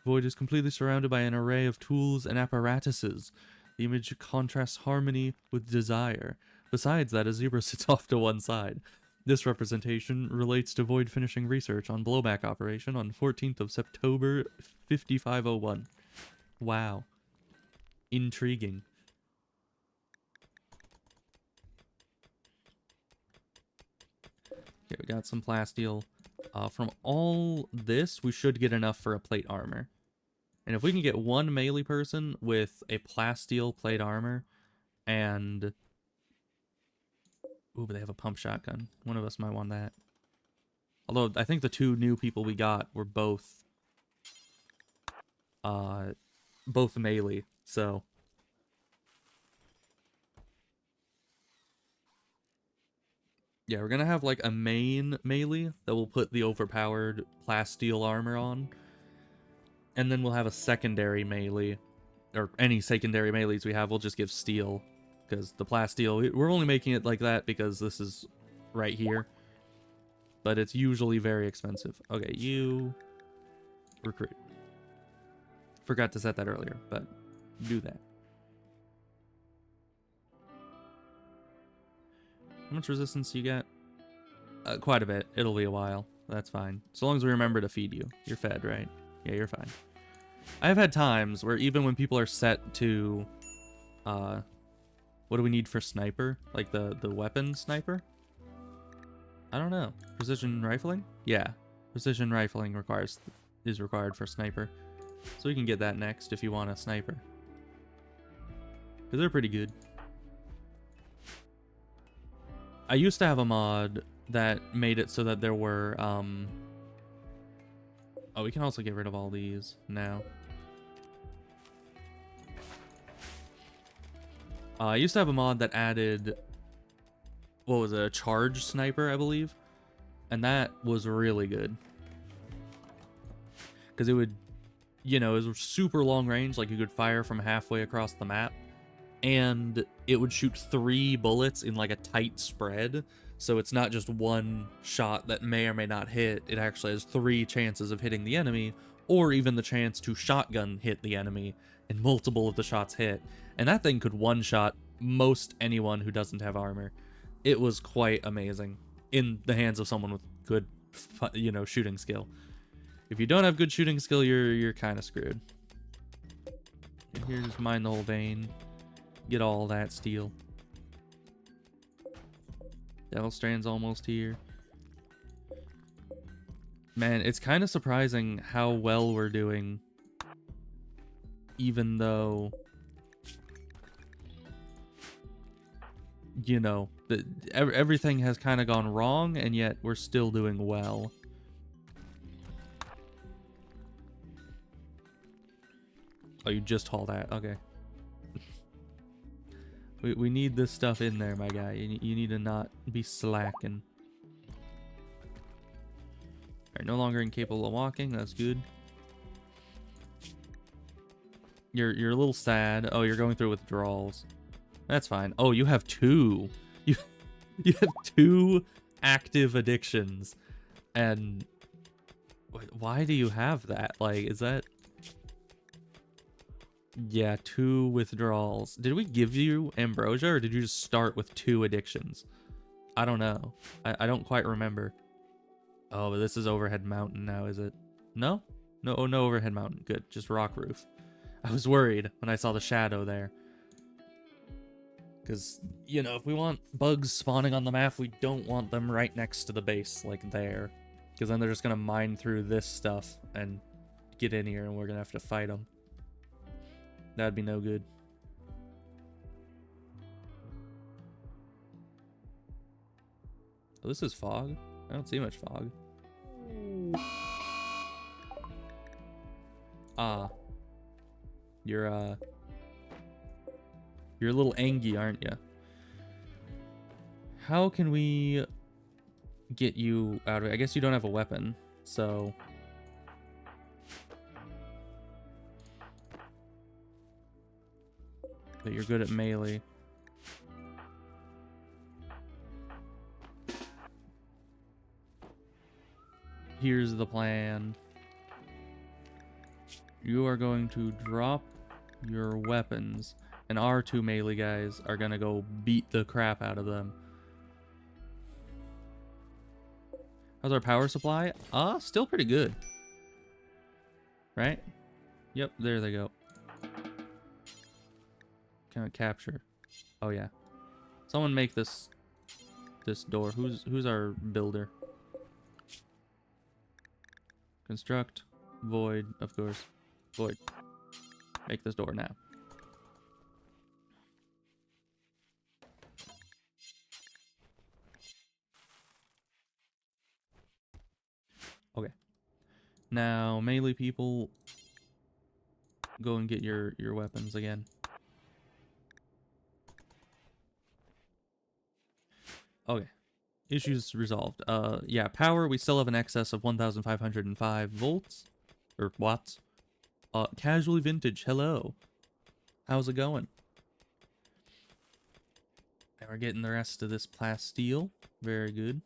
Void is completely surrounded by an array of tools and apparatuses. The image contrasts harmony with desire. Besides that, a zebra sits off to one side. This representation relates to Void finishing research on blowback operation on 14th of September 5501. Wow. Intriguing. Okay, we got some plasteel. From all this, we should get enough for a plate armor. And if we can get one melee person with a plasteel plate armor and... Ooh, but they have a pump shotgun. One of us might want that. Although, I think the 2 new people we got were both melee, so... Yeah, we're gonna have, like, a main melee that will put the overpowered plasteel armor on. And then we'll have a secondary melee, or any secondary melees we have, we'll just give steel. Because the plasteel, we're only making it like that because this is right here. But it's usually very expensive. Okay, you... recruit. Forgot to set that earlier, but do that. How much resistance you get? Quite a bit. It'll be a while. That's fine. So long as we remember to feed you. You're fed, right? Yeah, you're fine. I have had times where even when people are set to... what do we need for sniper? Like the weapon sniper? I don't know. Precision rifling? Yeah. Precision rifling is required for sniper. So we can get that next if you want a sniper. Because they're pretty good. I used to have a mod that made it so that there were, oh, we can also get rid of all these now. I used to have a mod that added, what was it, a charge sniper, I believe? And that was really good. Because it would, you know, it was super long range, like you could fire from halfway across the map. And it would shoot 3 bullets in like a tight spread. So it's not just one shot that may or may not hit. It actually has 3 chances of hitting the enemy, or even the chance to shotgun hit the enemy, and multiple of the shots hit. And that thing could one-shot most anyone who doesn't have armor. It was quite amazing in the hands of someone with good, you know, shooting skill. If you don't have good shooting skill, you're kind of screwed. And here, just mine the whole vein. Get all that steel. Devil Strand's almost here. Man, it's kind of surprising how well we're doing. Even though... you know, everything has kind of gone wrong, and yet we're still doing well. Oh, you just haul that. Okay. We need this stuff in there, my guy. You need to not be slacking. Alright, no longer incapable of walking. That's good. You're a little sad. Oh, you're going through withdrawals. That's fine. Oh, you have 2. You have 2 active addictions. And why do you have that? Like, is that... Yeah, 2 withdrawals. Did we give you ambrosia, or did you just start with 2 addictions? I don't know. I don't quite remember. Oh, but this is overhead mountain now, is it? No? No, oh, no overhead mountain. Good. Just rock roof. I was worried when I saw the shadow there. Because, you know, if we want bugs spawning on the map, we don't want them right next to the base, like there. Because then they're just going to mine through this stuff and get in here, and we're going to have to fight them. That'd be no good. Oh, this is fog. I don't see much fog. Ah. You're a little angry, aren't you? How can we get you out of it? I guess you don't have a weapon, so... But you're good at melee. Here's the plan. You are going to drop your weapons, and our 2 melee guys are gonna go beat the crap out of them. How's our power supply? Still pretty good. Right? Yep, there they go. Can I capture? Oh yeah. Someone make this door. Who's our builder? Construct. Void, of course. Void. Make this door now. Okay. Now, melee people, go and get your weapons again. Okay. Issues resolved. Yeah, power, we still have an excess of 1,505 volts. Or watts. Casually vintage, hello. How's it going? And we're getting the rest of this plasteel. Very good.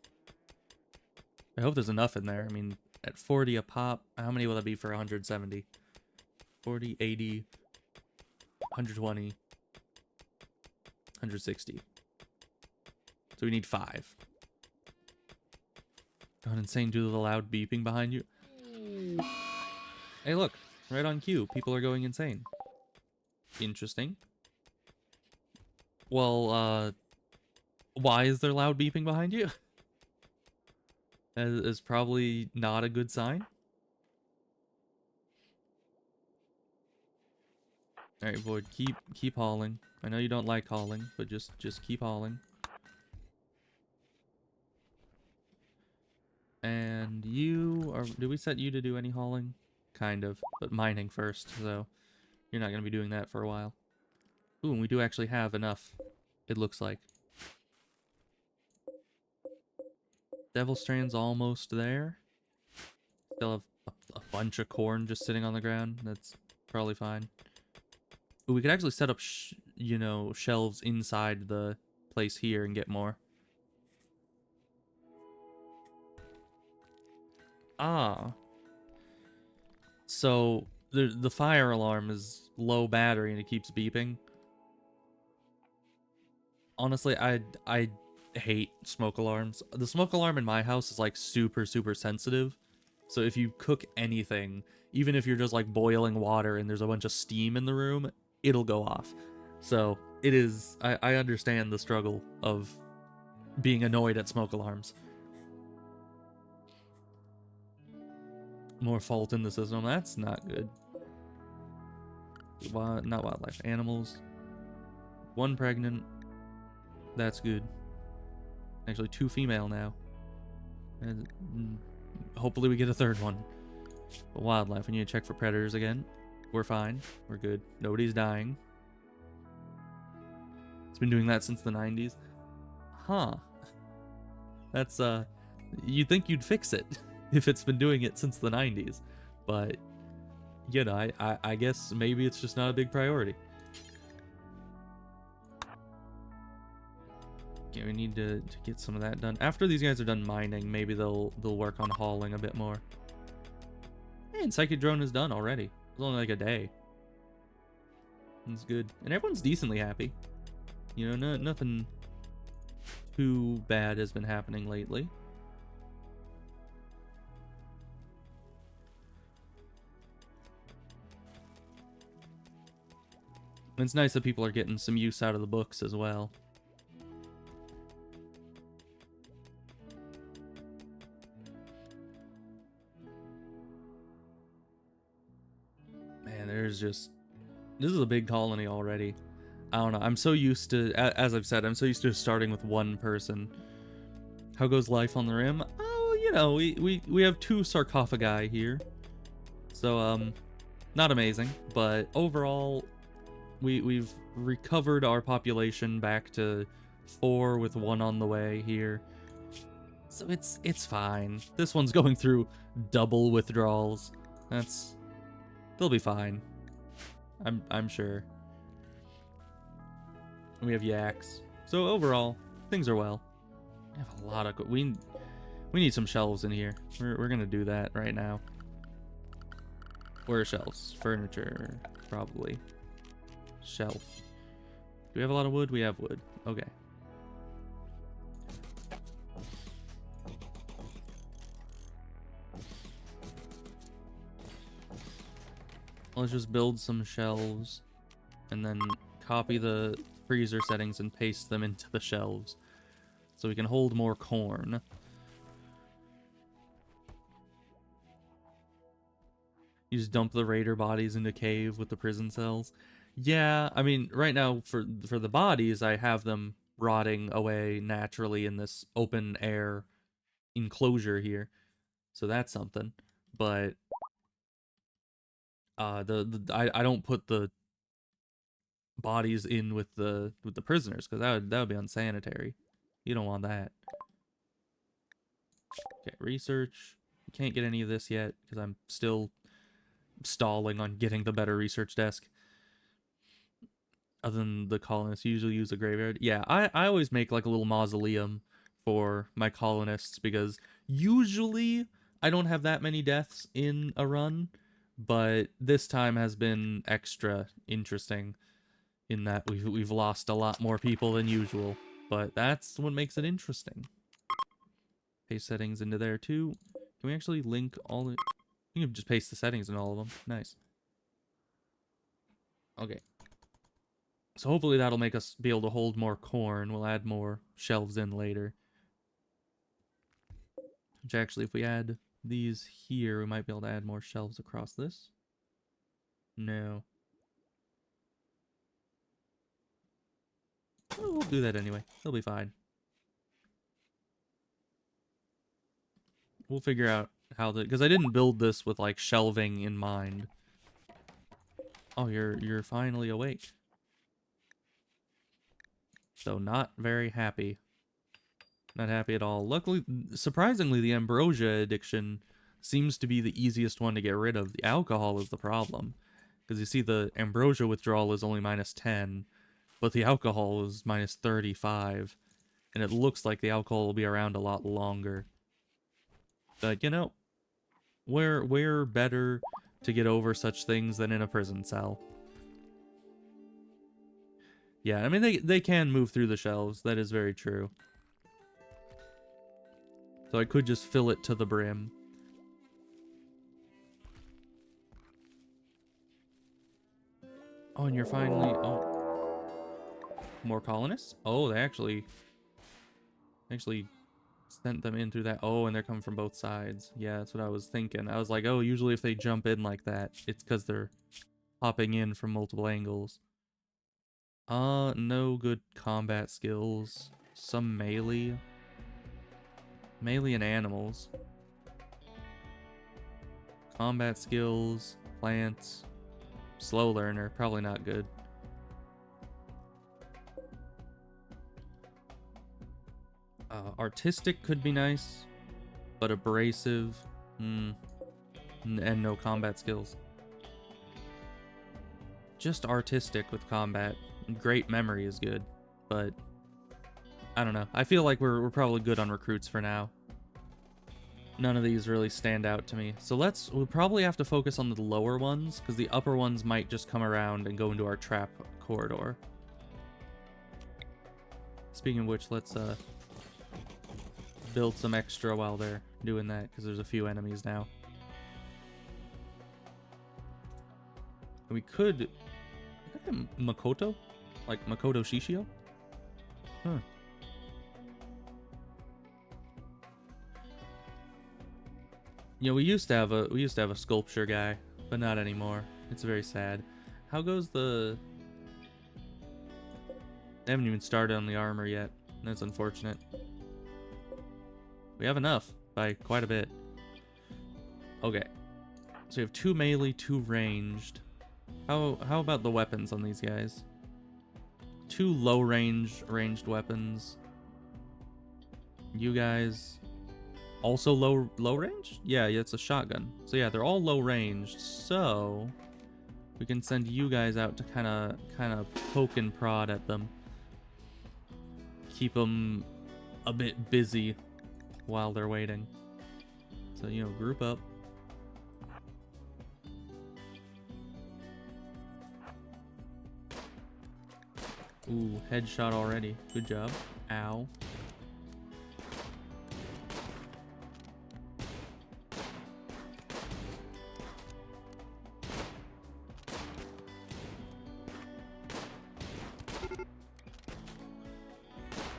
I hope there's enough in there. I mean, at 40 a pop, how many will that be for 170? 40, 80, 120, 160. So we need 5. Gone insane due to the loud beeping behind you. Hey, look. Right on cue. People are going insane. Interesting. Well, why is there loud beeping behind you? That is probably not a good sign. Alright, Void, keep hauling. I know you don't like hauling, but just keep hauling. And you are... Did we set you to do any hauling? Kind of, but mining first, so you're not going to be doing that for a while. Ooh, and we do actually have enough, it looks like. Devil Strand's almost there. Still have a bunch of corn just sitting on the ground. That's probably fine. Ooh, we could actually set up, you know, shelves inside the place here and get more. Ah. So, the fire alarm is low battery and it keeps beeping. Honestly, I hate smoke alarms. The smoke alarm in my house is like super sensitive. So if you cook anything, even if you're just like boiling water and there's a bunch of steam in the room, it'll go off. So it is, I understand the struggle of being annoyed at smoke alarms. More fault in the system, that's not good. Not wildlife, animals. 1 pregnant. That's good. Actually, 2 female now. And hopefully we get a 3rd one. But wildlife, we need to check for predators again. We're fine. We're good. Nobody's dying. It's been doing that since the 90s. Huh. That's, you'd think you'd fix it if it's been doing it since the 90s. But, you know, I guess maybe it's just not a big priority. Okay, we need to get some of that done. After these guys are done mining, maybe they'll work on hauling a bit more. And Psychic Drone is done already. It was only like a day. It's good. And everyone's decently happy. You know, nothing too bad has been happening lately. And it's nice that people are getting some use out of the books as well. Man, there's just... This is a big colony already. I don't know. I'm so used to... As I've said, I'm so used to starting with 1 person. How goes life on the Rim? Oh, you know, we have 2 sarcophagi here. So, not amazing. But overall, we've recovered our population back to 4 with 1 on the way here. So it's fine. This one's going through double withdrawals. They'll be fine. I'm sure. We have yaks. So overall, things are well. We have a lot of... We need some shelves in here. We're gonna do that right now. Where are shelves? Furniture, probably. Shelf. Do we have a lot of wood? We have wood. Okay. Let's just build some shelves and then copy the freezer settings and paste them into the shelves so we can hold more corn. You just dump the raider bodies into cave with the prison cells. Yeah, I mean, right now for the bodies, I have them rotting away naturally in this open air enclosure here. So that's something. But I don't put the bodies in with the prisoners because that would be unsanitary. You don't want that. Okay, research. You can't get any of this yet because I'm still stalling on getting the better research desk. Other than the colonists usually use a graveyard. Yeah, I always make like a little mausoleum for my colonists because usually I don't have that many deaths in a run, but this time has been extra interesting in that we've lost a lot more people than usual, but that's what makes it interesting. Paste settings into there too. Can we actually link all the... You can just paste the settings in all of them. Nice. Okay. So hopefully that'll make us be able to hold more corn. We'll add more shelves in later. Which actually, if we add these here, we might be able to add more shelves across this. No. Oh, we'll do that anyway. It'll be fine. We'll figure out how the... Because I didn't build this with, like, shelving in mind. Oh, you're finally awake. So not very happy. Not happy at all. Luckily, surprisingly, the ambrosia addiction seems to be the easiest one to get rid of. The alcohol is the problem. Because you see the ambrosia withdrawal is only -10, but the alcohol is -35. And it looks like the alcohol will be around a lot longer. But, you know, we're better to get over such things than in a prison cell. Yeah, I mean, they can move through the shelves. That is very true. So I could just fill it to the brim. Oh, and you're finally... Oh. More colonists? Oh, they actually sent them in through that. Oh, and they're coming from both sides. Yeah, that's what I was thinking. I was like, oh, usually if they jump in like that, it's because they're hopping in from multiple angles. No good combat skills. Some melee. Melee and animals. Combat skills, plants, slow learner, probably not good. Artistic could be nice, but abrasive, and no combat skills. Just artistic with combat. Great memory is good, but I don't know. I feel like we're probably good on recruits for now. None of these really stand out to me. So we'll probably have to focus on the lower ones, because the upper ones might just come around and go into our trap corridor. Speaking of which, let's build some extra while they're doing that, because there's a few enemies now. We could... Makoto? Like Makoto Shishio? Huh. Yeah, we used to have a sculpture guy, but not anymore. It's very sad. How goes the... They haven't even started on the armor yet. That's unfortunate. We have enough by quite a bit. Okay. So we have 2 melee, 2 ranged. How about the weapons on these guys? 2 low ranged weapons. You guys also low range? Yeah, it's a shotgun. So yeah, they're all low ranged. So we can send you guys out to kind of poke and prod at them. Keep them a bit busy while they're waiting. So, you know, group up. Ooh, headshot already. Good job. Ow.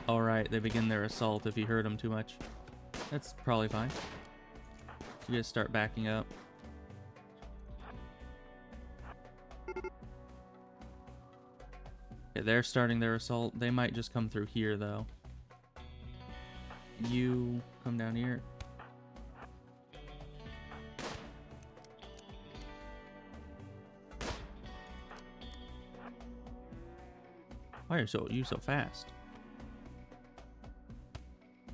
Alright, they begin their assault if you hurt them too much. That's probably fine. You guys start backing up. Okay, they're starting their assault. They might just come through here, though. You come down here. Why are you so fast?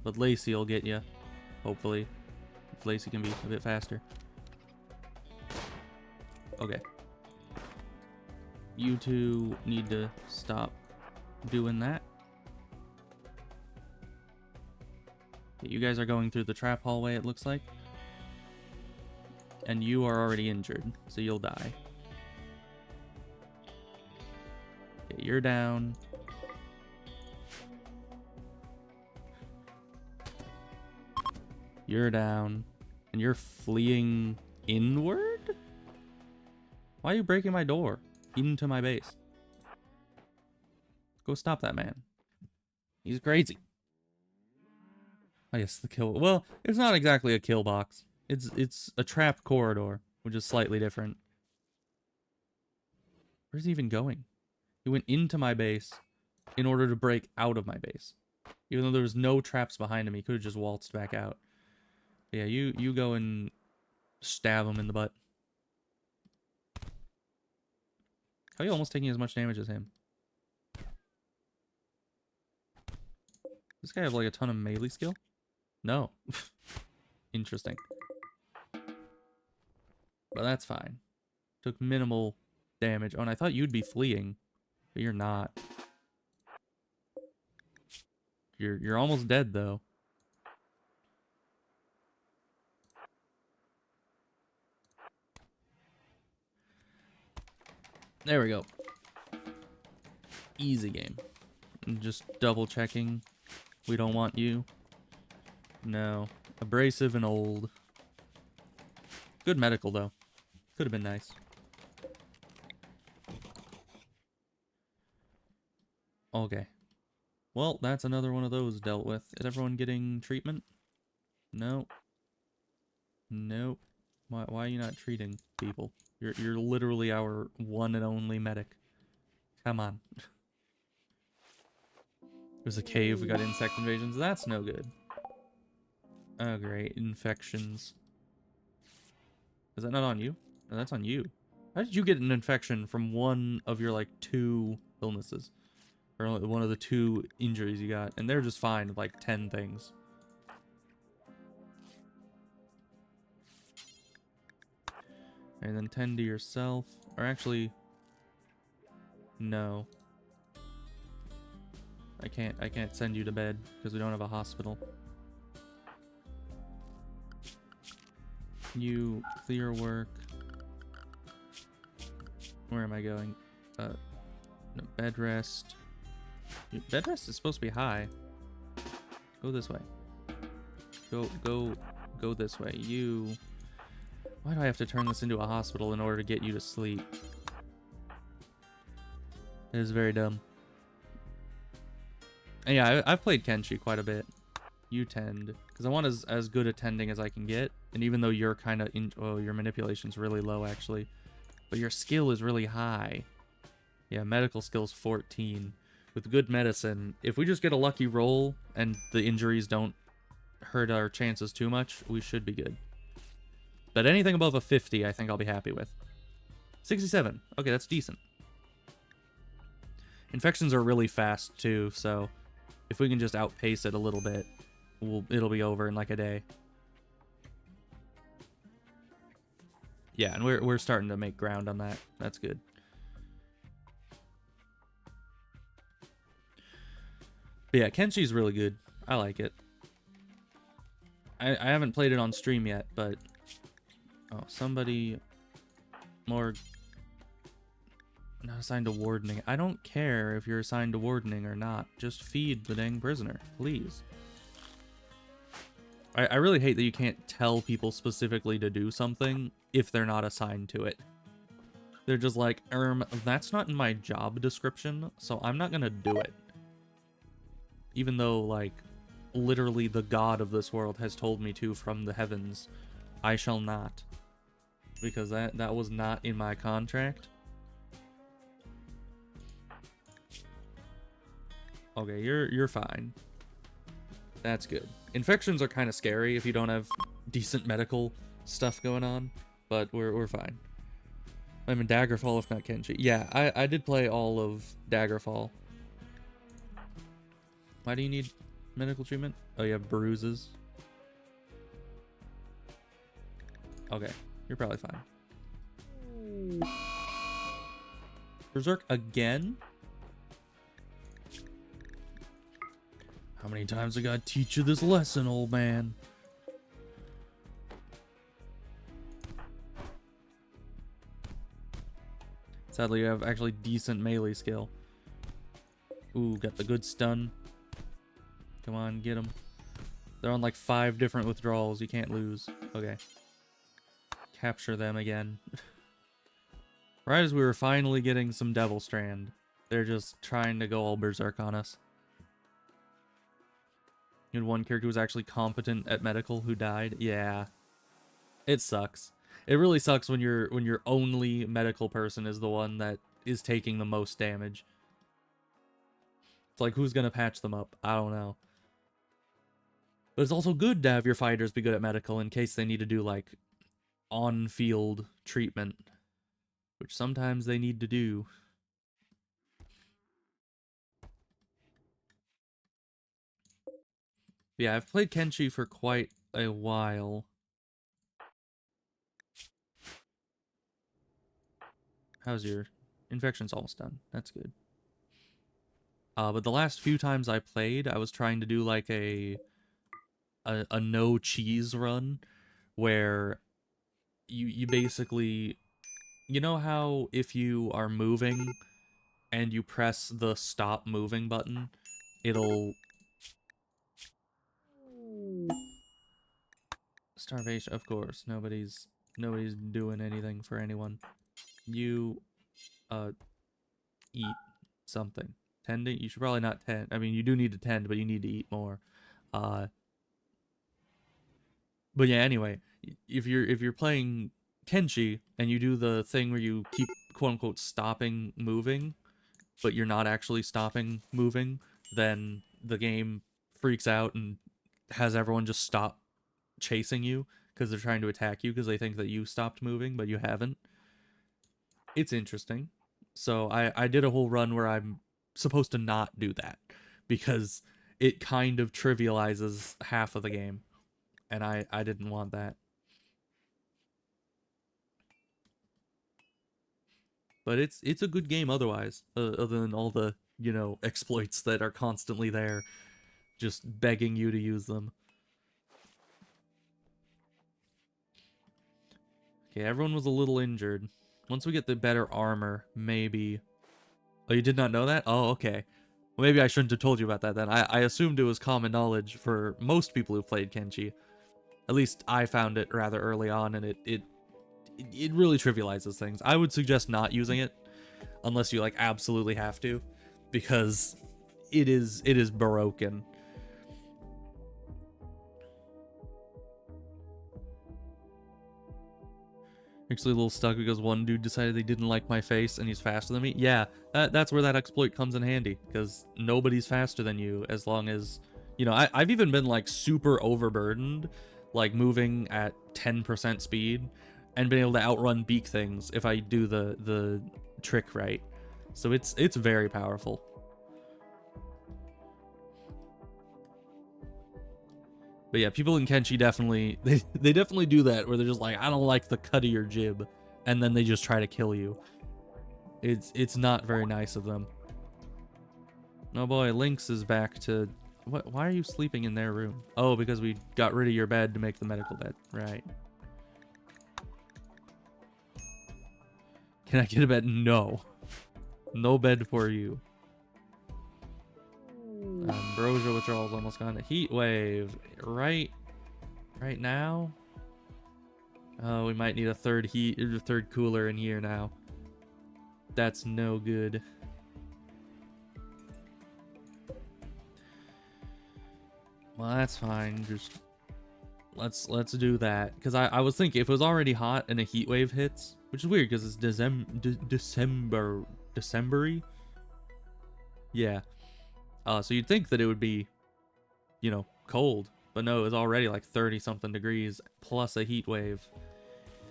But Lacey will get you, hopefully. If Lacey can be a bit faster. Okay. You two need to stop doing that. Okay, you guys are going through the trap hallway, it looks like. And you are already injured, so you'll die. Okay, you're down. You're down. And you're fleeing inward? Why are you breaking my door into my base? Go stop that man. He's crazy. I guess the kill... Well, it's not exactly a kill box. It's a trap corridor, which is slightly different. Where's he even going? He went into my base in order to break out of my base. Even though there was no traps behind him, he could have just waltzed back out. But yeah, you go and stab him in the butt. How are you almost taking as much damage as him? Does this guy have like a ton of melee skill? No. Interesting. But that's fine. Took minimal damage. Oh, and I thought you'd be fleeing, but you're not. You're almost dead though. There we go. Easy game. Just double checking. We don't want you. No. Abrasive and old. Good medical though. Could have been nice. Okay. Well, that's another one of those dealt with. Is everyone getting treatment? No. Nope. Why are you not treating people? You're literally our one and only medic. Come on. There's a cave, we got insect invasions. That's no good. Oh great, infections. Is that not on you? No, that's on you. How did you get an infection from one of your like 2 illnesses? Or one of the 2 injuries you got? And they're just fine with like 10 things. And then tend to yourself. Or actually, no. I can't send you to bed because we don't have a hospital. You clear work. Where am I going? No, bed rest. Bed rest is supposed to be high. Go this way. Go this way. You. Why do I have to turn this into a hospital in order to get you to sleep? It is very dumb. And yeah, I've played Kenshi quite a bit. You tend, because I want as good attending as I can get. And even though you're kind of oh, your manipulation's really low actually, but your skill is really high. Yeah, medical skill's 14. With good medicine, if we just get a lucky roll and the injuries don't hurt our chances too much, we should be good. But anything above a 50, I think I'll be happy with. 67. Okay, that's decent. Infections are really fast too, so if we can just outpace it a little bit, it'll be over in like a day. Yeah, and we're starting to make ground on that. That's good. But yeah, Kenshi's really good. I like it. I haven't played it on stream yet, but... Oh, somebody... More... Not assigned to wardening. I don't care if you're assigned to wardening or not. Just feed the dang prisoner, please. I really hate that you can't tell people specifically to do something if they're not assigned to it. They're just like, that's not in my job description, so I'm not gonna do it. Even though, like, literally the god of this world has told me to from the heavens, I shall not. Because that was not in my contract. Okay, you're fine. That's good. Infections are kind of scary if you don't have decent medical stuff going on, but we're fine. I'm in Daggerfall if not Kenshi. Yeah, I did play all of Daggerfall. Why do you need medical treatment? Oh, you have bruises. Okay, you're probably fine. Berserk again? How many times I gotta teach you this lesson, old man? Sadly, you have actually decent melee skill. Ooh, got the good stun. Come on, get them. They're on like 5 different withdrawals. You can't lose. Okay. Capture them again. Right as we were finally getting some Devil Strand, they're just trying to go all berserk on us. You had one character who was actually competent at medical who died. Yeah. It sucks. It really sucks when your only medical person is the one that is taking the most damage. It's like, who's gonna patch them up? I don't know. But it's also good to have your fighters be good at medical in case they need to do, like, on-field treatment. Which sometimes they need to do. Yeah, I've played Kenshi for quite a while. How's your infection's almost done? That's good. But the last few times I played, I was trying to do like a no cheese run where you basically, you know how if you are moving and you press the stop moving button, it'll starvation, of course. Nobody's doing anything for anyone. You eat something. Tending, you should probably not tend. I mean, you do need to tend, but you need to eat more. But yeah, anyway, if you're playing Kenshi and you do the thing where you keep quote unquote stopping moving, but you're not actually stopping moving, then the game freaks out and has everyone just stop chasing you because they're trying to attack you because they think that you stopped moving, but you haven't. It's interesting. So I did a whole run where I'm supposed to not do that because it kind of trivializes half of the game, and I didn't want that. But it's a good game otherwise, other than all the, you know, exploits that are constantly there, just begging you to use them. Okay, everyone was a little injured. Once we get the better armor, maybe... Oh, you did not know that? Oh, okay. Well, maybe I shouldn't have told you about that then. I assumed it was common knowledge for most people who played Kenshi. At least I found it rather early on, and it really trivializes things. I would suggest not using it unless you like absolutely have to, because it is broken. Actually a little stuck because one dude decided they didn't like my face and he's faster than me. Yeah, that's where that exploit comes in handy, because nobody's faster than you as long as, you know, I've even been like super overburdened, like moving at 10% speed and been able to outrun beak things if I do the trick right. So it's very powerful. But yeah, people in Kenshi definitely, they definitely do that, where they're just like, I don't like the cut of your jib, and then they just try to kill you. It's not very nice of them. Oh boy, Lynx is back to... What? Why are you sleeping in their room? Oh, because we got rid of your bed to make the medical bed. Right. Can I get a bed? No. No bed for you. Ambrosia withdrawal's almost gone. Heat wave. Right now? Oh, we might need a third cooler in here now. That's no good. Well, that's fine. Just let's do that, because I was thinking if it was already hot and a heat wave hits, which is weird because it's December-y. Yeah. So you'd think that it would be, you know, cold, but no, it's already like 30 something degrees plus a heat wave.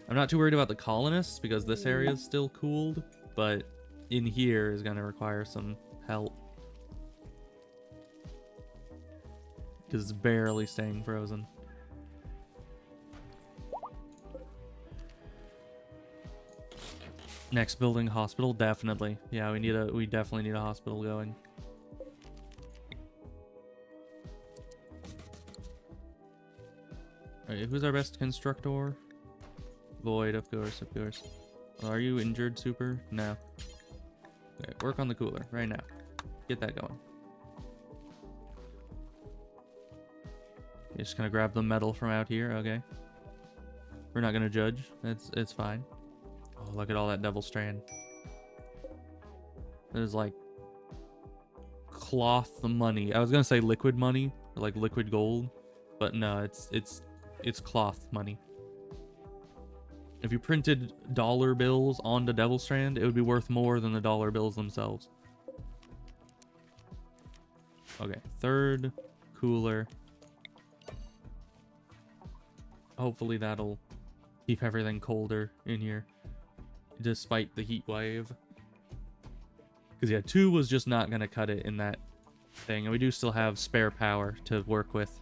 I'm not too worried about the colonists because this area is still cooled, but in here is going to require some help because it's barely staying frozen. Next building, hospital, definitely. Yeah, we definitely need a hospital going. Alright, who's our best constructor? Void, of course, of course. Are you injured, Super? No. Okay, work on the cooler right now. Get that going. You're just gonna grab the metal from out here, okay. We're not gonna judge. It's fine. Oh, look at all that devil strand. There's like cloth money. I was gonna say liquid money, or like liquid gold, but no, it's cloth money. If you printed dollar bills onto devil strand, it would be worth more than the dollar bills themselves. Okay, third cooler. Hopefully that'll keep everything colder in here, despite the heat wave. Because yeah, 2 was just not gonna cut it in that thing, and we do still have spare power to work with.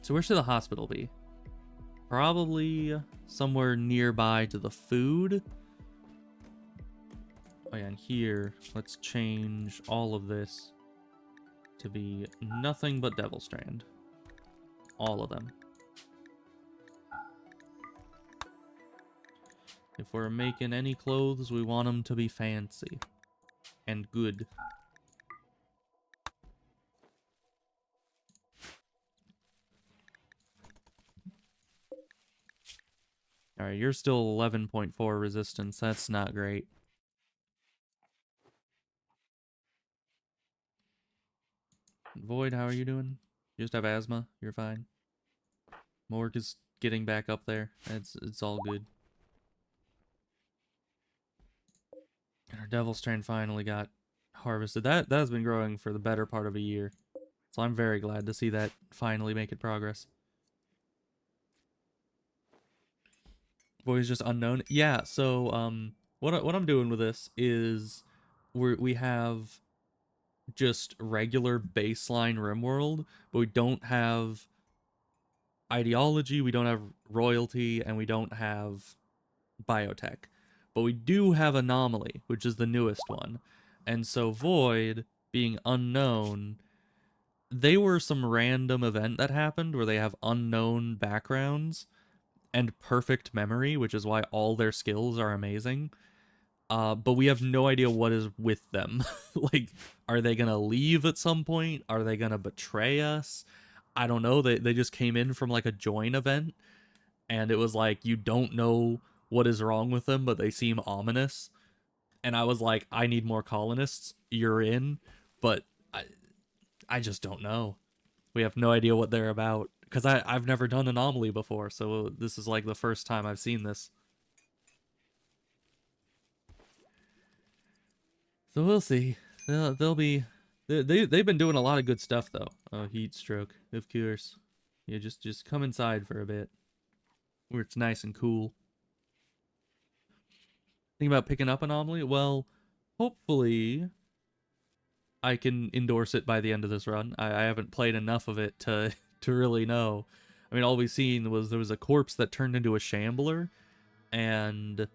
So where should the hospital be? Probably somewhere nearby to the food. Oh yeah, and here, let's change all of this to be nothing but devil strand. All of them. If we're making any clothes, we want them to be fancy and good. Alright, you're still 11.4 resistance. That's not great. Void, how are you doing? You just have asthma? You're fine. Morg is getting back up there. It's all good. And our devil strand finally got harvested. That has been growing for the better part of a year. So I'm very glad to see that finally making progress. Void's just unknown. Yeah, so what I'm doing with this is we have just regular baseline Rimworld, but we don't have ideology, we don't have royalty, and we don't have biotech. But we do have anomaly, which is the newest one. And so Void, being unknown, they were some random event that happened where they have unknown backgrounds and perfect memory, which is why all their skills are amazing. But we have no idea what is with them. Like, are they gonna leave at some point? Are they gonna betray us? I don't know. They just came in from like a join event, and it was like, you don't know what is wrong with them, but they seem ominous. And I was like, I need more colonists. You're in, but I just don't know. We have no idea what they're about. Because I've never done Anomaly before, so this is like the first time I've seen this. So we'll see. They'll be... They've been doing a lot of good stuff, though. Oh, heat stroke, of course. Yeah, just come inside for a bit. Where it's nice and cool. Think about picking up Anomaly? Well, hopefully I can endorse it by the end of this run. I haven't played enough of it to really know. I mean, all we've seen was there was a corpse that turned into a shambler, and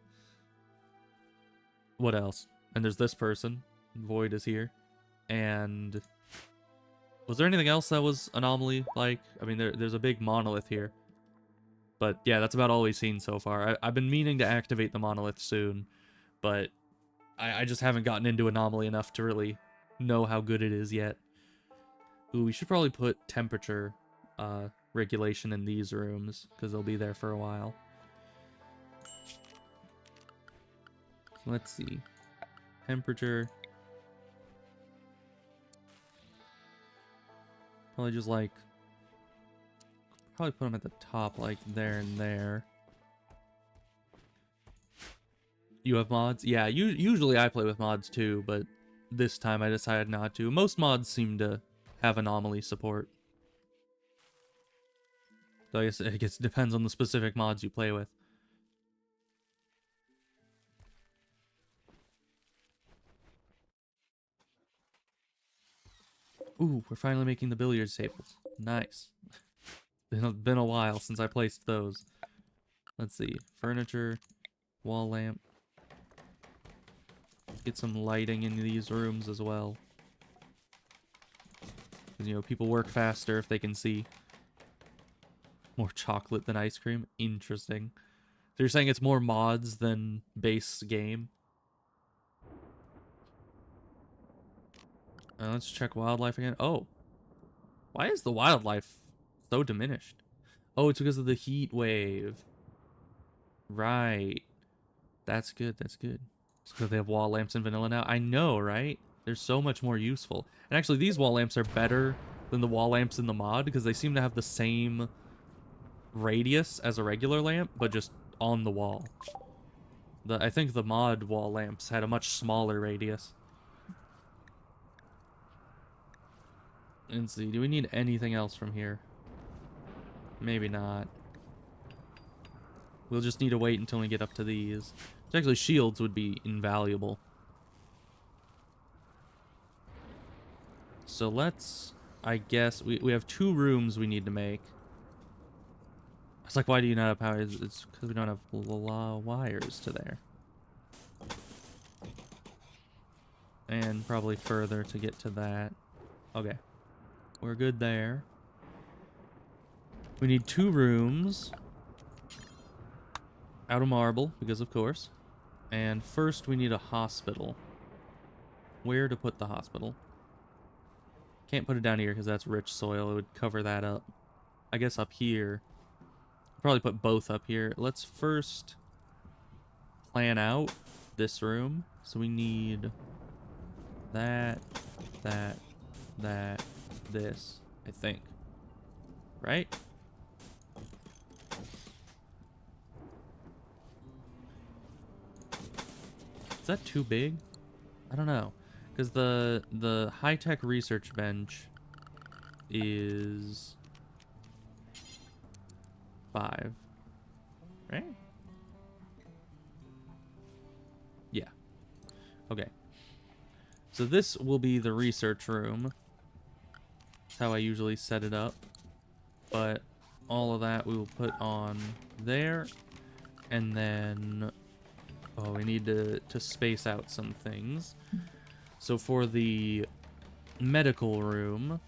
what else? And there's this person. Void is here. And was there anything else that was anomaly like? I mean, there's a big monolith here. But yeah, that's about all we've seen so far. I've been meaning to activate the monolith soon, but I just haven't gotten into anomaly enough to really know how good it is yet. Ooh, we should probably put temperature regulation in these rooms, because they'll be there for a while. Let's see. Temperature. Probably just like... Probably put them at the top, like there and there. You have mods? Yeah, usually I play with mods too, but this time I decided not to. Most mods seem to have anomaly support. So I guess it depends on the specific mods you play with. Ooh, we're finally making the billiards tables. Nice. Been a while since I placed those. Let's see. Furniture, wall lamp. Get some lighting in these rooms as well. You know, people work faster if they can see. More chocolate than ice cream? Interesting. So you're saying it's more mods than base game? Let's check wildlife again. Oh. Why is the wildlife so diminished? Oh, it's because of the heat wave. Right. That's good, that's good. It's because they have wall lamps in vanilla now. I know, right? They're so much more useful. And actually, these wall lamps are better than the wall lamps in the mod because they seem to have the same radius as a regular lamp, but just on the wall. I think the mod wall lamps had a much smaller radius. Let's see, do we need anything else from here? Maybe not. We'll just need to wait until we get up to these. Actually, shields would be invaluable. So let's, I guess, we have 2 rooms we need to make. It's like, why do you not have power? It's because we don't have wires to there. And probably further to get to that. Okay. We're good there. We need 2 rooms. Out of marble, because of course. And first we need a hospital. Where to put the hospital? Can't put it down here because that's rich soil. It would cover that up. I guess up here. Probably put both up here. Let's first plan out this room. So we need that, this, I think. Right? Is that too big? I don't know. Because the high-tech research bench is 5. Right? Yeah. Okay. So this will be the research room. That's how I usually set it up. But all of that we will put on there. And then... oh, we need to space out some things. So for the medical room,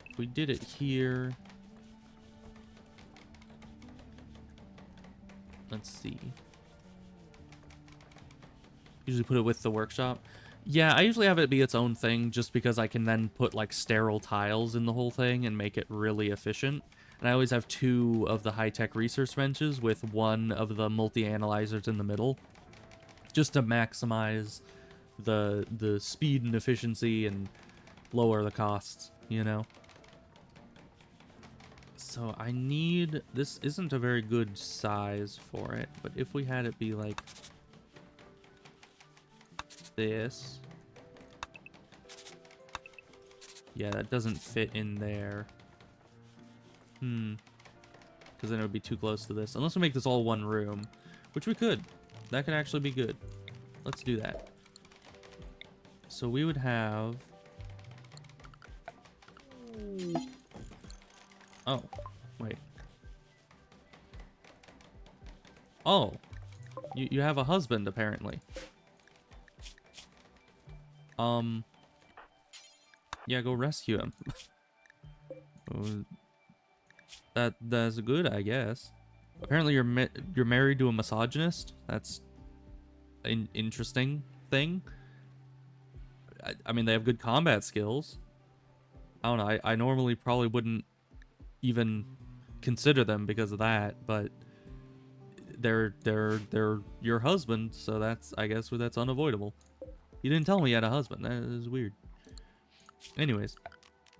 if we did it here... let's see. Usually put it with the workshop. Yeah, I usually have it be its own thing just because I can then put like sterile tiles in the whole thing and make it really efficient. And I always have 2 of the high-tech research benches with 1 of the multi-analyzers in the middle. Just to maximize the speed and efficiency and lower the costs, you know? So I need... this isn't a very good size for it, but if we had it be like... this... yeah, that doesn't fit in there. Because then it would be too close to this. Unless we make this all one room, which we could. That could actually be good. Let's do that. So we would have... oh, wait. Oh, you have a husband, apparently. Yeah, go rescue him. That's good, I guess. Apparently you're married to a misogynist. That's an interesting thing. I mean, they have good combat skills. I don't know. I normally probably wouldn't even consider them because of that, but they're your husband, so that's, I guess, that's unavoidable. You didn't tell me you had a husband. That is weird. Anyways,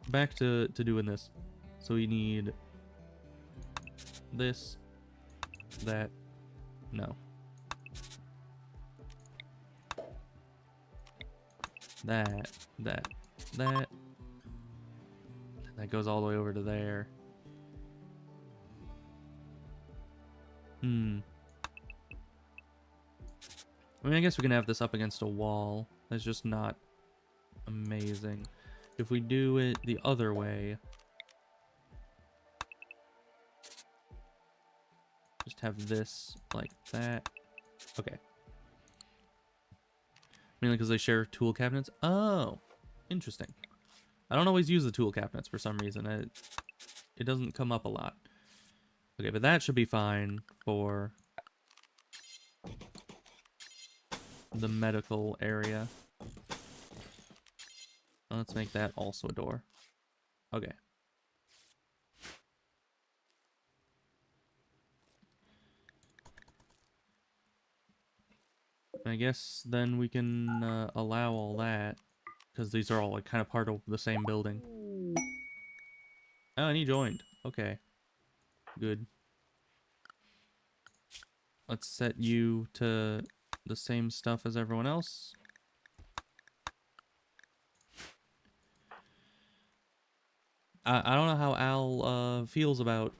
back to doing this. So we need this, that, no. that, that, that. That goes all the way over to there. I mean, I guess we can have this up against a wall. That's just not amazing. If we do it the other way, just have this like that. Okay. Mainly because they share tool cabinets. Oh, interesting. I don't always use the tool cabinets for some reason. It doesn't come up a lot. Okay, but that should be fine for the medical area. Let's make that also a door. Okay. I guess then we can allow all that, because these are all like kind of part of the same building. Oh, and he joined. Okay. Good. Let's set you to the same stuff as everyone else. I don't know how Al feels about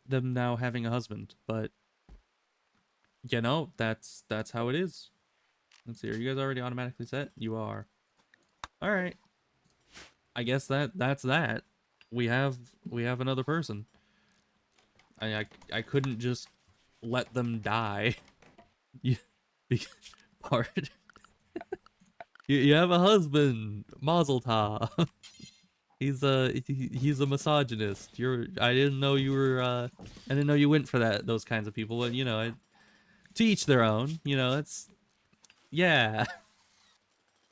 them now having a husband, but you know, that's how it is. Let's see, are you guys already automatically set? You are. Alright. I guess that's that. We have another person. I couldn't just let them die. You part. You have a husband, Mazel Tov. He's a misogynist. I didn't know you were I didn't know you went for those kinds of people, but you know, to each their own, you know, it's yeah.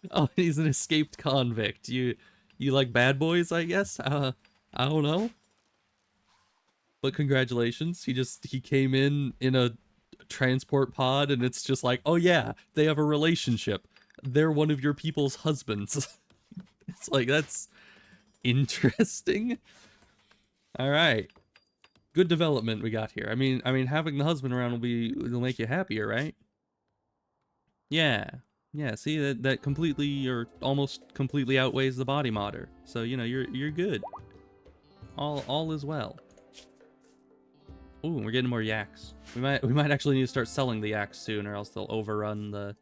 Oh, he's an escaped convict. You like bad boys, I guess? I don't know. But congratulations. He came in a transport pod and it's just like, "Oh yeah, they have a relationship. They're one of your people's husbands." It's like, that's interesting. All right. Good development we got here. I mean having the husband around will make you happier, right? Yeah. Yeah, see that completely or almost completely outweighs the body modder. So, you know, you're good. All is well. Ooh, we're getting more yaks. We might actually need to start selling the yaks soon, or else they'll overrun the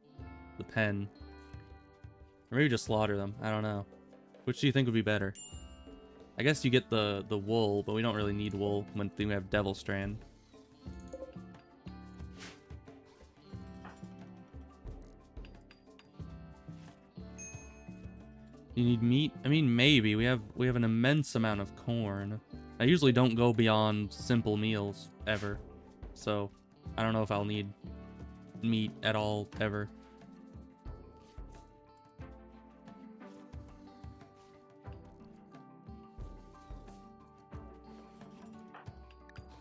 pen. Or maybe just slaughter them. I don't know. Which do you think would be better? I guess you get the wool, but we don't really need wool when we have Devil Strand. You need meat? I mean, maybe. We have an immense amount of corn. I usually don't go beyond simple meals, ever. So, I don't know if I'll need meat at all, ever.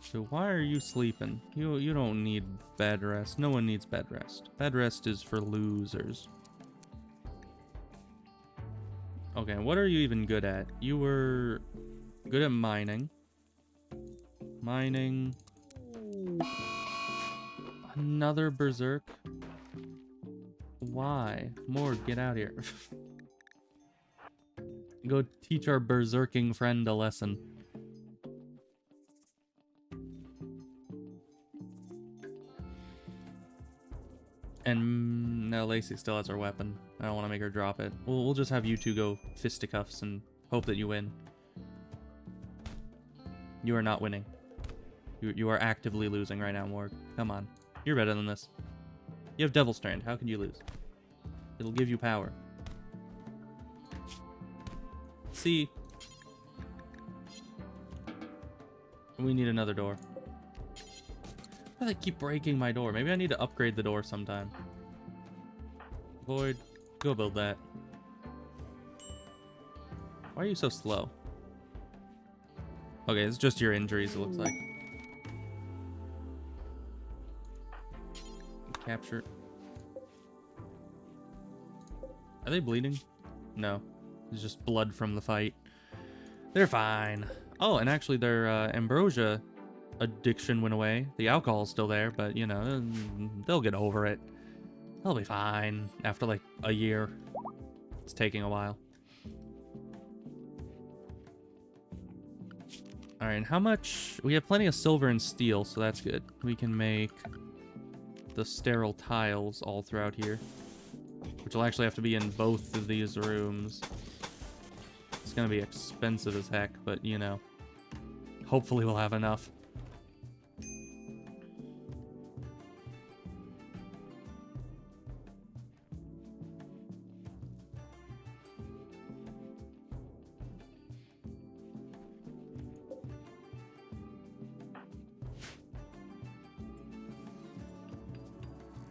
So why are you sleeping? You don't need bed rest. No one needs bed rest. Bed rest is for losers. Okay, what are you even good at? You were good at mining. Mining. Another berserk. Why? Mord, get out here. Go teach our berserking friend a lesson. And no, Lacey still has her weapon. I don't want to make her drop it. We'll just have you two go fisticuffs and hope that you win. You are not winning. You are actively losing right now, Morg. Come on. You're better than this. You have Devil Strand. How can you lose? It'll give you power. See? We need another door. Why do they keep breaking my door? Maybe I need to upgrade the door sometime. Void, go build that. Why are you so slow? Okay, it's just your injuries, it looks like. Capture. Are they bleeding? No. It's just blood from the fight. They're fine. Oh, and actually their ambrosia addiction went away. The alcohol's still there, but you know, they'll get over it. They'll be fine after like a year. It's taking a while. Alright, and how much... We have plenty of silver and steel, so that's good. We can make the sterile tiles all throughout here, which will actually have to be in both of these rooms. It's gonna be expensive as heck, but, you know, hopefully we'll have enough.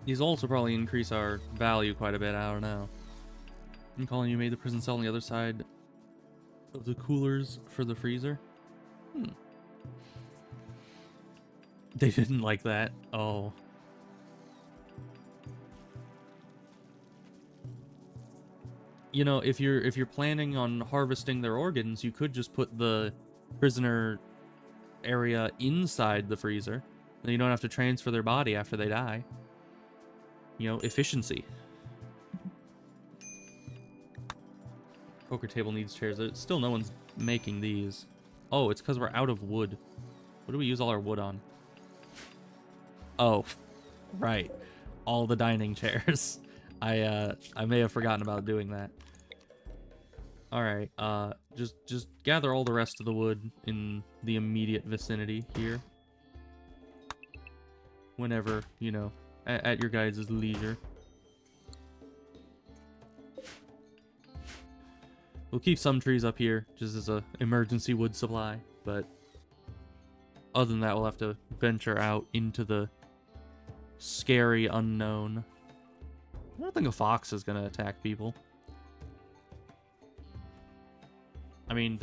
These also probably increase our value quite a bit, I don't know. I'm calling you made the prison cell on the other side of the coolers for the freezer. They didn't like that. Oh. You know, if you're planning on harvesting their organs, you could just put the prisoner area inside the freezer. Then you don't have to transfer their body after they die. You know, efficiency. Poker table needs chairs. Still no one's making these. Oh, it's because we're out of wood. What do we use all our wood on? Oh, right. All the dining chairs. I may have forgotten about doing that. Alright, just gather all the rest of the wood in the immediate vicinity here. Whenever, you know, at your guys' leisure. We'll keep some trees up here, just as a emergency wood supply, but other than that, we'll have to venture out into the scary unknown. I don't think a fox is gonna attack people. I mean,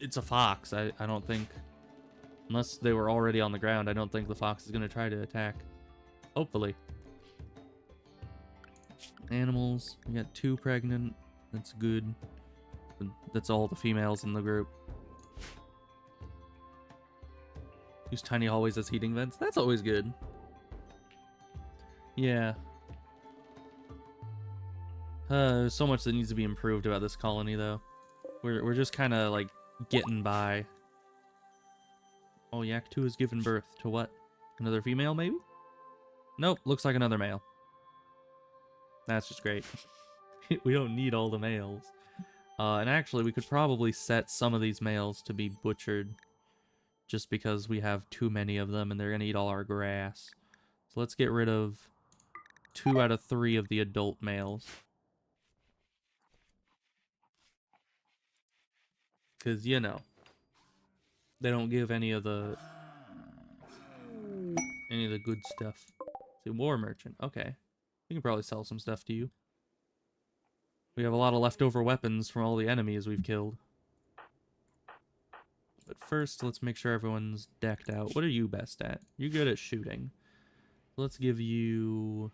it's a fox. I don't think, unless they were already on the ground, I don't think the fox is gonna try to attack. Hopefully. Animals. We got 2 pregnant. That's good. That's all the females in the group. Use tiny hallways as heating vents. That's always good. Yeah. There's so much that needs to be improved about this colony, though. We're just kind of, like, getting by. Oh, Yak 2 has given birth to what? Another female, maybe? Nope, looks like another male. That's just great. We don't need all the males. And actually, we could probably set some of these males to be butchered just because we have too many of them and they're going to eat all our grass. So let's get rid of 2 out of 3 of the adult males. Because, you know, they don't give any of the good stuff. See, war merchant. Okay. We can probably sell some stuff to you. We have a lot of leftover weapons from all the enemies we've killed. But first, let's make sure everyone's decked out. What are you best at? You're good at shooting. Let's give you,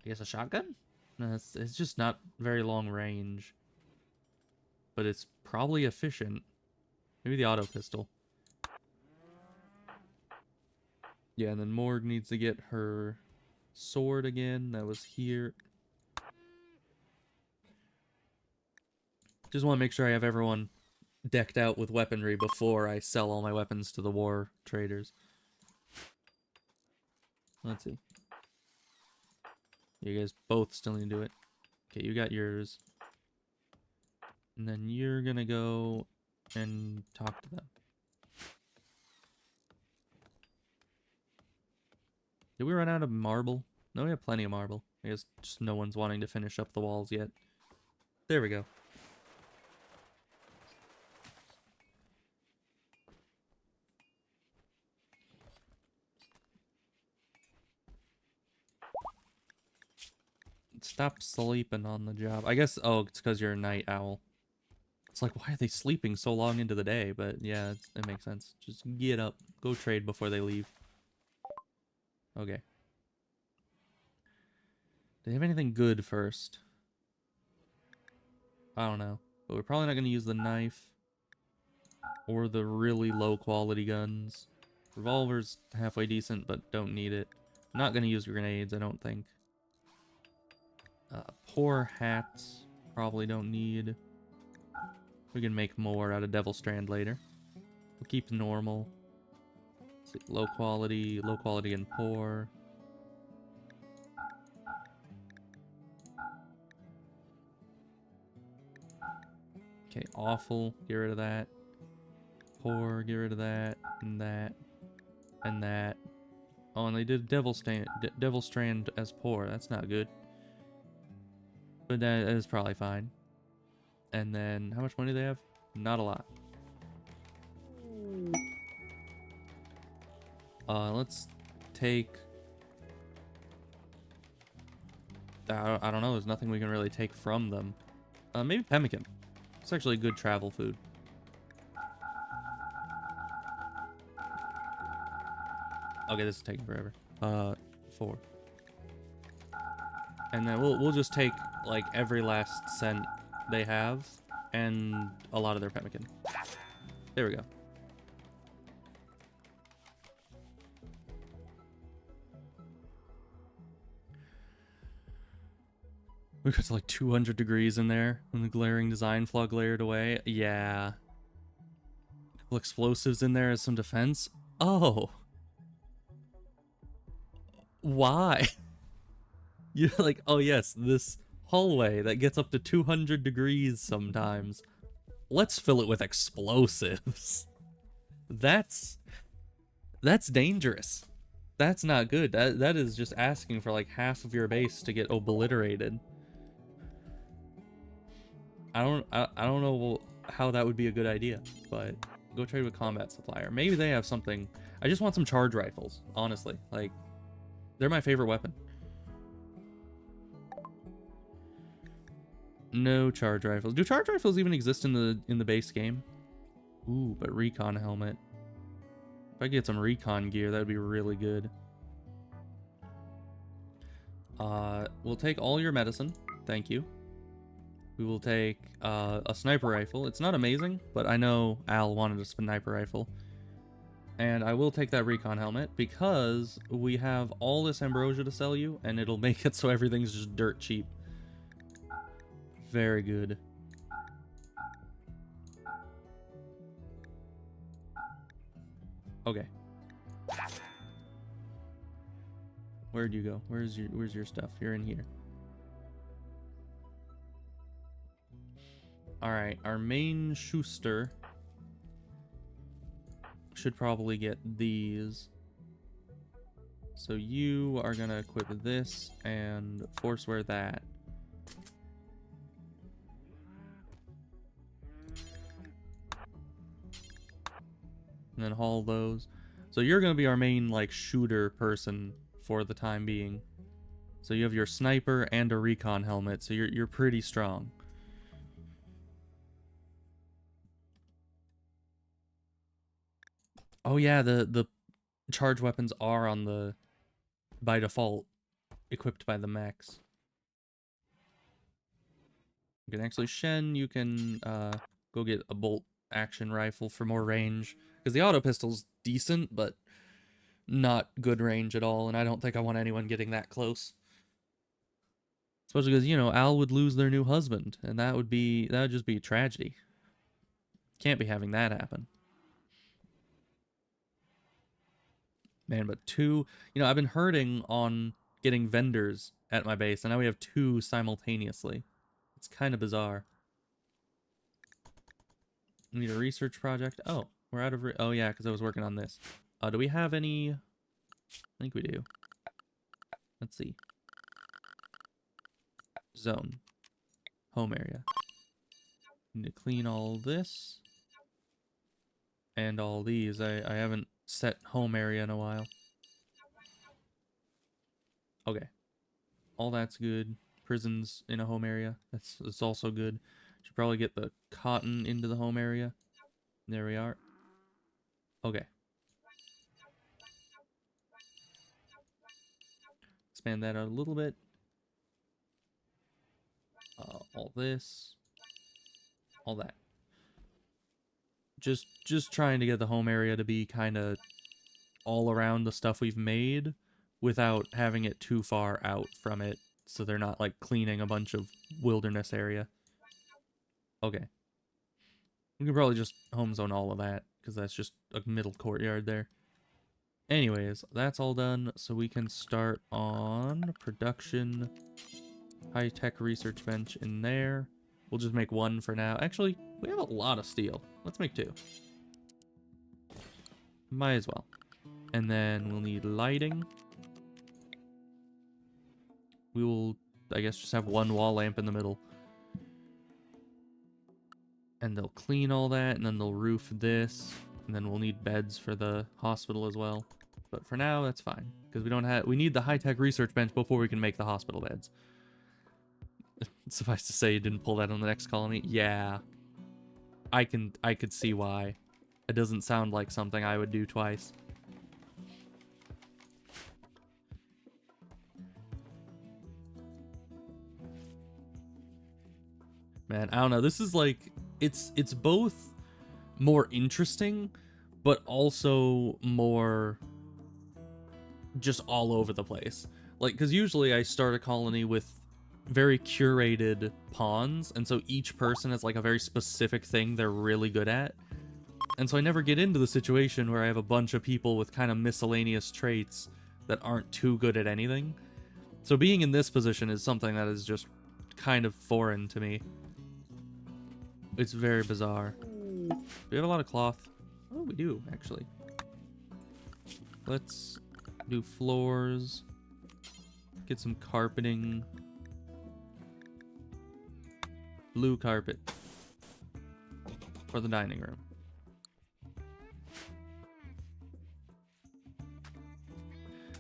I guess, a shotgun? No, it's just not very long range. But it's probably efficient. Maybe the auto pistol. Yeah, and then Morg needs to get her sword again. That was here. Just want to make sure I have everyone decked out with weaponry before I sell all my weapons to the war traders. Let's see. You guys both still need to do it. Okay, you got yours. And then you're gonna go and talk to them. Did we run out of marble? No, we have plenty of marble. I guess just no one's wanting to finish up the walls yet. There we go. Stop sleeping on the job. I guess, oh, it's because you're a night owl. It's like, why are they sleeping so long into the day? But yeah, it makes sense. Just get up. Go trade before they leave. Okay. Do they have anything good first? I don't know. But we're probably not going to use the knife. Or the really low quality guns. Revolver's halfway decent, but don't need it. I'm not going to use grenades, I don't think. Poor hats. Probably don't need. We can make more out of Devil Strand later. We'll keep normal. Let's see, low quality and poor. Okay, awful. Get rid of that. Poor, get rid of that, and that, and that. Oh, and they did Devil Strand as poor. That's not good. But that is probably fine. And then, how much money do they have? Not a lot. Let's take... I don't know, there's nothing we can really take from them. Maybe pemmican. It's actually a good travel food. Okay, this is taking forever. 4. And then we'll just take, like, every last cent they have, and a lot of their pemmican. There we go. We got to like 200 degrees in there when the glaring design flaw glared away. Yeah. A couple explosives in there as some defense. Oh. Why? You're like, oh yes, this hallway that gets up to 200 degrees sometimes. Let's fill it with explosives. That's dangerous. That's not good. That is just asking for like half of your base to get obliterated. I don't know how that would be a good idea, but go trade with combat supplier. Maybe they have something. I just want some charge rifles, honestly. Like, they're my favorite weapon. No charge rifles. Do charge rifles even exist in the base game? Ooh, but recon helmet. If I could get some recon gear, that'd be really good. We'll take all your medicine. Thank you. We will take a sniper rifle. It's not amazing, but I know Al wanted a sniper rifle. And I will take that recon helmet because we have all this ambrosia to sell you, and it'll make it so everything's just dirt cheap. Very good. Okay. Where'd you go? Where's your stuff? You're in here. Alright, our main Schuster should probably get these. So you are gonna equip this and force wear that. And then haul those. So you're gonna be our main like shooter person for the time being. So you have your sniper and a recon helmet, so you're pretty strong. Oh yeah, the charge weapons are on the by default equipped by the mechs. You can actually Shen, you can go get a bolt action rifle for more range. Because the auto pistol's decent, but not good range at all, and I don't think I want anyone getting that close. Especially because, you know, Al would lose their new husband, and that would just be a tragedy. Can't be having that happen. Man, but 2, you know, I've been hurting on getting vendors at my base, and now we have 2 simultaneously. It's kind of bizarre. We need a research project. Oh, we're out of... oh, yeah, because I was working on this. Do we have any... I think we do. Let's see. Zone. Home area. Need to clean all this. And all these. I haven't set home area in a while. Okay. All that's good. Prisons in a home area. That's also good. Should probably get the cotton into the home area. There we are. Okay. Expand that out a little bit. All this. All that. Just trying to get the home area to be kind of all around the stuff we've made without having it too far out from it so they're not like cleaning a bunch of wilderness area. Okay. We can probably just home zone all of that, because that's just a middle courtyard there. Anyways, that's all done, so we can start on production, high-tech research bench in there. We'll just make one for now. Actually, we have a lot of steel. Let's make two. Might as well. And then we'll need lighting. We will, I guess, just have one wall lamp in the middle. And they'll clean all that, and then they'll roof this. And then we'll need beds for the hospital as well. But for now, that's fine. Because we need the high-tech research bench before we can make the hospital beds. Suffice to say, you didn't pull that on the next colony. Yeah. I could see why. It doesn't sound like something I would do twice. Man, I don't know. This is like, it's both more interesting, but also more just all over the place. Like, because usually I start a colony with very curated pawns, and so each person has like a very specific thing they're really good at. And so I never get into the situation where I have a bunch of people with kind of miscellaneous traits that aren't too good at anything. So being in this position is something that is just kind of foreign to me. It's very bizarre. Do we have a lot of cloth? Oh, we do, actually. Let's do floors. Get some carpeting. Blue carpet. For the dining room.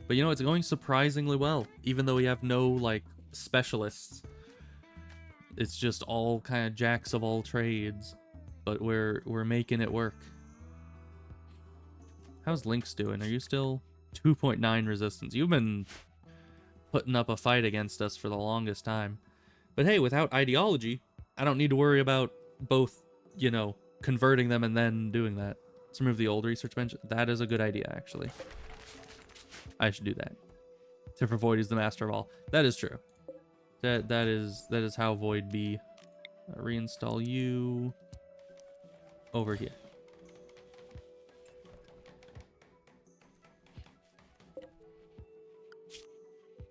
But you know, it's going surprisingly well, even though we have no, like, specialists. It's just all kind of jacks of all trades, but we're making it work. How's Lynx doing? Are you still 2.9 resistance? You've been putting up a fight against us for the longest time. But hey, without ideology, I don't need to worry about both, you know, converting them and then doing that. Let's remove the old research bench. That is a good idea, actually. I should do that. Except for Void is the master of all. That is true. That is how Void be. Reinstall you over here.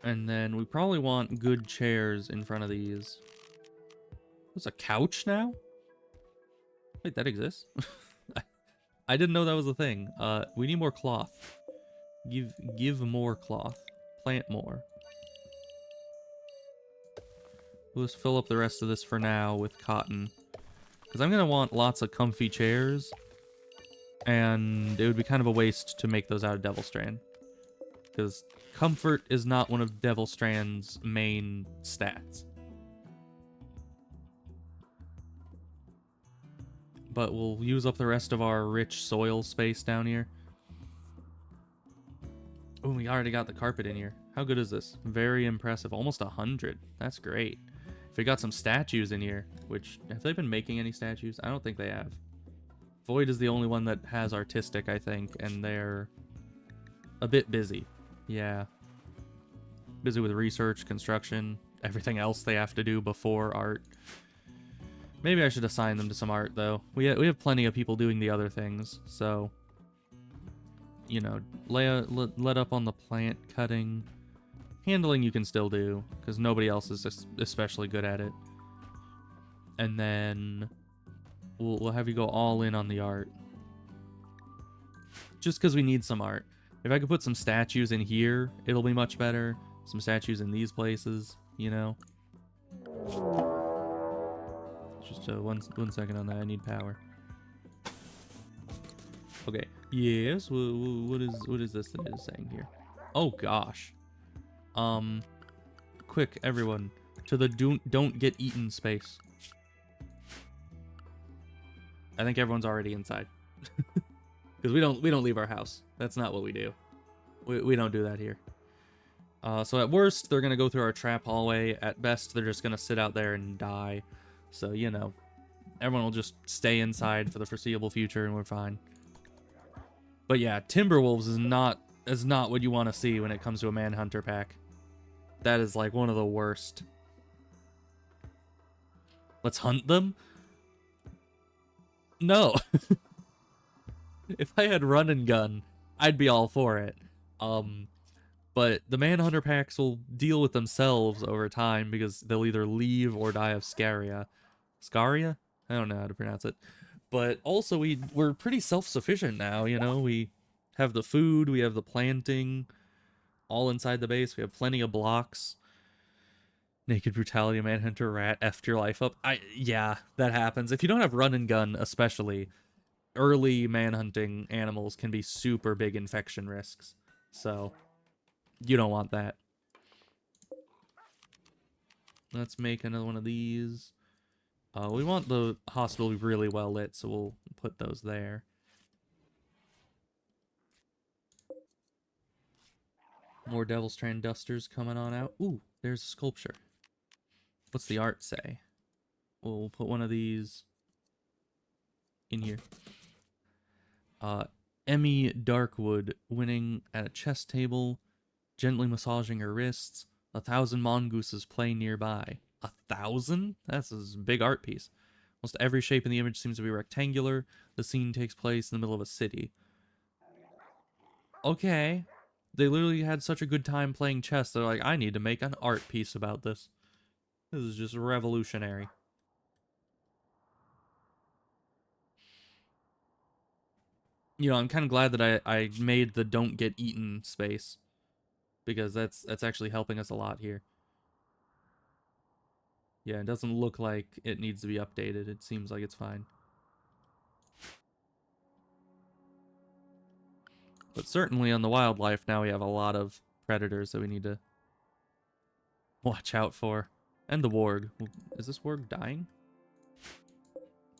And then we probably want good chairs in front of these. There's a couch now? Wait, that exists? I didn't know that was a thing. We need more cloth. Give more cloth. Plant more. We'll just fill up the rest of this for now with cotton. Because I'm going to want lots of comfy chairs. And it would be kind of a waste to make those out of Devil Strand. Because comfort is not one of Devil Strand's main stats. But we'll use up the rest of our rich soil space down here. Oh, we already got the carpet in here. How good is this? Very impressive. Almost 100. That's great. If we got some statues in here, which, have they been making any statues? I don't think they have. Void is the only one that has artistic, I think, and they're a bit busy. Yeah. Busy with research, construction, everything else they have to do before art. Maybe I should assign them to some art, though. We have plenty of people doing the other things, so... You know, let up on the plant cutting. Handling you can still do, because nobody else is especially good at it. And then we'll have you go all in on the art. Just because we need some art. If I could put some statues in here, it'll be much better. Some statues in these places, you know. Just one second on that. I need power. Okay. Yes. What is this that it is saying here? Oh gosh. Quick, everyone, to the don't get eaten space. I think everyone's already inside. Because we don't leave our house. That's not what we do. We don't do that here. So at worst, they're gonna go through our trap hallway. At best, they're just gonna sit out there and die. So, you know, everyone will just stay inside for the foreseeable future and we're fine. But yeah, Timberwolves is not what you want to see when it comes to a Manhunter pack. That is like one of the worst. Let's hunt them? No. If I had run and gun, I'd be all for it. But the Manhunter packs will deal with themselves over time because they'll either leave or die of scaria. Scaria? I don't know how to pronounce it. But also we're pretty self-sufficient now, you know? We have the food, we have the planting, all inside the base. We have plenty of blocks. Naked Brutality, Manhunter, Rat, effed your life up. Yeah, that happens. If you don't have run and gun, especially, early manhunting animals can be super big infection risks. So, you don't want that. Let's make another one of these. We want the hospital really well lit, so we'll put those there. More Devil's Strand dusters coming on out. Ooh, there's a sculpture. What's the art say? We'll put one of these in here. Emmy Darkwood winning at a chess table, gently massaging her wrists. 1,000 mongooses play nearby. 1,000? That's a big art piece. Almost every shape in the image seems to be rectangular. The scene takes place in the middle of a city. Okay. They literally had such a good time playing chess, they're like, I need to make an art piece about this. This is just revolutionary. You know, I'm kind of glad that I made the don't get eaten space, because that's actually helping us a lot here. Yeah, it doesn't look like it needs to be updated. It seems like it's fine. But certainly on the wildlife now we have a lot of predators that we need to watch out for. And the warg. Is this warg dying?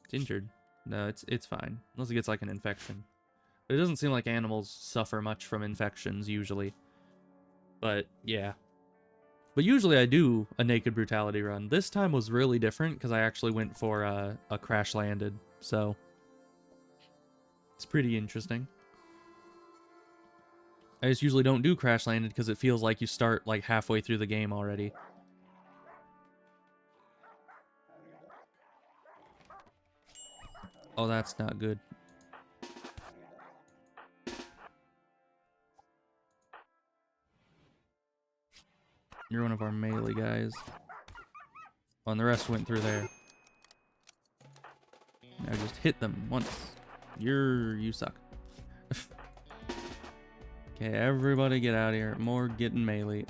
It's injured. No, it's fine. Unless it gets like an infection. But it doesn't seem like animals suffer much from infections usually. But yeah. But usually I do a Naked Brutality run. This time was really different because I actually went for a crash landed. So it's pretty interesting. I just usually don't do crash landed because it feels like you start like halfway through the game already. Oh, that's not good. You're one of our melee guys. Oh, and the rest went through there. I just hit them once. You suck. Okay, everybody get out of here. More getting melee.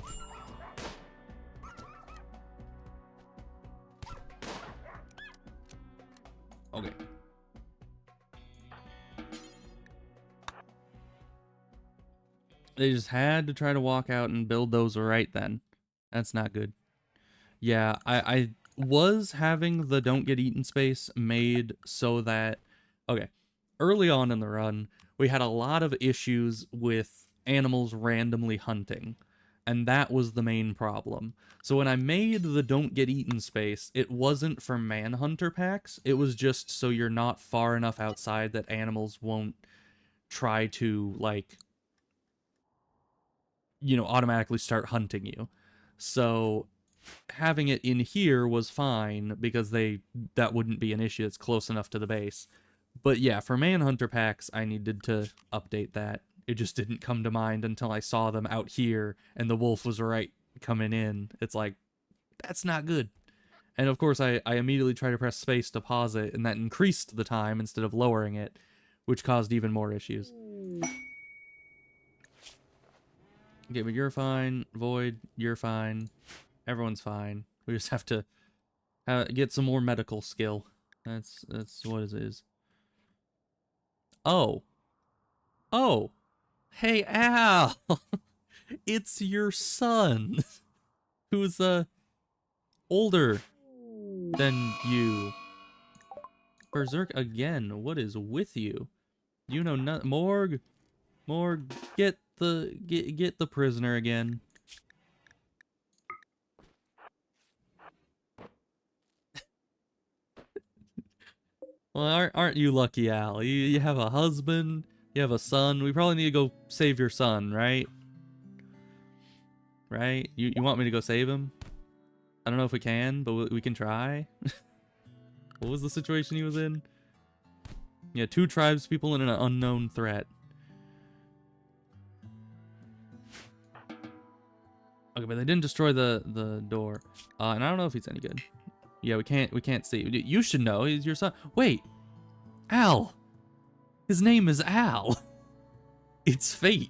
Okay. They just had to try to walk out and build those right then. That's not good. Yeah, I was having the don't get eaten space made so that... Okay, early on in the run, we had a lot of issues with animals randomly hunting. And that was the main problem. So when I made the don't get eaten space, it wasn't for manhunter packs. It was just so you're not far enough outside that animals won't try to, like, you know, automatically start hunting you. So having it in here was fine because that wouldn't be an issue. It's close enough to the base. But yeah, for manhunter packs, I needed to update that. It just didn't come to mind until I saw them out here and the wolf was right coming in. It's like, that's not good. And of course, I immediately tried to press space to pause it, and that increased the time instead of lowering it, which caused even more issues. Okay, but you're fine. Void, you're fine. Everyone's fine. We just have to get some more medical skill. That's what it is. Oh. Oh. Hey, Al! It's your son! Who's, older than you. Berserk again. What is with you? You know not Morg. Morg, get the prisoner again. Well, aren't you lucky, Al? You have a husband, you have a son. We probably need to go save your son, right? right? You want me to go save him? I don't know if we can, but we can try. What was the situation he was in? Yeah, 2 tribespeople and an unknown threat. Okay, but they didn't destroy the door. And I don't know if he's any good. Yeah, we can't see. You should know. He's your son. Wait, Al. His name is Al. It's fate.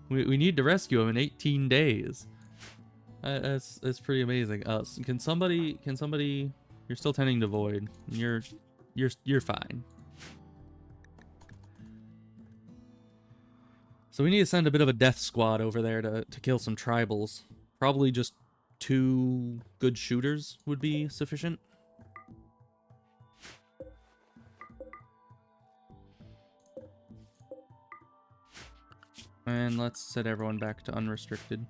We need to rescue him in 18 days. That's pretty amazing. Can somebody? You're still tending to Void. You're fine. So we need to send a bit of a death squad over there to kill some tribals. Probably just 2 good shooters would be sufficient. And let's set everyone back to unrestricted.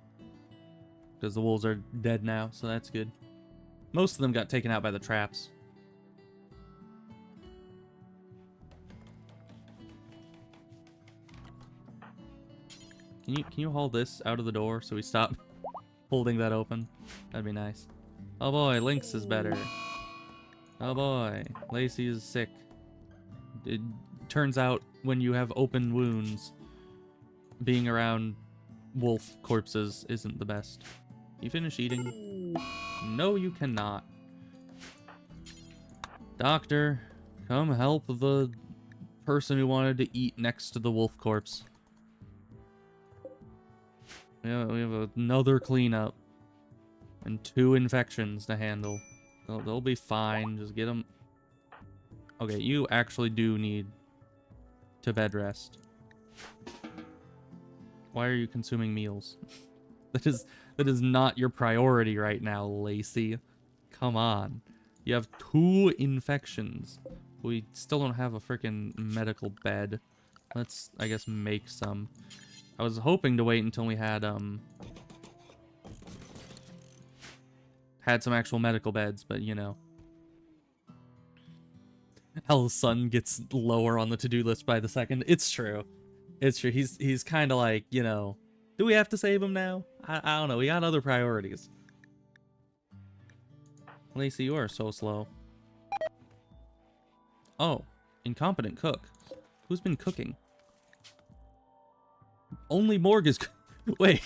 Because the wolves are dead now, so that's good. Most of them got taken out by the traps. Can you haul this out of the door so we stop holding that open? That'd be nice. Oh boy, Lynx is better. Oh boy, Lacey is sick. It turns out when you have open wounds, being around wolf corpses isn't the best. You finish eating? No, you cannot. Doctor, come help the person who wanted to eat next to the wolf corpse. Yeah, we have another cleanup. And 2 infections to handle. They'll be fine. Just get them... Okay, you actually do need to bed rest. Why are you consuming meals? That is not your priority right now, Lacey. Come on. You have 2 infections. We still don't have a freaking medical bed. Let's, I guess, make some. I was hoping to wait until we had some actual medical beds, but you know. Al's son gets lower on the to-do list by the second. It's true. It's true. He's kind of like, you know, do we have to save him now? I don't know. We got other priorities. Lacey, you are so slow. Oh, incompetent cook. Who's been cooking? Only Morg is... Wait.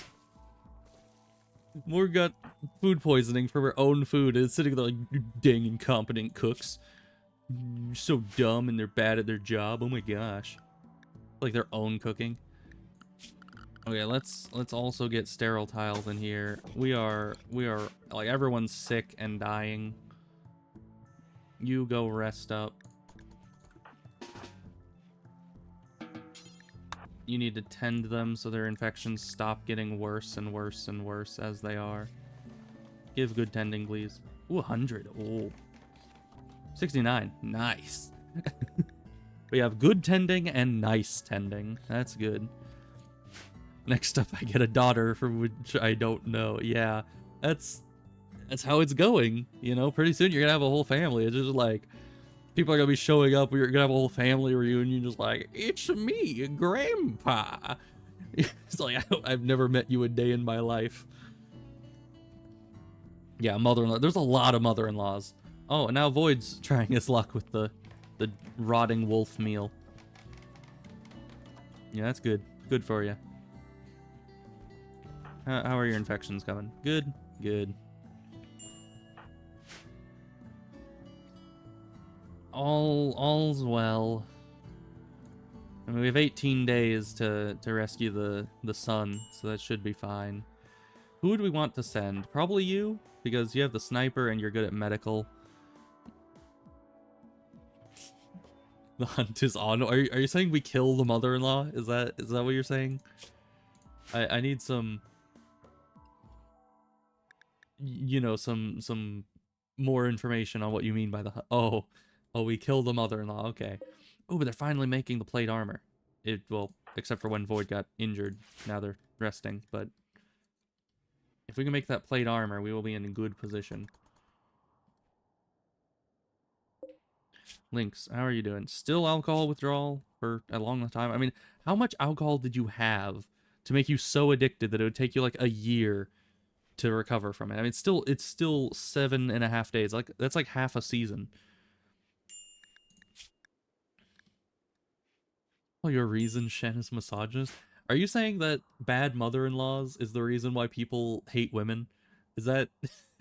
Morg got food poisoning from her own food and is sitting there like, you dang incompetent cooks. You're so dumb and they're bad at their job. Oh my gosh. Like their own cooking. Okay, let's also get sterile tiles in here. We are like everyone's sick and dying. You go rest up. You need to tend them so their infections stop getting worse and worse and worse as they are. Give good tending, please. Ooh, 100. Oh. 69. Nice. We have good tending and nice tending. That's good. Next up, I get a daughter for which I don't know. Yeah, that's how it's going. You know, pretty soon you're gonna have a whole family. It's just like people are gonna be showing up. We're gonna have a whole family reunion. Just like, it's me, Grandpa. It's like I've never met you a day in my life. Yeah, mother-in-law. There's a lot of mother-in-laws. Oh, and now Void's trying his luck with the rotting wolf meal. Yeah, that's good. Good for you. How are your infections coming? Good? Good. All's well. I mean, we have 18 days to rescue the sun, so that should be fine. Who would we want to send? Probably you, because you have the sniper and you're good at medical. The hunt is on. Are you saying we kill the mother-in-law? Is that what you're saying? I need some, you know, some more information on what you mean by the oh, we kill the mother-in-law. Okay. Oh, but they're finally making the plate armor. Well, except for when Void got injured. Now they're resting, but if we can make that plate armor, we will be in a good position. Lynx, how are you doing? Still alcohol withdrawal for a long time? I mean, how much alcohol did you have to make you so addicted that it would take you like a year to recover from it. I mean, it's still 7.5 days. Like that's like half a season. Oh, your reason Shen is misogynist? Are you saying that bad mother-in-laws is the reason why people hate women? Is that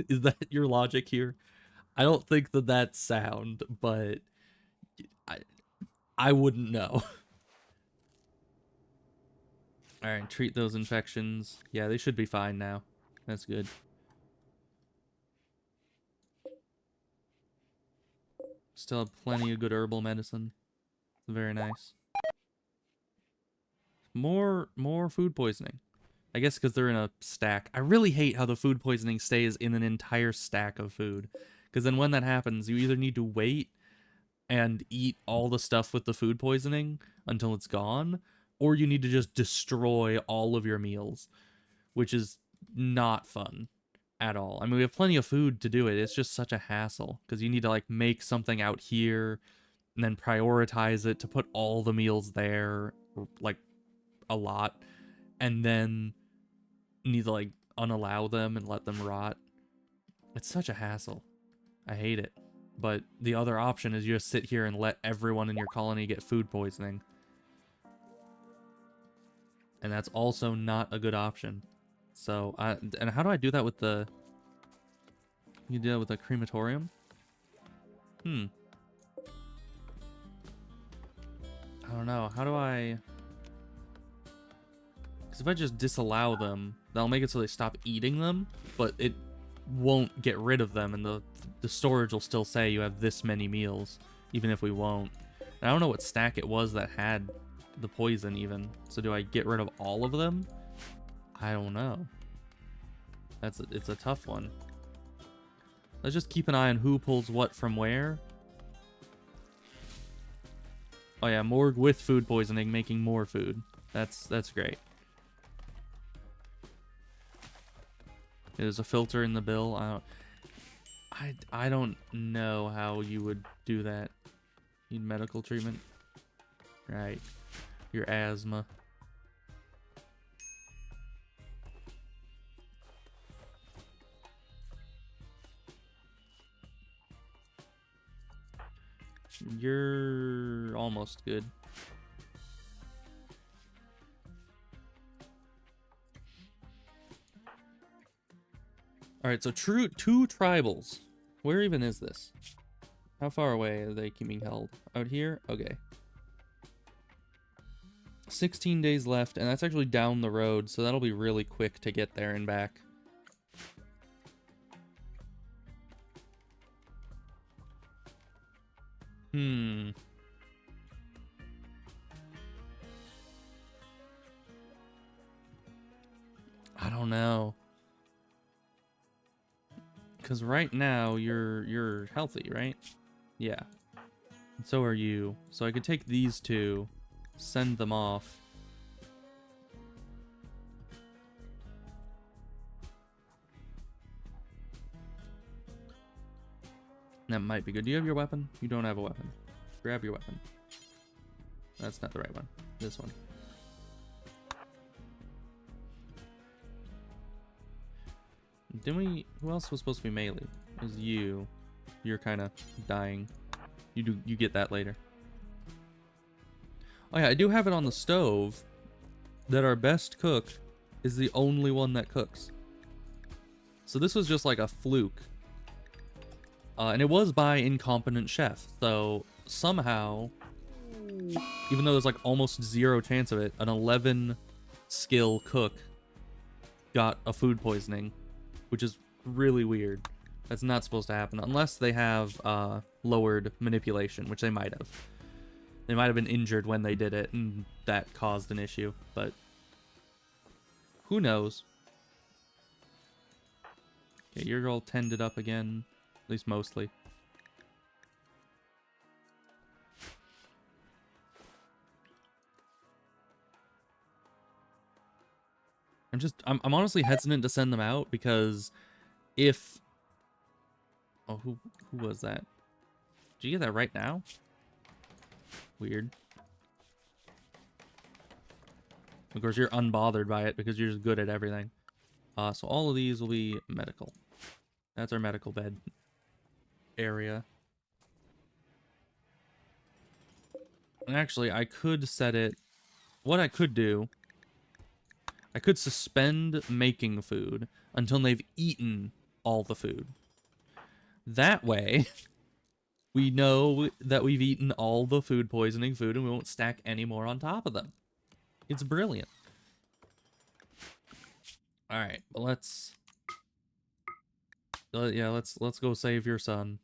is that your logic here? I don't think that that's sound, but I I wouldn't know. All right, treat those infections. Yeah, they should be fine now. That's good. Still have plenty of good herbal medicine. Very nice. More food poisoning. I guess because they're in a stack. I really hate how the food poisoning stays in an entire stack of food. Because then when that happens, you either need to wait and eat all the stuff with the food poisoning until it's gone, or you need to just destroy all of your meals, which is not fun at all. I mean, we have plenty of food to do it. It's just such a hassle because you need to like make something out here and then prioritize it to put all the meals there, like a lot, and then need to like unallow them and let them rot. It's such a hassle. I hate it. But the other option is you just sit here and let everyone in your colony get food poisoning. And that's also not a good option. So, and how do I do that with the... You do that with the crematorium? I don't know. How do I... Because if I just disallow them, that'll make it so they stop eating them, but it won't get rid of them, and the storage will still say you have this many meals, even if we won't. And I don't know what stack it was that had the poison even. So do I get rid of all of them? I don't know. It's a tough one. Let's just keep an eye on who pulls what from where. Oh yeah, morgue with food poisoning, making more food. That's great. There's a filter in the bill. I don't know how you would do that. Need medical treatment? Right. Your asthma. You're almost good. Alright, so two tribals. Where even is this? How far away are they keeping held? Out here? Okay. 16 days left, and that's actually down the road, so that'll be really quick to get there and back. I don't know. Because right now, you're healthy, right? Yeah. And so are you. So I could take these two, send them off. That might be good. Do you have your weapon? You don't have a weapon. Grab your weapon. That's not the right one. This one. Didn't we... Who else was supposed to be melee? It was you. You're kind of dying. You get that later. Oh yeah, I do have it on the stove that our best cook is the only one that cooks. So this was just like a fluke. And it was by incompetent chef. So somehow, even though there's like almost zero chance of it, an 11 skill cook got a food poisoning, which is really weird. That's not supposed to happen unless they have lowered manipulation, which they might have. They might have been injured when they did it, and that caused an issue, but who knows? Okay, you're all tended up again, at least mostly. I'm honestly hesitant to send them out because if... Oh, who was that? Did you get that right now? Weird. Of course, you're unbothered by it because you're just good at everything. So all of these will be medical. That's our medical bed area. And actually, I could set it... What I could do... I could suspend making food until they've eaten all the food. That way, we know that we've eaten all the food poisoning food and we won't stack any more on top of them. It's brilliant. Alright, but let's... yeah, let's go save your son.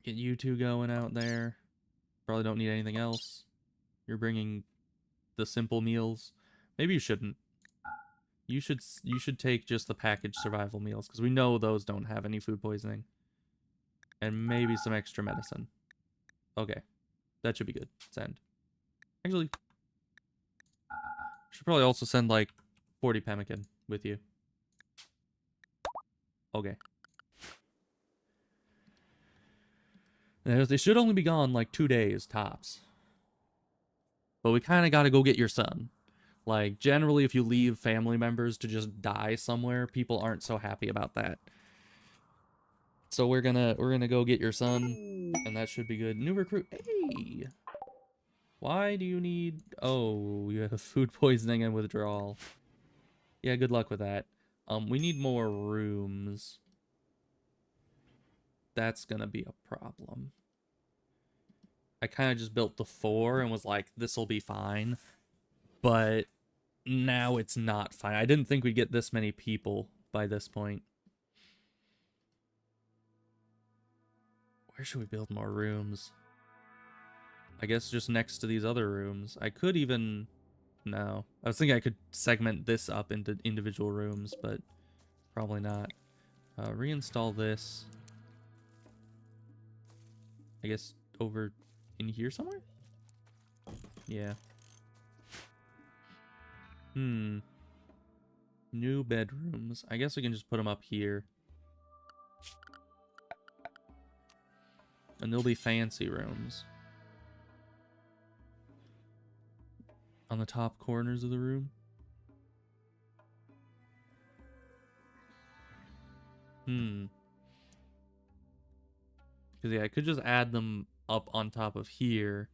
Get you two going out there. Probably don't need anything else. You're bringing the simple meals. Maybe you shouldn't. You should take just the packaged survival meals because we know those don't have any food poisoning. And maybe some extra medicine. Okay. That should be good. Send. Actually, should probably also send like 40 pemmican with you. Okay. They should only be gone like 2 days tops. But we kind of got to go get your son. Like, generally, if you leave family members to just die somewhere, people aren't so happy about that. So we're gonna go get your son, and that should be good. New recruit. Hey! Why do you need... Oh, you have food poisoning and withdrawal. Yeah, good luck with that. We need more rooms. That's gonna be a problem. I kind of just built the 4 and was like, this'll be fine. But now it's not fine. I didn't think we'd get this many people by this point. Where should we build more rooms? I guess just next to these other rooms. I could even... No. I was thinking I could segment this up into individual rooms, but probably not. Reinstall this. I guess over in here somewhere? Yeah. New bedrooms. I guess we can just put them up here. And they'll be fancy rooms. On the top corners of the room. Because, yeah, I could just add them up on top of here.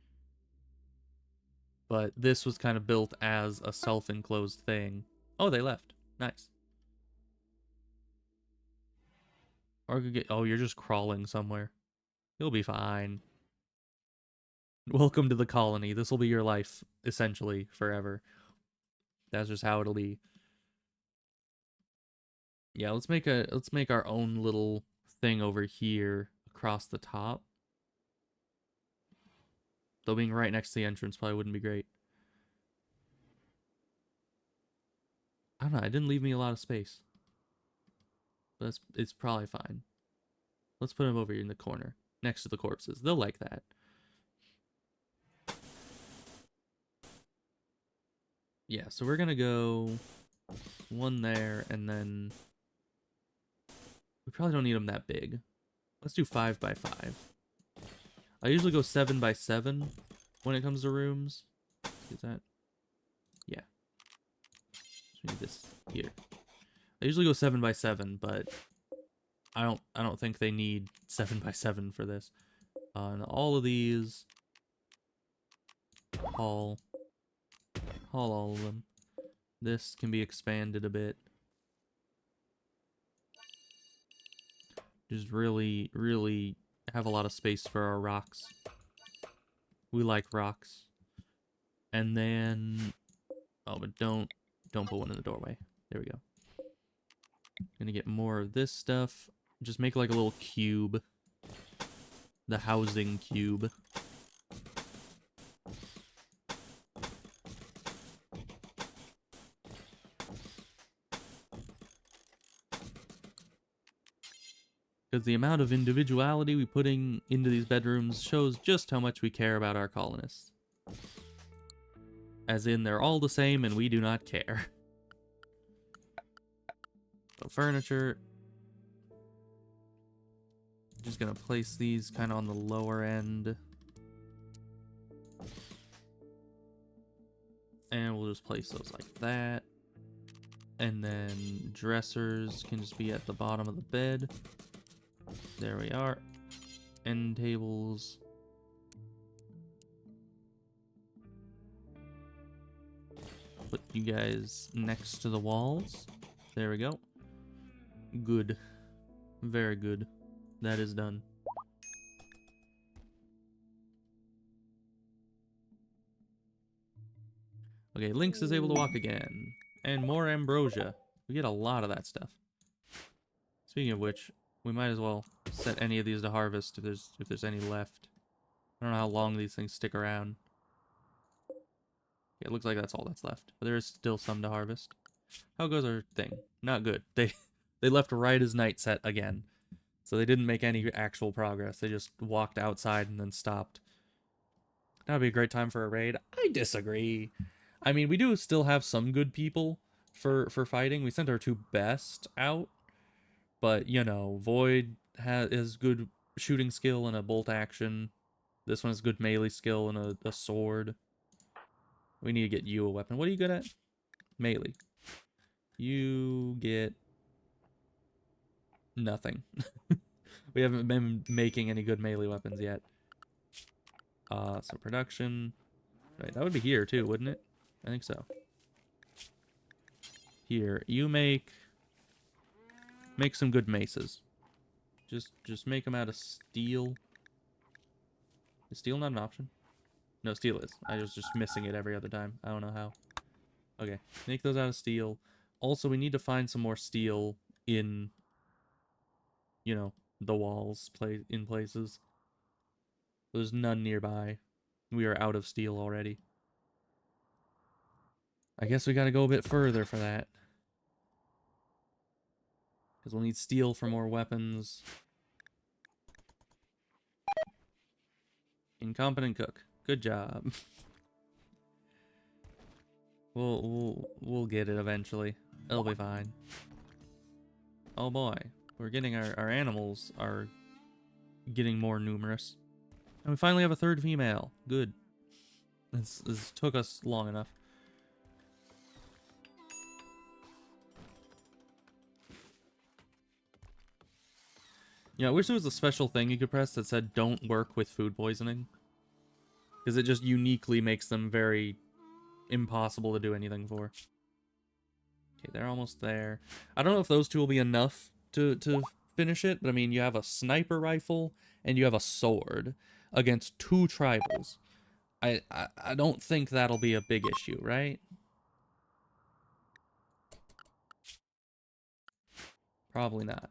But this was kind of built as a self-enclosed thing. Oh, they left. Nice. Or I could get... Oh, you're just crawling somewhere. You'll be fine. Welcome to the colony. This will be your life, essentially, forever. That's just how it'll be. Yeah, let's make our own little thing over here across the top. Though being right next to the entrance probably wouldn't be great. I don't know, it didn't leave me a lot of space. But it's probably fine. Let's put them over here in the corner, next to the corpses. They'll like that. Yeah, so we're gonna go one there, and then we probably don't need them that big. Let's do 5 by 5. I usually go 7 by 7 when it comes to rooms. Is that? Yeah. So we need this here. I usually go 7 by 7, but I don't think they need 7 by 7 for this. And all of these haul all of them. This can be expanded a bit. Just really have a lot of space for our rocks. We like rocks. And then... Oh, but don't put one in the doorway. There we go. Gonna get more of this stuff. Just make like a little cube. The housing cube. Because the amount of individuality we putting into these bedrooms shows just how much we care about our colonists. As in, they're all the same and we do not care. So furniture. Just gonna place these kind of on the lower end. And we'll just place those like that. And then dressers can just be at the bottom of the bed. There we are. End tables. Put you guys next to the walls. There we go. Good. Very good. That is done. Okay, Lynx is able to walk again. And more ambrosia. We get a lot of that stuff. Speaking of which, we might as well set any of these to harvest if there's any left. I don't know how long these things stick around. Yeah, it looks like that's all that's left. But there is still some to harvest. How goes our thing? Not good. They left right as night set again. So they didn't make any actual progress. They just walked outside and then stopped. That would be a great time for a raid. I disagree. I mean, we do still have some good people for fighting. We sent our 2 best out. But, you know, Void has good shooting skill and a bolt action. This one has good melee skill and a sword. We need to get you a weapon. What are you good at? Melee. You get nothing. We haven't been making any good melee weapons yet. So production. Right, that would be here too, wouldn't it? I think so. Here, you make some good maces. Just make them out of steel. Is steel not an option? No, steel is. I was just missing it every other time. I don't know how. Okay, make those out of steel. Also, we need to find some more steel in, you know, the walls in places. There's none nearby. We are out of steel already. I guess we gotta go a bit further for that. Because we'll need steel for more weapons. Incompetent cook. Good job. We'll get it eventually. It'll be fine. Oh boy. We're getting our animals are getting more numerous. And we finally have a 3rd female. Good. This took us long enough. Yeah, I wish there was a special thing you could press that said don't work with food poisoning. Because it just uniquely makes them very impossible to do anything for. Okay, they're almost there. I don't know if those 2 will be enough to finish it, but I mean, you have a sniper rifle and you have a sword against 2 tribals. I don't think that'll be a big issue, right? Probably not.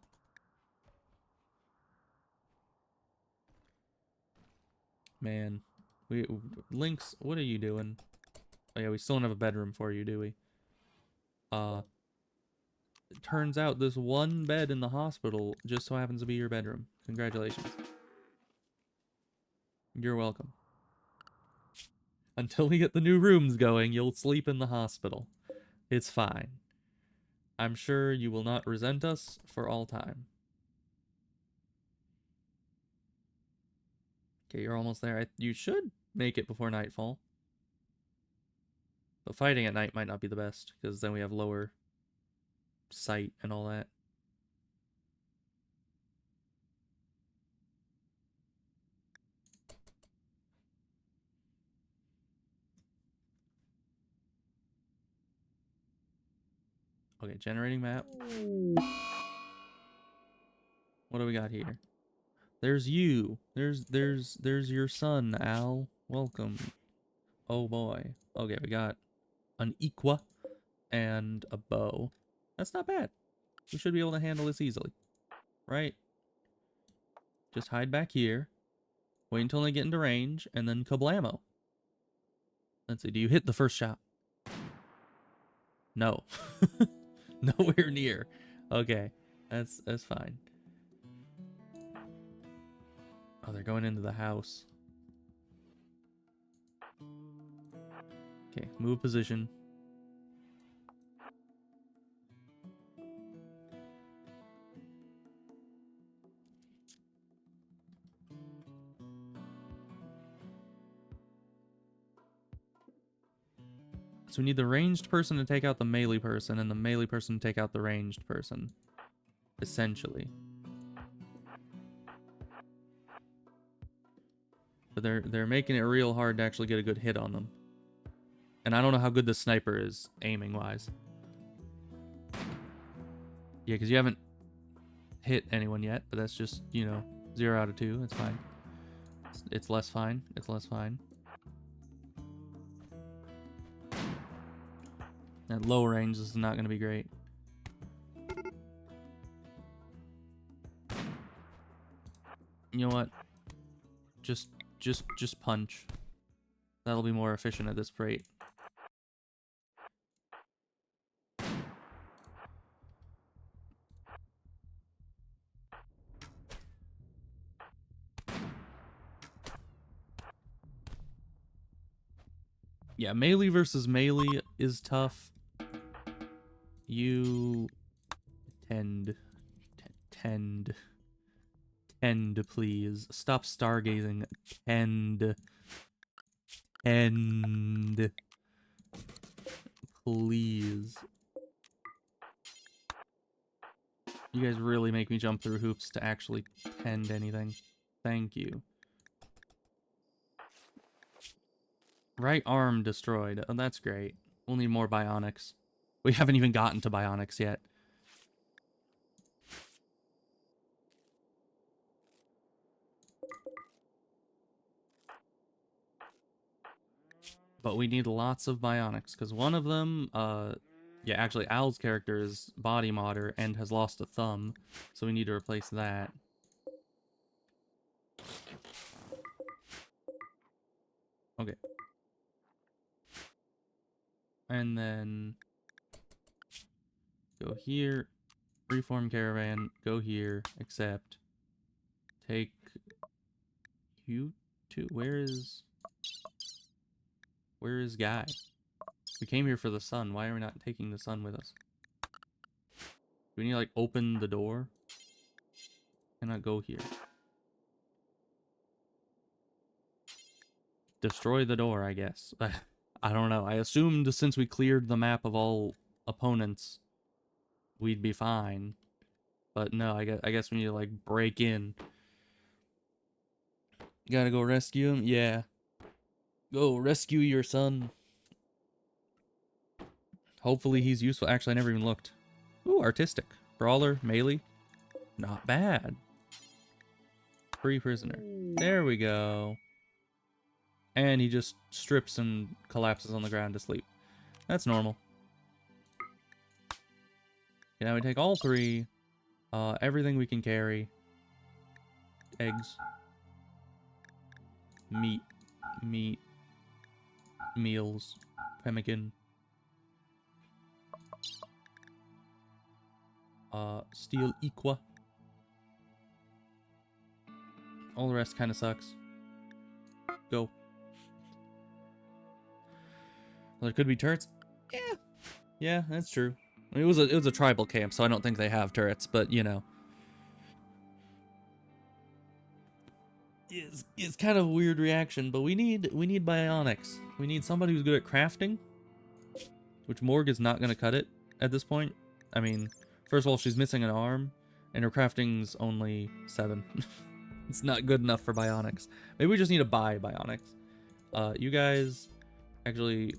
Man, Lynx, what are you doing? Oh yeah, we still don't have a bedroom for you, do we? It turns out this one bed in the hospital just so happens to be your bedroom. Congratulations. You're welcome. Until we get the new rooms going, you'll sleep in the hospital. It's fine. I'm sure you will not resent us for all time. Okay, you're almost there. You should make it before nightfall. But fighting at night might not be the best, because then we have lower sight and all that. Okay, generating map. What do we got here? There's you. There's your son, Al. Welcome. Oh boy. Okay, we got an equa and a bow. That's not bad. We should be able to handle this easily. Right? Just hide back here. Wait until they get into range, and then kablamo. Let's see, do you hit the first shot? No. Nowhere near. Okay. That's fine. Oh, they're going into the house. Okay, move position. So we need the ranged person to take out the melee person, and the melee person to take out the ranged person. Essentially. But they're making it real hard to actually get a good hit on them. And I don't know how good the sniper is, aiming-wise. Yeah, because you haven't hit anyone yet, but that's just, you know, 0 out of 2. It's fine. It's less fine. It's less fine. At low range, this is not going to be great. You know what? Just punch. That'll be more efficient at this rate. Yeah, melee versus melee is tough. You tend, please. Stop stargazing. Tend, please. You guys really make me jump through hoops to actually tend anything. Thank you. Right arm destroyed. Oh, that's great. We'll need more bionics. We haven't even gotten to bionics yet. But we need lots of bionics, because one of them, yeah, actually, Al's character is body modder and has lost a thumb, so we need to replace that. Okay. And then go here, reform caravan, go here, accept, take you to, where is Guy? We came here for the sun. Why are we not taking the sun with us? Do we need to, like, open the door? Cannot go here. Destroy the door, I guess. I don't know. I assumed since we cleared the map of all opponents, we'd be fine. But no, I guess we need to, like, break in. Gotta go rescue him? Yeah. Go rescue your son. Hopefully he's useful. Actually, I never even looked. Ooh, artistic. Brawler, melee. Not bad. Free prisoner. There we go. And he just strips and collapses on the ground to sleep. That's normal. Okay, now we take all 3. Everything we can carry. Eggs. Meat. Meals. Pemmican. Steel Equa. All the rest kind of sucks. Go. Well, there could be turrets. Yeah. Yeah, that's true. I mean, it was a tribal camp, so I don't think they have turrets, but you know. It's kind of a weird reaction, but we need bionics. We need somebody who's good at crafting, which Morg is not going to cut it at this point. I mean, first of all, she's missing an arm, and her crafting's only 7. It's not good enough for bionics. Maybe we just need to buy bionics. You guys actually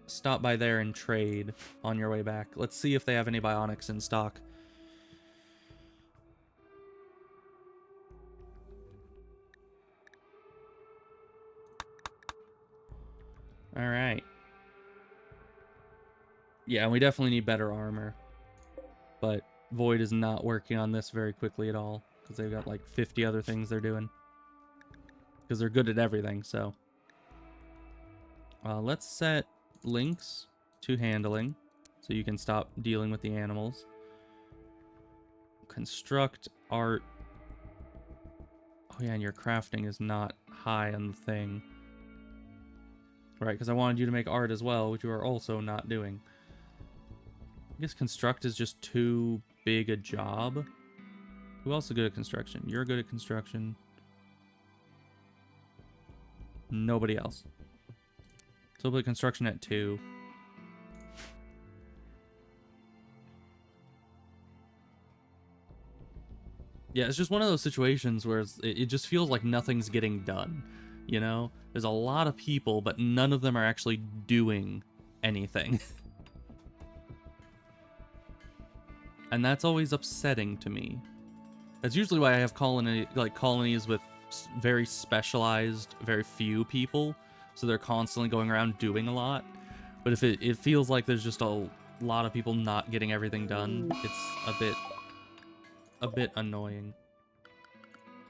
stop by there and trade on your way back. Let's see if they have any bionics in stock. All right. Yeah, we definitely need better armor. But Void is not working on this very quickly at all, because they've got like 50 other things they're doing. Because they're good at everything, so. Let's set links to handling, so you can stop dealing with the animals. Construct art. Oh yeah, and your crafting is not high on the thing. Right, because I wanted you to make art as well, which you are also not doing. I guess construct is just too big a job. Who else is good at construction? You're good at construction. Nobody else. So we'll put construction at 2. Yeah, it's just one of those situations where it just feels like nothing's getting done. You know? There's a lot of people, but none of them are actually doing anything. And that's always upsetting to me. That's usually why I have colonies with very specialized, very few people, so they're constantly going around doing a lot. But if it feels like there's just a lot of people not getting everything done, it's a bit annoying.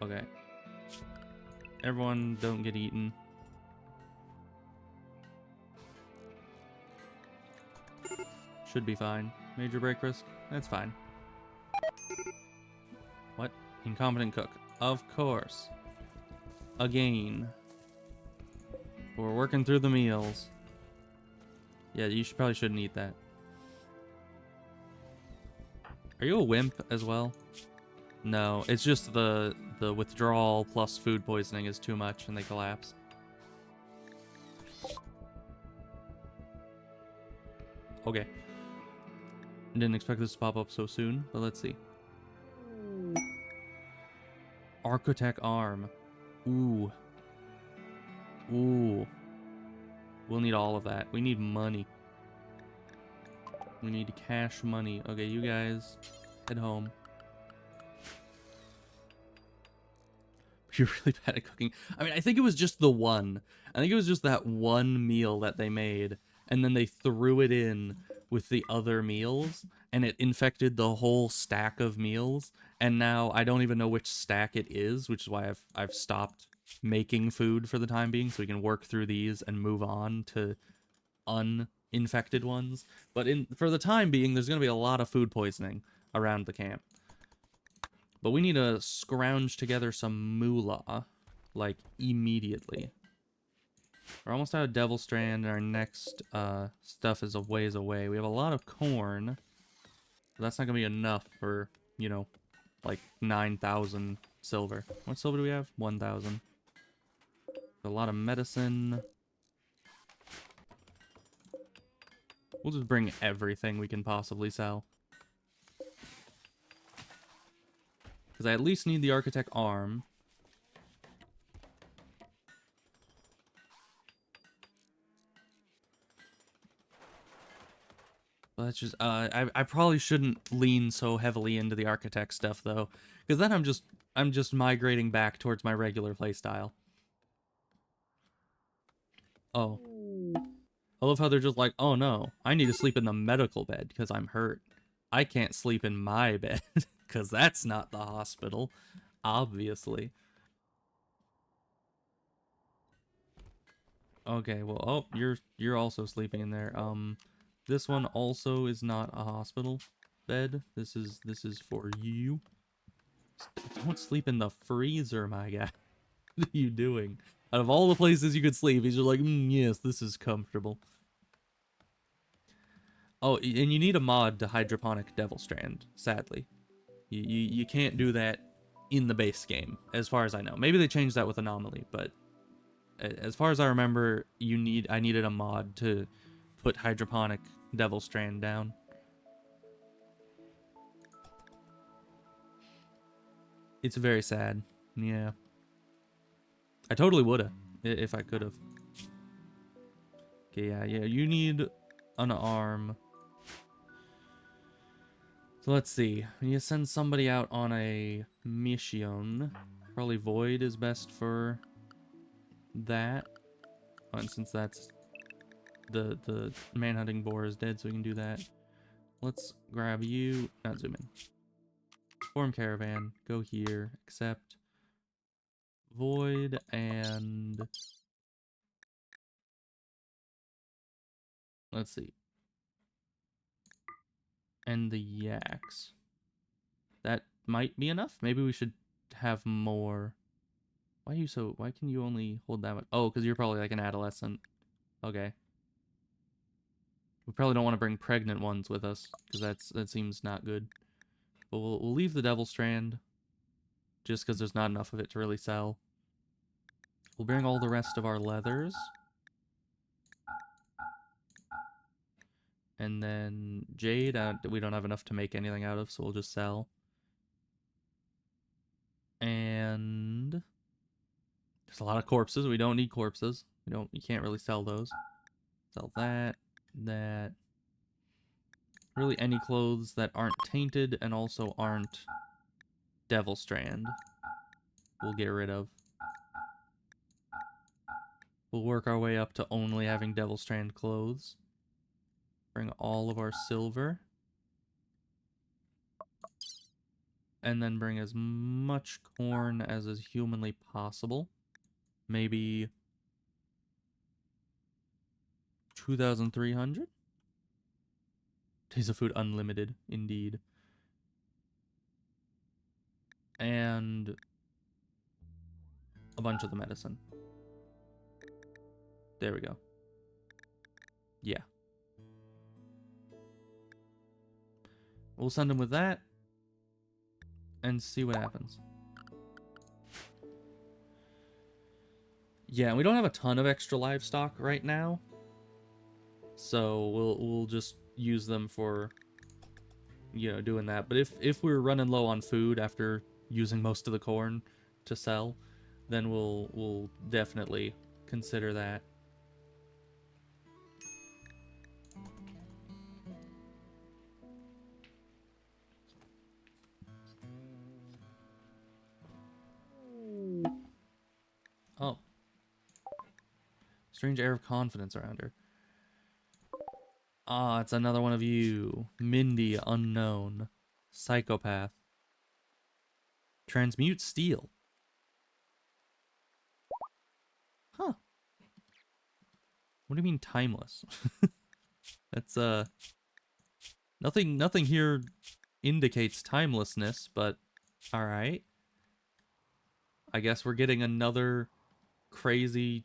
Okay. Everyone don't get eaten. Should be fine. Major break risk? That's fine. What? Incompetent cook. Of course. Again. We're working through the meals. Yeah, you probably shouldn't eat that. Are you a wimp as well? No, it's just the withdrawal plus food poisoning is too much and they collapse. Okay. Didn't expect this to pop up so soon, but let's see. Architect arm. Ooh. Ooh. We'll need all of that. We need money. We need cash money. Okay, you guys head home. You're really bad at cooking. I mean, I think it was just the one. I think it was just that one meal that they made, and then they threw it in with the other meals, and it infected the whole stack of meals. And now I don't even know which stack it is, which is why I've stopped making food for the time being, so we can work through these and move on to uninfected ones. But for the time being, there's gonna be a lot of food poisoning around the camp. But we need to scrounge together some moolah, like, immediately. We're almost out of Devil Strand, and our next stuff is a ways away. We have a lot of corn, but that's not going to be enough for, you know, like 9,000 silver. What silver do we have? 1,000. A lot of medicine. We'll just bring everything we can possibly sell. Because I at least need the Architect arm. Well, that's just, I probably shouldn't lean so heavily into the Architect stuff, though. Because then I'm just migrating back towards my regular playstyle. Oh. I love how they're just like, oh no, I need to sleep in the medical bed because I'm hurt. I can't sleep in my bed because that's not the hospital, obviously. Okay, well, oh, you're also sleeping in there. This one also is not a hospital bed. This is for you. Don't sleep in the freezer, my guy. What are you doing? Out of all the places you could sleep, he's just like, yes, this is comfortable. Oh, and you need a mod to hydroponic Devil Strand, sadly. You can't do that in the base game, as far as I know. Maybe they changed that with Anomaly, but as far as I remember, I needed a mod to put hydroponic Devil Strand down. It's very sad. Yeah. I totally would've, if I could've. Okay, yeah, you need an arm. So let's see. We need to send somebody out on a mission. Probably Void is best for that. Oh, and since that's the manhunting boar is dead, so we can do that. Let's grab you. Not zoom in. Form caravan. Go here. Accept. Void and let's see. And the yaks. That might be enough. Maybe we should have more. Why can you only hold that much? Oh, because you're probably like an adolescent. Okay. We probably don't want to bring pregnant ones with us, because that seems not good. But we'll leave the Devil Strand, just because there's not enough of it to really sell. We'll bring all the rest of our leathers. And then Jade, we don't have enough to make anything out of, so we'll just sell. There's a lot of corpses. We don't need corpses. You can't really sell those. Sell that, that. Really any clothes that aren't tainted and also aren't Devil Strand. We'll get rid of. We'll work our way up to only having Devil Strand clothes. Bring all of our silver. And then bring as much corn as is humanly possible. Maybe 2,300? Days of food unlimited, indeed. And a bunch of the medicine. There we go. Yeah. We'll send him with that and see what happens. Yeah, we don't have a ton of extra livestock right now. So we'll just use them for doing that. But if we're running low on food after using most of the corn to sell, then we'll definitely consider that. Oh. Strange air of confidence around her. Ah, it's another one of you. Mindy, unknown. Psychopath. Transmute steel. Huh. What do you mean timeless? That's nothing here indicates timelessness, but all right. I guess we're getting another crazy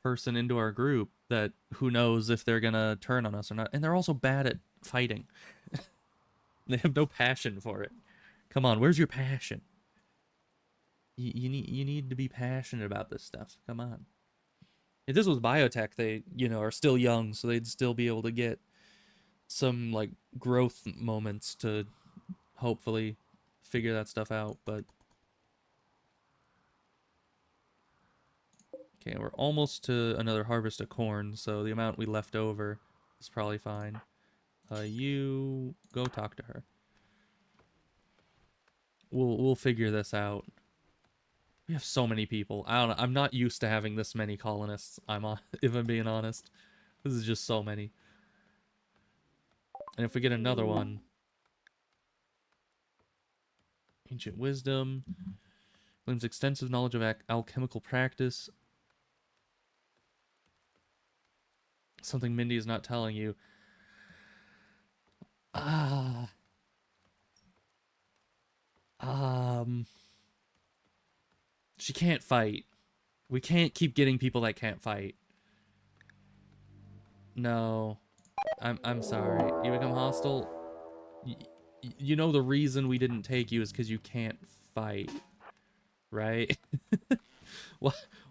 person into our group that who knows if they're gonna turn on us or not. And they're also bad at fighting. They have no passion for it. Come on, where's your passion? You need to be passionate about this stuff. Come on. If this was biotech, they are still young, so they'd still be able to get some like growth moments to hopefully figure that stuff out. But okay, we're almost to another harvest of corn, so the amount we left over is probably fine. You go talk to her. We'll figure this out. We have so many people. I don't know. I'm not used to having this many colonists. If I'm being honest. This is just so many. And if we get another one, ancient wisdom, claims extensive knowledge of alchemical practice. Something Mindy is not telling you. She can't fight. We can't keep getting people that can't fight. No. I'm sorry. You become hostile. You know the reason we didn't take you is because you can't fight. Right?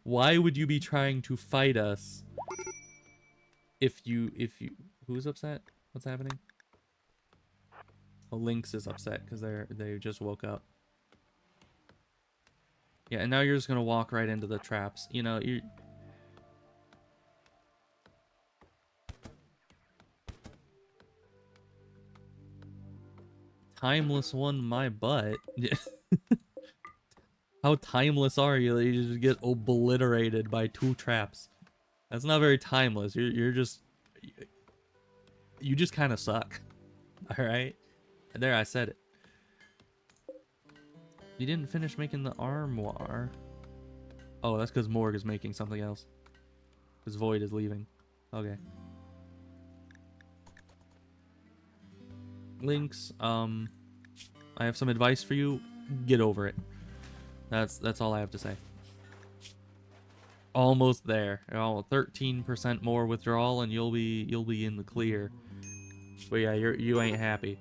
Why would you be trying to fight us if you who's upset? What's happening? Oh, Lynx is upset because they just woke up. Yeah, and now you're just gonna walk right into the traps. You're timeless one my butt. How timeless are you that you just get obliterated by 2 traps? That's not very timeless. You just kind of suck. All right? There, I said it. You didn't finish making the armoire. Oh, that's because Morg is making something else. Because Void is leaving. Okay. Lynx, I have some advice for you. Get over it. That's all I have to say. Almost there. 13% more withdrawal, and you'll be in the clear. But yeah, you ain't happy.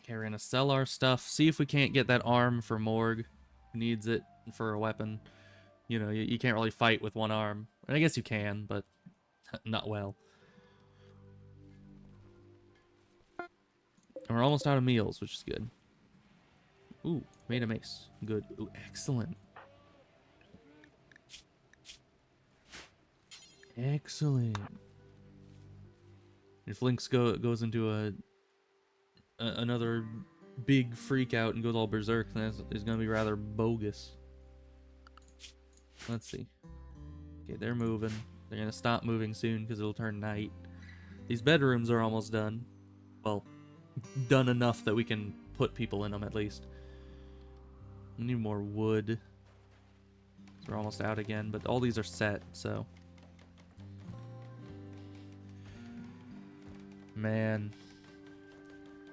Okay, we're gonna sell our stuff. See if we can't get that arm for Morg. Who needs it for a weapon. You can't really fight with one arm. And I guess you can, but not well. And we're almost out of meals, which is good. Ooh, made a mace. Good. Ooh, excellent. Excellent. If Lynx goes into another big freak out and goes all berserk, then it's gonna be rather bogus. Let's see. Okay, they're moving. They're gonna stop moving soon because it'll turn night. These bedrooms are almost done. Well, done enough that we can put people in them at least. We need more wood. So we're almost out again, but all these are set, so. Man.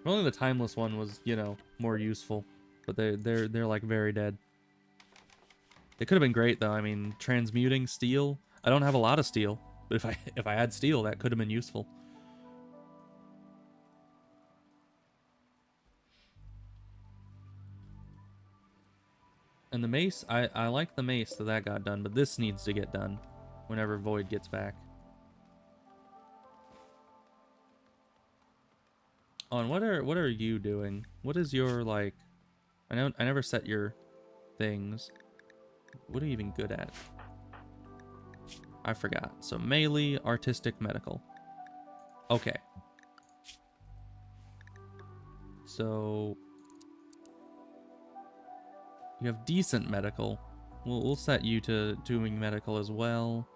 Only the timeless one was, you know, more useful. But they're like very dead. It could have been great though. I mean, transmuting steel. I don't have a lot of steel, but if I had steel, that could have been useful. And the mace, I like the mace that got done, but this needs to get done whenever Void gets back. Oh, and what are you doing? What is your, like, I never set your things. What are you even good at? I forgot. So melee, artistic, medical. Okay. So you have decent medical. We'll set you to doing medical as well.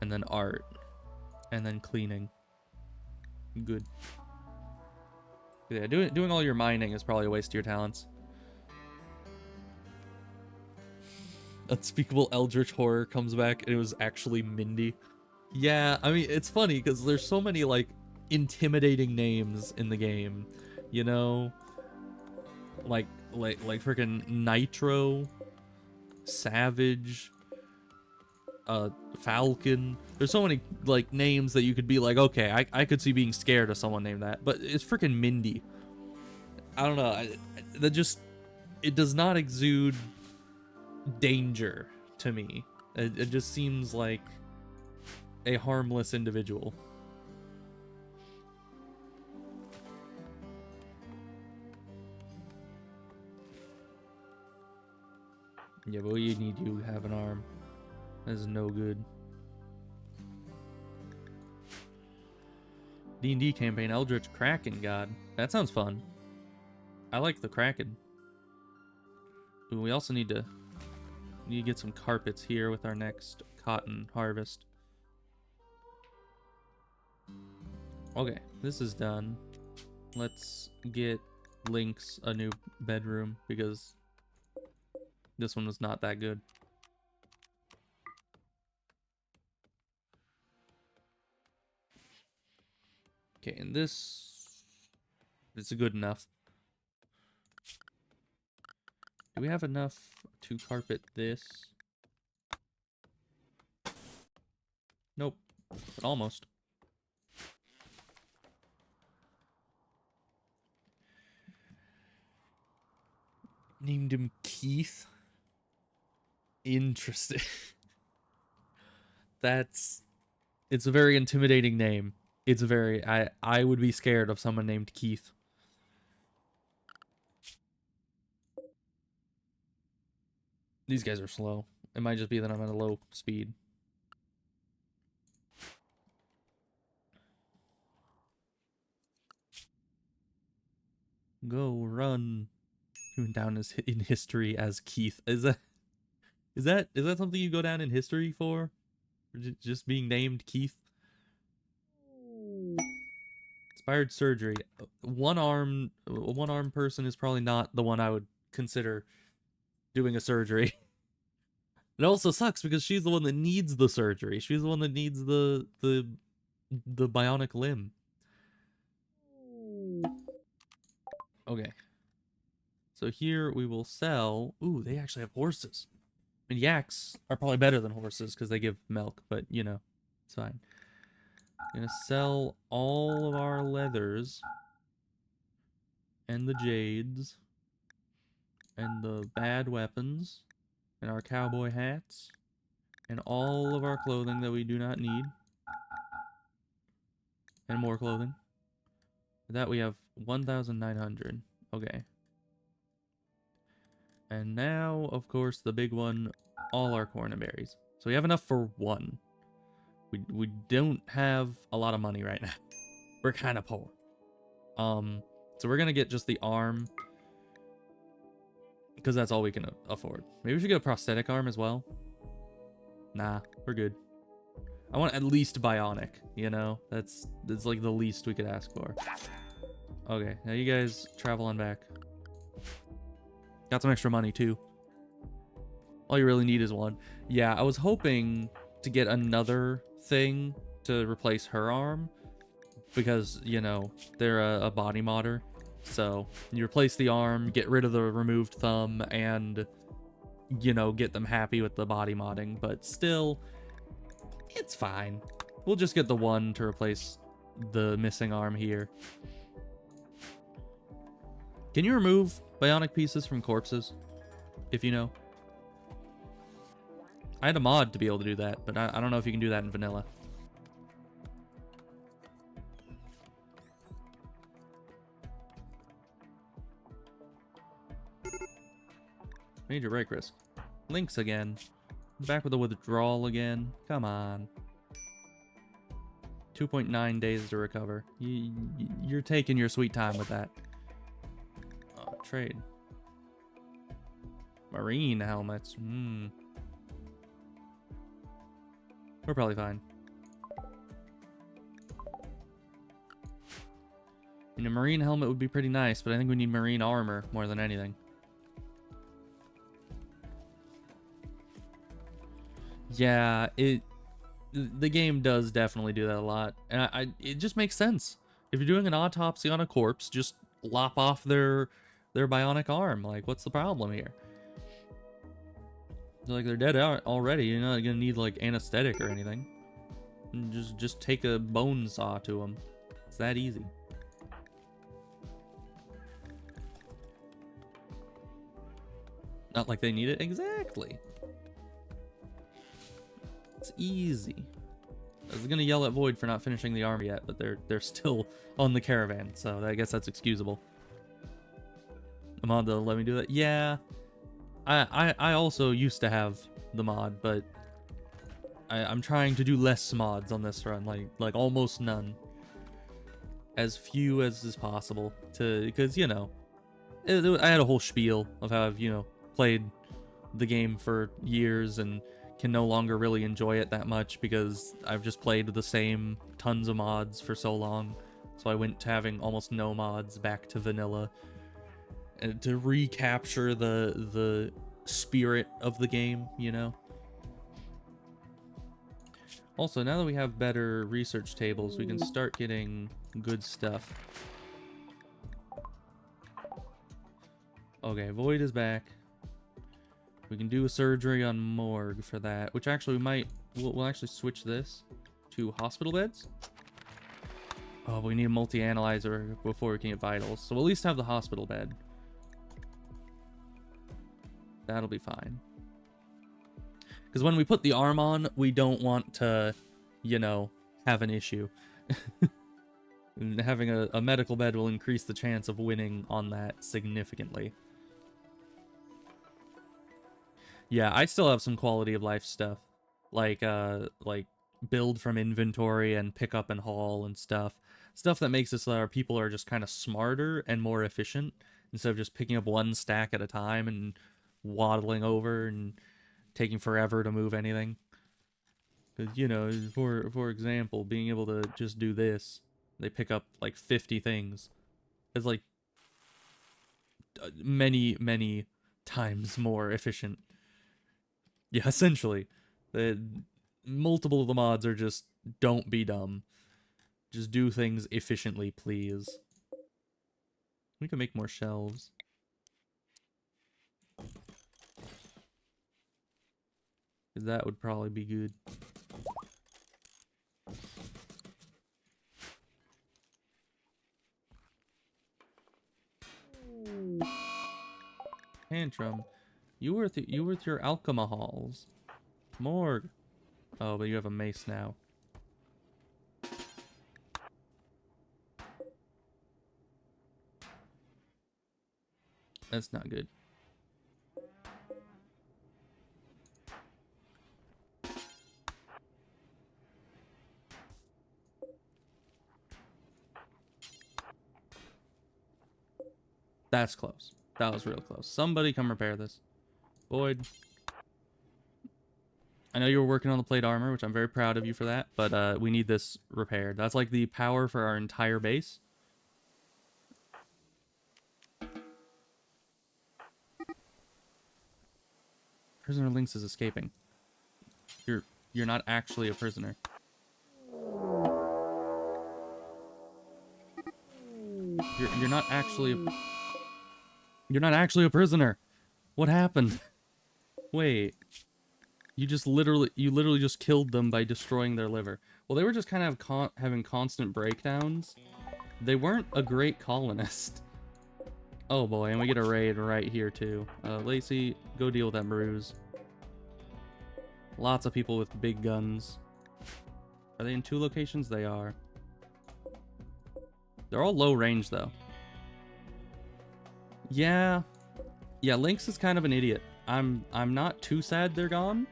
And then art. And then cleaning. Good. Yeah, doing all your mining is probably a waste of your talents. Unspeakable Eldritch Horror comes back, and it was actually Mindy. Yeah, I mean, it's funny, because there's so many, like, intimidating names in the game. You know? Like freaking Nitro, Savage, Falcon. There's so many, like, names that you could be like, okay, I could see being scared of someone named that. But it's freaking Mindy. I don't know. That just... It does not exude danger to me. It just seems like a harmless individual. Yeah, but you need you have an arm. That is no good. D&D campaign, Eldritch Kraken God. That sounds fun. I like the Kraken. Ooh, we also need to get some carpets here with our next cotton harvest. Okay, this is done. Let's get Lynx a new bedroom because this one was not that good. Okay, and this is good enough. Do we have enough to carpet this? Nope, but almost. Named him Keith. Interesting. It's a very intimidating name. It's very, I would be scared of someone named Keith. These guys are slow. It might just be that I'm at a low speed. Go run. He went down in history as Keith. Is that something you go down in history for? Just being named Keith? Inspired surgery. One arm person is probably not the one I would consider doing a surgery. It also sucks because she's the one that needs the surgery. She's the one that needs the bionic limb. Okay. So here we will sell. Ooh, they actually have horses. And yaks are probably better than horses because they give milk, but you know, it's fine. I'm gonna sell all of our leathers and the jades and the bad weapons and our cowboy hats and all of our clothing that we do not need and more clothing. For that we have 1,900. Okay. And now, of course, the big one, all our corn and berries. So we have enough for one. We don't have a lot of money right now. We're kind of poor. So we're gonna get just the arm, because that's all we can afford. Maybe we should get a prosthetic arm as well. Nah, we're good. I want at least bionic, you know? That's like the least we could ask for. Okay, now you guys travel on back. Got some extra money too. All you really need is one. Yeah, I was hoping to get another thing to replace her arm, because, you know, they're a body modder. So you replace the arm, get rid of the removed thumb, and, you know, get them happy with the body modding. But still, it's fine. We'll just get the one to replace the missing arm here. Can you remove bionic pieces from corpses? If you know. I had a mod to be able to do that, but I don't know if you can do that in vanilla. Major break risk. Links again. Back with a withdrawal again. Come on. 2.9 days to recover. You're taking your sweet time with that. Oh, trade. Marine helmets. We're probably fine. I mean, a marine helmet would be pretty nice, but I think we need marine armor more than anything. Yeah, the game does definitely do that a lot, and it just makes sense. If you're doing an autopsy on a corpse, just lop off their bionic arm. Like, what's the problem here? Like, they're dead out already. You're not gonna need like anesthetic or anything. Just take a bone saw to them. It's that easy. Not like they need it exactly. It's easy. I was gonna yell at Void for not finishing the armor yet, but they're still on the caravan, so I guess that's excusable. A mod that'll let me do that? Yeah. I also used to have the mod, but I'm trying to do less mods on this run, like almost none. As few as is possible, because, you know, I had a whole spiel of how I've, you know, played the game for years and can no longer really enjoy it that much because I've just played the same tons of mods for so long. So I went to having almost no mods back to vanilla, and to recapture the spirit of the game, you know. Also, now that we have better research tables, we can start getting good stuff. Okay, Void is back. We can do a surgery on morgue for that, which actually we'll actually switch this to hospital beds. Oh, but we need a multi-analyzer before we can get vitals, so we'll at least have the hospital bed. That'll be fine. Because when we put the arm on, we don't want to, you know, have an issue. And having a medical bed will increase the chance of winning on that significantly. Yeah, I still have some quality of life stuff, like build from inventory and pick up and haul and stuff that makes it so that our people are just kind of smarter and more efficient instead of just picking up one stack at a time and waddling over and taking forever to move anything. Because, you know, for example, being able to just do this, they pick up like 50 things. It's like many times more efficient. Yeah, essentially. Multiple of the mods are just, don't be dumb. Just do things efficiently, please. We can make more shelves. Because that would probably be good. Tantrum. You with your alcohols. Morgue. Oh, but you have a mace now. That's not good. That's close. That was real close. Somebody come repair this. Boyd. I know you were working on the plate armor, which I'm very proud of you for that, but we need this repaired. That's like the power for our entire base. Prisoner Lynx is escaping. You're not actually a prisoner. You're not actually you're not actually a prisoner. What happened? Wait. You literally just killed them by destroying their liver. Well, they were just kind of having constant breakdowns. They weren't a great colonist. Oh boy, and we get a raid right here too. Lacey, go deal with that bruise. Lots of people with big guns. Are they in 2 locations? They are. They're all low range though. Yeah. Yeah, Lynx is kind of an idiot. I'm not too sad they're gone.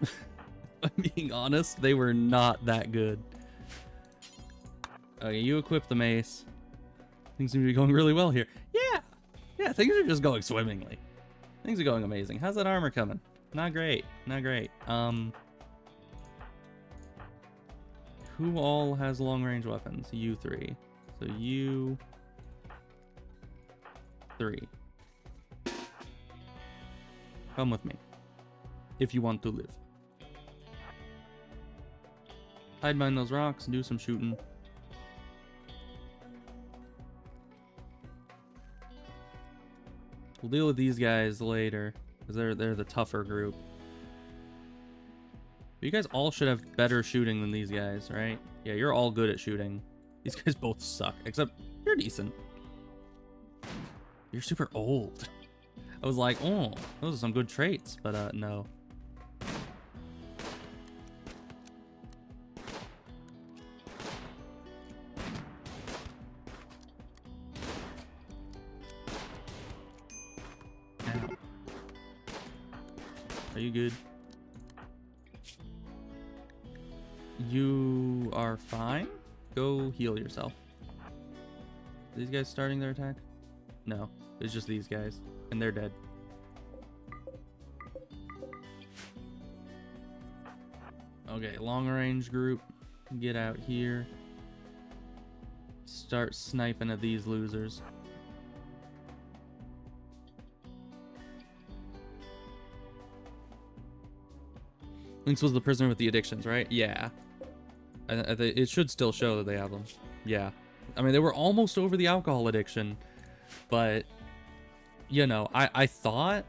I'm being honest, they were not that good. Okay, you equip the mace. Things seem to be going really well here. Yeah! Yeah, things are just going swimmingly. Things are going amazing. How's that armor coming? Not great. Not great. Who all has long-range weapons? You 3. So you 3. Come with me. If you want to live. Hide behind those rocks, do some shooting. We'll deal with these guys later, because they're the tougher group. But you guys all should have better shooting than these guys, right? Yeah, you're all good at shooting. These guys both suck, except you're decent. You're super old. I was like, oh, those are some good traits, but no. Ow. Are you good? You are fine? Go heal yourself. Are these guys starting their attack? No, it's just these guys. And they're dead. Okay, long range group. Get out here. Start sniping at these losers. Lynx was the prisoner with the addictions, right? Yeah. It should still show that they have them. Yeah. I mean, they were almost over the alcohol addiction, but... You know, I thought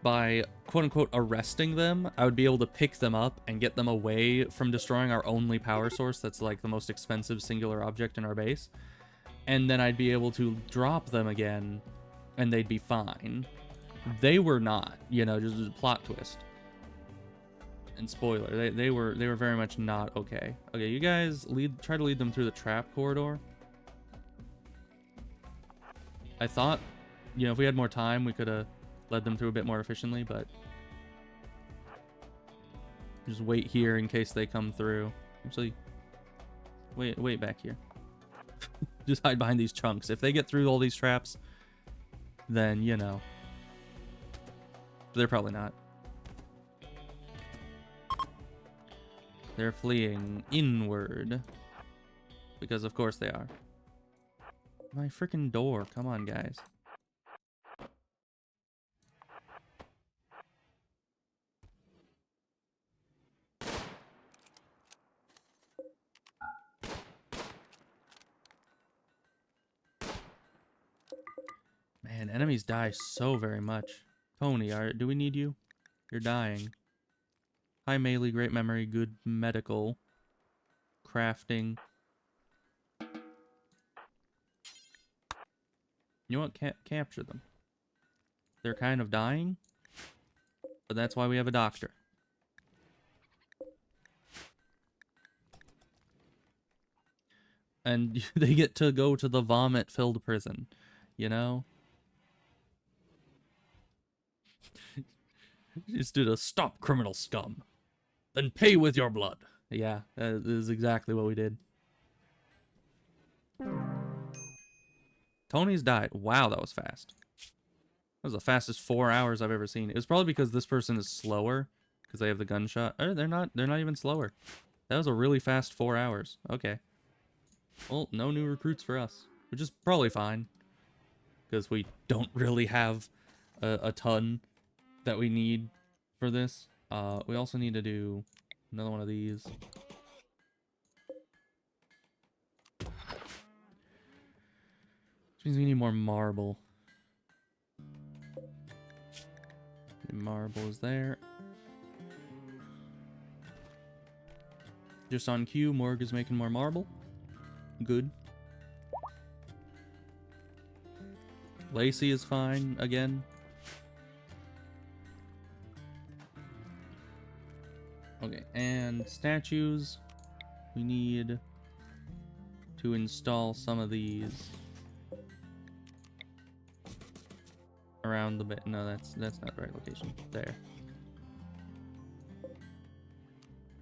by quote-unquote arresting them, I would be able to pick them up and get them away from destroying our only power source that's like the most expensive singular object in our base. And then I'd be able to drop them again, and they'd be fine. They were not, you know, just a plot twist. And spoiler, they were very much not okay. Okay, you guys try to lead them through the trap corridor. I thought... You know, if we had more time, we could have led them through a bit more efficiently, but... Just wait here in case they come through. Actually, wait back here. Just hide behind these chunks. If they get through all these traps, then, you know. They're probably not. They're fleeing inward. Because of course they are. My freaking door. Come on, guys. Man, enemies die so very much. Tony, do we need you? You're dying. High melee, great memory, good medical. Crafting. You know what? Capture them. They're kind of dying. But that's why we have a doctor. And they get to go to the vomit-filled prison. You know? Just did a stop criminal scum. Then pay with your blood. Yeah, that is exactly what we did. Tony's died. Wow, that was fast. That was the fastest 4 hours I've ever seen. It was probably because this person is slower, because they have the gunshot. Or they're not even slower. That was a really fast 4 hours. Okay. Well, no new recruits for us, which is probably fine, because we don't really have a ton that we need for this. We also need to do another one of these. Which means we need more marble. The marble is there. Just on cue, Morg is making more marble. Good. Lacey is fine again. Okay, and statues. We need to install some of these around the bit. No, that's not the right location. There.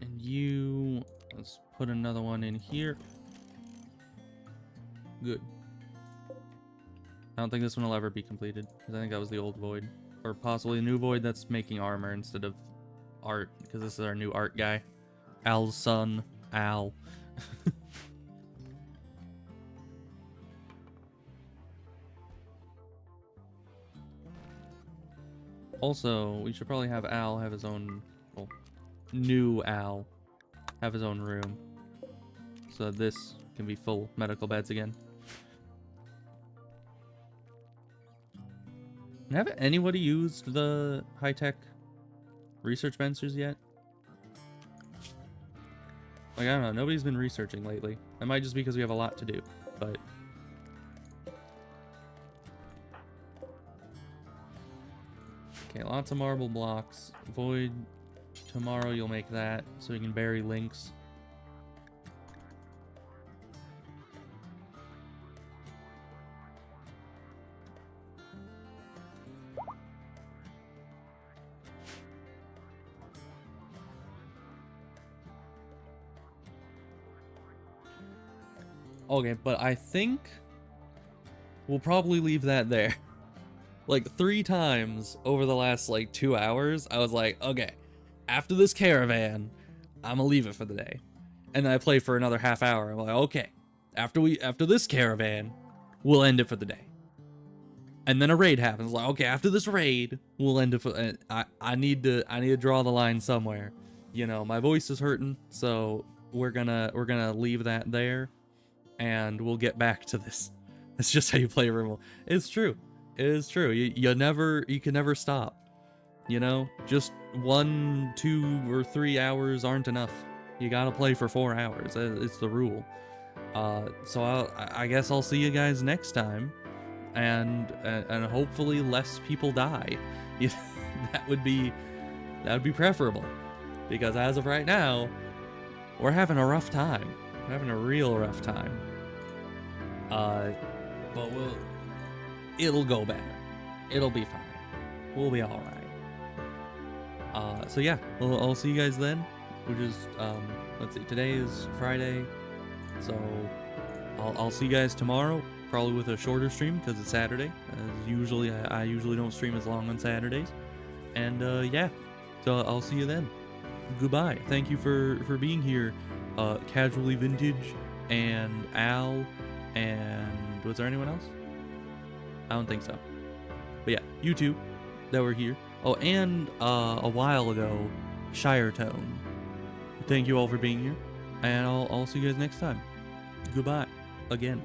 And you, let's put another one in here. Good. I don't think this one will ever be completed, because I think that was the old void. Or possibly a new void that's making armor instead of art, because this is our new art guy. Al's son, Al. Also, we should probably have Al have his own, well, new Al have his own room, so this can be full medical beds again. Haven't anybody used the high-tech research benches yet? Like, I don't know, nobody's been researching lately. It might just be because we have a lot to do, but... Okay, lots of marble blocks. Void, tomorrow you'll make that, so we can bury links. Okay, but I think we'll probably leave that there. Like 3 times over the last like 2 hours, I was like, okay, after this caravan, I'm gonna leave it for the day. And then I play for another half hour. I'm like, okay, after this caravan, we'll end it for the day. And then a raid happens. Like, okay, after this raid, we'll end it for. I need to draw the line somewhere. You know, my voice is hurting, so we're gonna leave that there. And we'll get back to this. That's just how you play Rimworld. It's true. It is true. You can never stop. You know, just 1, 2, or 3 hours aren't enough. You gotta play for 4 hours. It's the rule. So I guess I'll see you guys next time, and hopefully less people die. that would be preferable, because as of right now, we're having a rough time. We're having a real rough time. But it'll go better. It'll be fine. We'll be all right. So yeah, I'll see you guys then. Which is, let's see, today is Friday, so I'll see you guys tomorrow, probably with a shorter stream because it's Saturday. As usually, I usually don't stream as long on Saturdays. And yeah, so I'll see you then. Goodbye. Thank you for being here, Casually Vintage and Al, and was there anyone else? I don't think so. But yeah, you two that were here. Oh, and a while ago, Shire Tone. Thank you all for being here, and I'll see you guys next time. Goodbye again.